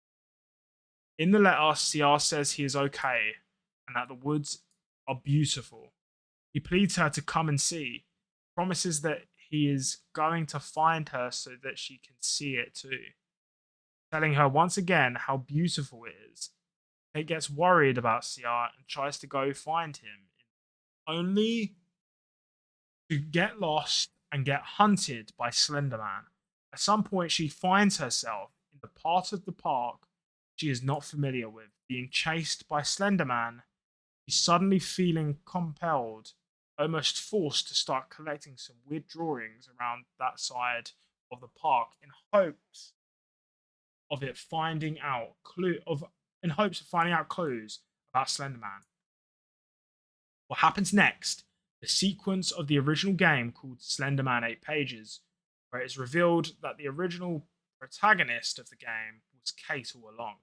In the letter, CR says he is okay and that the woods are beautiful. He pleads her to come and see, promises that he is going to find her so that she can see it too, telling her once again how beautiful it is. Kate gets worried about CR and tries to go find him, only to get lost and get hunted by Slender Man. At some point, she finds herself in the part of the park she is not familiar with, being chased by Slender Man. She's suddenly feeling compelled, almost forced to start collecting some weird drawings around that side of the park in hopes of finding out clues about Slender Man. What happens next? The sequence of the original game called Slender Man 8 Pages, where it is revealed that the original protagonist of the game was Kate all along.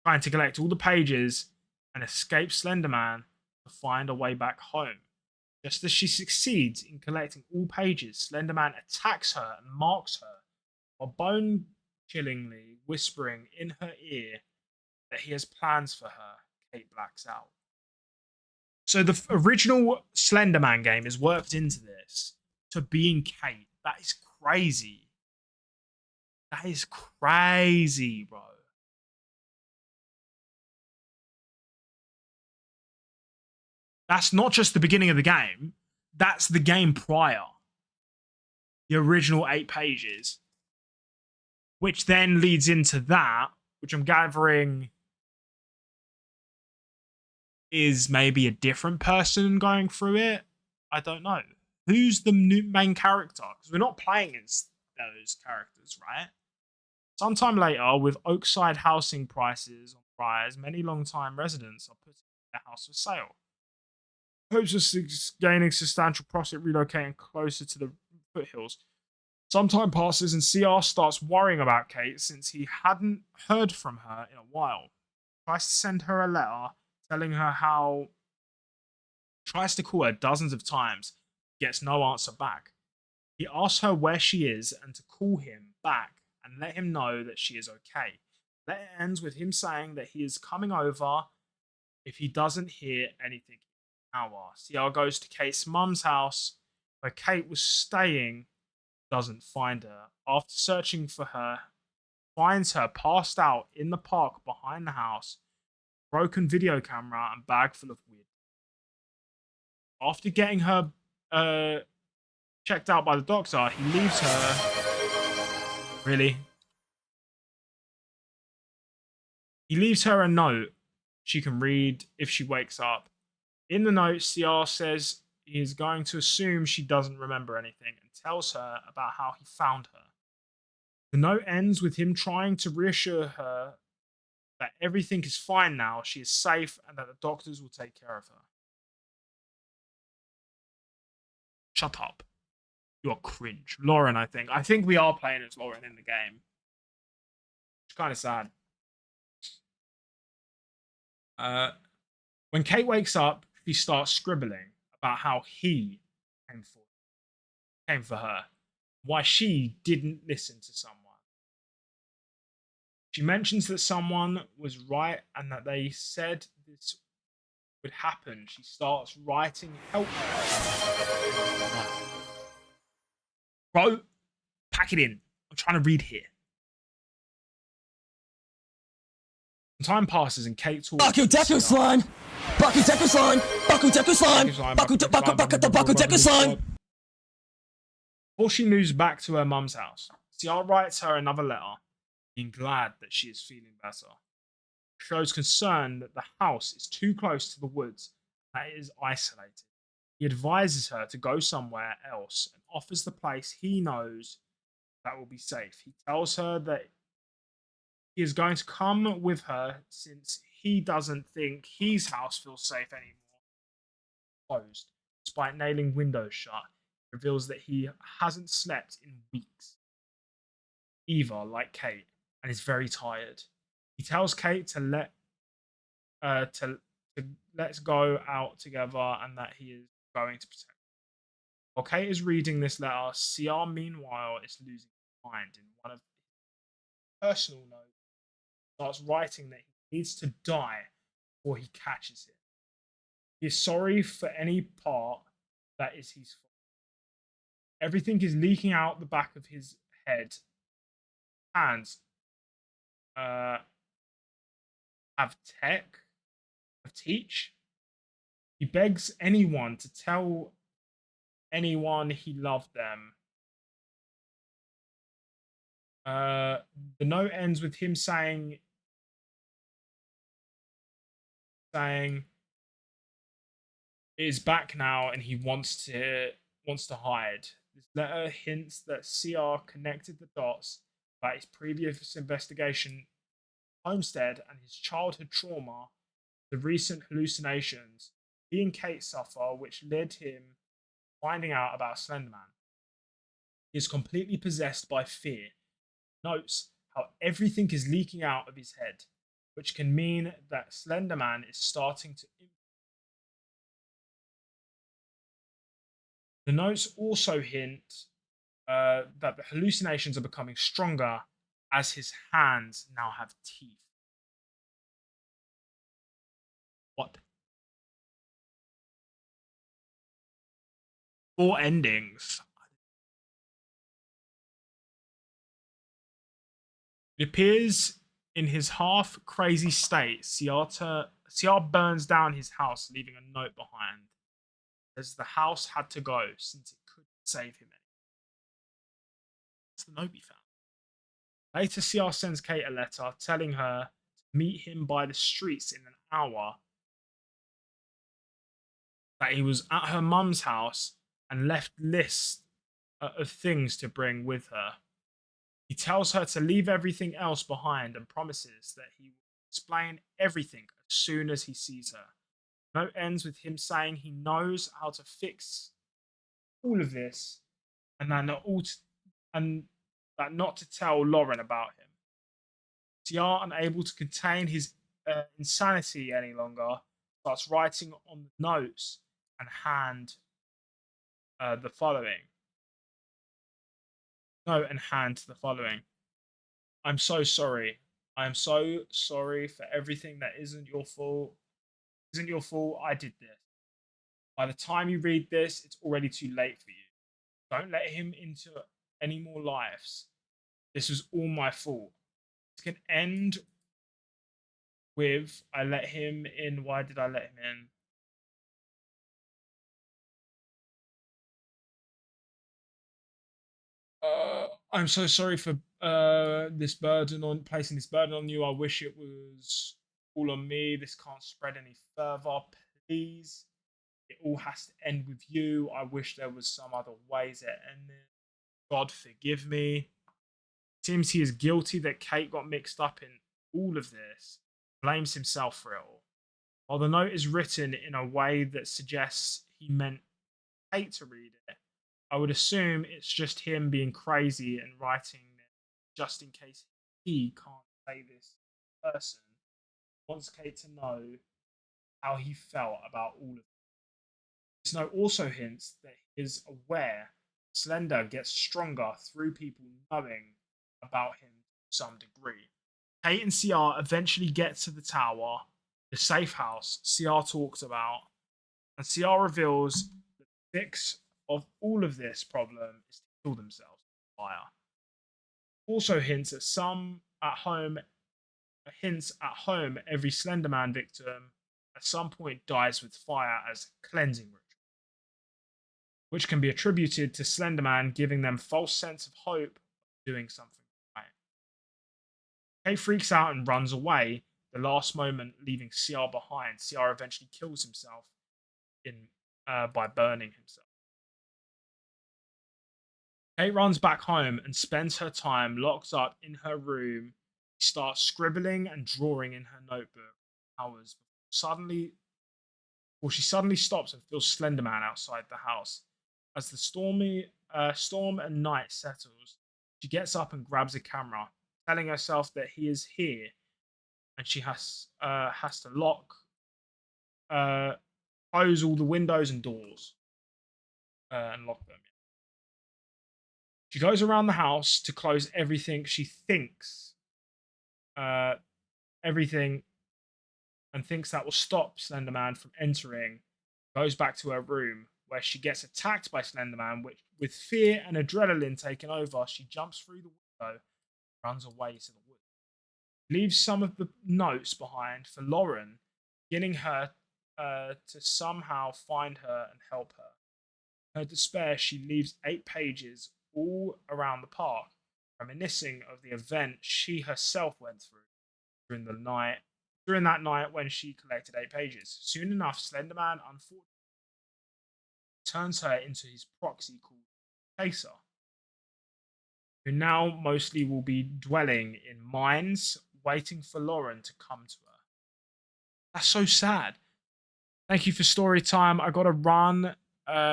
Trying to collect all the pages and escape Slender Man to find a way back home. Just as she succeeds in collecting all pages, Slender Man attacks her and marks her, while bone-chillingly whispering in her ear that he has plans for her. Kate blacks out. So the original Slender Man game is worked into this to being Kate. That is crazy. That is crazy, bro. That's not just the beginning of the game. That's the game prior. The original 8 pages. Which then leads into that, which I'm gathering is maybe a different person going through it. I don't know. Who's the new main character? Because we're not playing as those characters, right? Sometime later, with Oakside housing prices on rise, many long-time residents are putting their house for sale. Hopes of gaining substantial profit, relocating closer to the foothills. Some time passes and CR starts worrying about Kate since he hadn't heard from her in a while. Tries to send her a letter telling her how. Tries to call her dozens of times, gets no answer back. He asks her where she is and to call him back and let him know that she is okay. The letter ends with him saying that he is coming over if he doesn't hear anything in an hour. CR goes to Kate's mum's house where Kate was staying, doesn't find her. After searching for her, finds her passed out in the park behind the house, broken video camera and bag full of weird. After getting her checked out by the doctor, he leaves her. Really? He leaves her a note she can read if she wakes up. In the note, CR says he is going to assume she doesn't remember anything and tells her about how he found her. The note ends with him trying to reassure her that everything is fine now, she is safe, and that the doctors will take care of her. Shut up. You're cringe. Lauren, I think. I think we are playing as Lauren in the game. It's kind of sad. When Kate wakes up, she starts scribbling about how he came for her, why she didn't listen to someone. She mentions that someone was right and that they said this would happen. She starts writing help. Bro, pack it in. I'm trying to read here. Time passes and Kate talks. Baku Deku slime! Baku Deku slime! Baku Deku slime! Baku Deku slime! Before she moves back to her mum's house, CR writes her another letter, being glad that she is feeling better. Shows concern that the house is too close to the woods, that it is isolated. He advises her to go somewhere else and offers the place he knows that will be safe. He tells her that he is going to come with her since he doesn't think his house feels safe anymore. Closed, despite nailing windows shut, reveals that he hasn't slept in weeks. Eva, like Kate, and is very tired. He tells Kate to let's go out together and that he is going to protect her. While Kate is reading this letter, CR meanwhile is losing his mind in one of his personal notes. Starts writing that he needs to die before he catches it. He is sorry for any part that is his fault. Everything is leaking out the back of his head. Hands have teach. He begs anyone to tell anyone he loved them. The note ends with him saying it is back now and he wants to hide. This letter hints that CR connected the dots about his previous investigation, Homestead, and his childhood trauma, the recent hallucinations he and Kate suffer, which led him finding out about Slenderman. He is completely possessed by fear. Notes how everything is leaking out of his head, which can mean that Slenderman is starting to. The notes also hint that the hallucinations are becoming stronger as his hands now have teeth. What? 4 endings. It appears in his half crazy state, CR burns down his house, leaving a note behind. As the house had to go since it couldn't save him anymore. That's the note we found. Later, CR sends Kate a letter telling her to meet him by the streets in an hour. That he was at her mum's house and left lists of things to bring with her. He tells her to leave everything else behind and promises that he will explain everything as soon as he sees her. Note ends with him saying he knows how to fix all of this and that not to tell Lauren about him. CR, unable to contain his insanity any longer, starts writing on the notes and hand the following. Note and hand the following. I'm so sorry. I am so sorry for everything that isn't your fault. Isn't your fault. I did this. By the time you read this, it's already too late for you. Don't let him into any more lives. This was all my fault. It can end with I let him in. Why did I let him in? I'm so sorry for placing this burden on you. I wish it was all on me. This can't spread any further. Please. It all has to end with you. I wish there was some other ways it ended. God forgive me. Seems he is guilty that Kate got mixed up in all of this. Blames himself for it all. While the note is written in a way that suggests he meant Kate to read it, I would assume it's just him being crazy and writing it just in case he can't say this person. Wants Kate to know how he felt about all of it. This note also hints that he is aware Slender gets stronger through people knowing about him to some degree. Kate and CR eventually get to the tower, the safe house CR talks about, and CR reveals that the fix of all of this problem is to kill themselves with fire. Also hints at home every Slenderman victim at some point dies with fire as cleansing ritual, which can be attributed to Slenderman giving them false sense of hope of doing something right. Kay freaks out and runs away, the last moment leaving CR behind. CR eventually kills himself by burning himself. Kate runs back home and spends her time locked up in her room. She starts scribbling and drawing in her notebook hours before she suddenly stops and feels Slenderman outside the house. As the storm and night settles, she gets up and grabs a camera, telling herself that he is here, and she has to close all the windows and doors, and lock them. She goes around the house to close everything she thinks, everything, and thinks that will stop Slenderman from entering. Goes back to her room, where she gets attacked by Slenderman, which, with fear and adrenaline taken over, she jumps through the window, runs away to the woods. Leaves some of the notes behind for Lauren, beginning her to somehow find her and help her. In her despair, she leaves 8 pages all around the park, reminiscing of the event she herself went through during that night when she collected 8 pages. Soon enough, Slenderman unfortunately turns her into his proxy called Chaser, who now mostly will be dwelling in mines, waiting for Lauren to come to her. That's so sad. Thank you for story time. I gotta run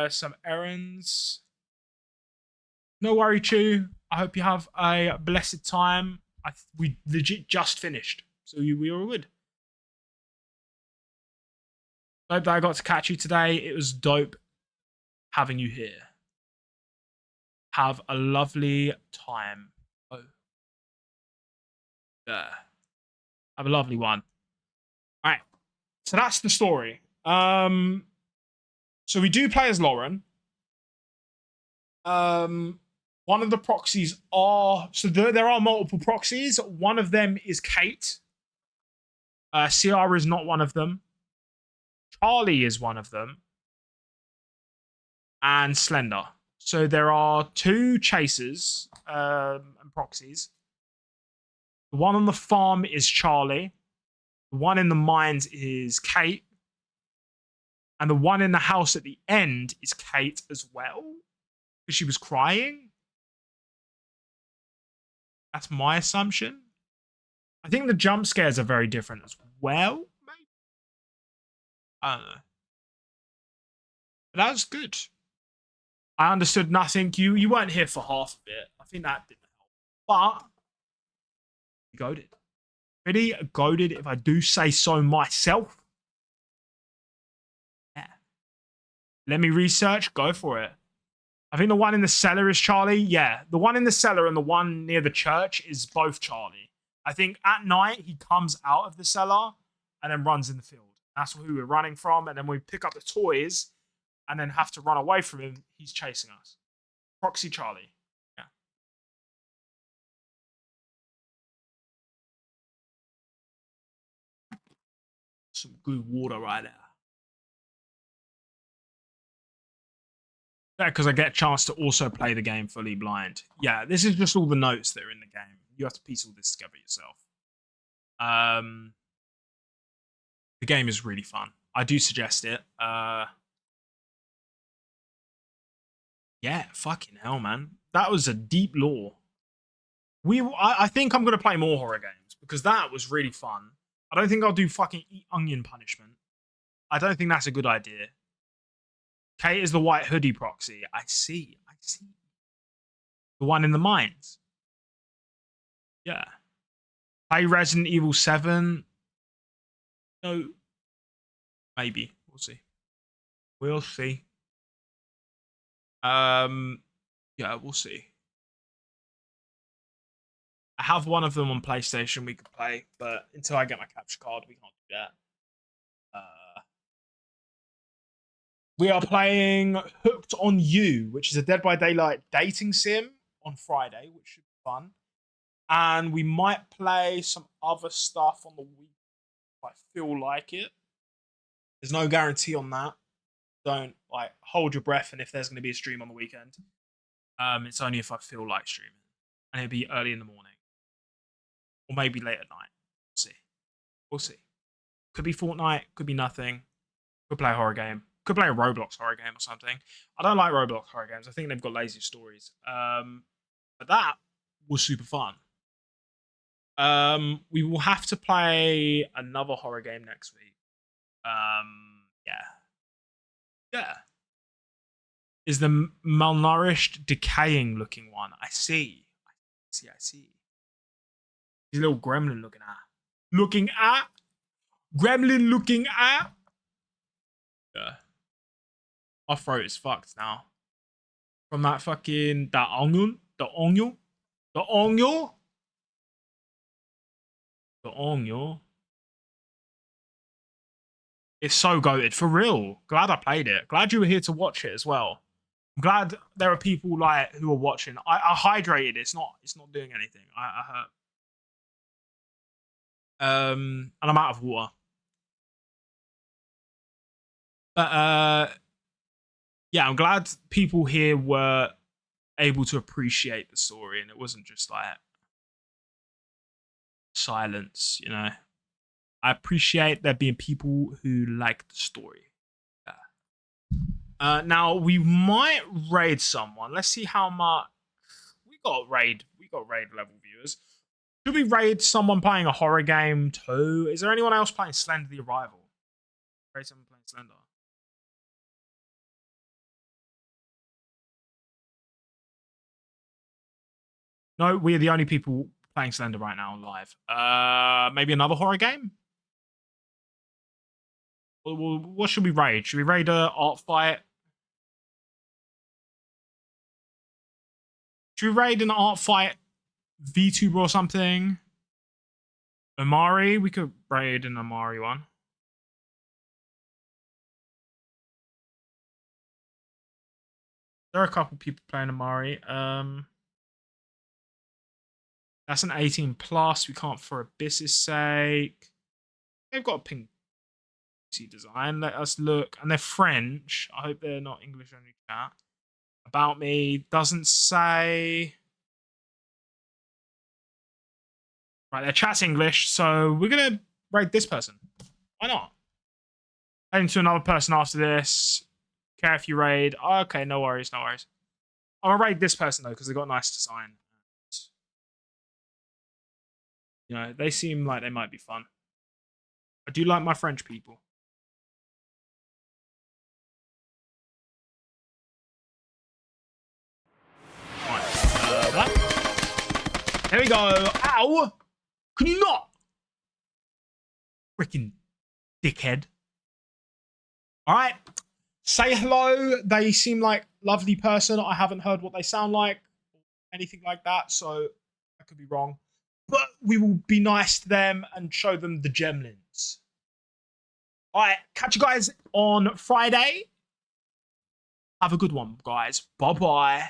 some errands. No worry, Chew. I hope you have a blessed time. We legit just finished, so we were good. Hope that I got to catch you today. It was dope having you here. Have a lovely time. Oh. Yeah. Have a lovely one. All right. So that's the story. So we do play as Lauren. One of the proxies there are multiple proxies. One of them is Kate. CR is not one of them. Charlie is one of them. And Slender. So there are 2 chasers and proxies. The one on the farm is Charlie. The one in the mines is Kate. And the one in the house at the end is Kate as well. Because she was crying. That's my assumption. I think the jump scares are very different as well. Maybe. I don't know. But that was good. I understood nothing. You weren't here for half of it. I think that didn't help. But you goated. Pretty goated, if I do say so myself. Yeah. Let me research. Go for it. I think the one in the cellar is Charlie. Yeah, the one in the cellar and the one near the church is both Charlie. I think at night he comes out of the cellar and then runs in the field. That's who we're running from. And then we pick up the toys and then have to run away from him. He's chasing us. Proxy Charlie. Yeah. Some good water right there. Because I get a chance to also play the game fully blind. Yeah, this is just all the notes that are in the game. You have to piece all this together yourself. The game is really fun. I do suggest it. Yeah, fucking hell, man. That was a deep lore. I think I'm going to play more horror games because that was really fun. I don't think I'll do fucking eat onion punishment. I don't think that's a good idea. Kate is the white hoodie proxy. I see. The one in the mines. Yeah. Play Resident Evil 7. No. Maybe. We'll see. We'll see. Yeah, we'll see. I have one of them on PlayStation we could play, but until I get my capture card, we can't do that. We are playing Hooked on You, which is a Dead by Daylight dating sim on Friday, which should be fun. And we might play some other stuff on the week if I feel like it. There's no guarantee on that. Don't like hold your breath, and if there's going to be a stream on the weekend, it's only if I feel like streaming, and it'll be early in the morning, or maybe late at night. We'll see. Could be Fortnite, could be nothing. Could play a horror game. Could play a Roblox horror game or something. I don't like Roblox horror games. I think they've got lazy stories. But that was super fun. We will have to play another horror game next week. Yeah. Is the malnourished, decaying looking one. I see. I see. He's a little gremlin looking at. Gremlin looking at. Yeah. My throat is fucked now. From that fucking, that onion. It's so goated, for real. Glad I played it. Glad you were here to watch it as well. I'm glad there are people like who are watching. I hydrated. It's not doing anything. I hurt. And I'm out of water. But yeah, I'm glad people here were able to appreciate the story and it wasn't just like silence, you know. I appreciate there being people who like the story. Yeah. Now we might raid someone. Let's see how much we got raid level viewers. Should we raid someone playing a horror game too? Is there anyone else playing Slender the Arrival? Raid someone playing Slender. No, we're the only people playing Slender right now live. Maybe another horror game? What should we raid? Should we raid a art fight? Should we raid an art fight VTuber or something? Amari? We could raid an Amari one. There are a couple people playing Amari. That's an 18 plus. We can't for Abyss's sake. They've got a pink design. Let us look. And they're French. I hope they're not English only chat. About me. Doesn't say. Right, their chat's English. So we're going to rate this person. Why not? Heading to another person after this. Care if you raid. Okay, no worries. I'm going to raid this person, though, because they got a nice design. You know, they seem like they might be fun. I do like my French people. Right, there we go. Ow! Can you not? Freaking dickhead. All right. Say hello. They seem like lovely person. I haven't heard what they sound like. Anything like that. So I could be wrong. But we will be nice to them and show them the gemlins. All right, catch you guys on Friday. Have a good one, guys. Bye-bye.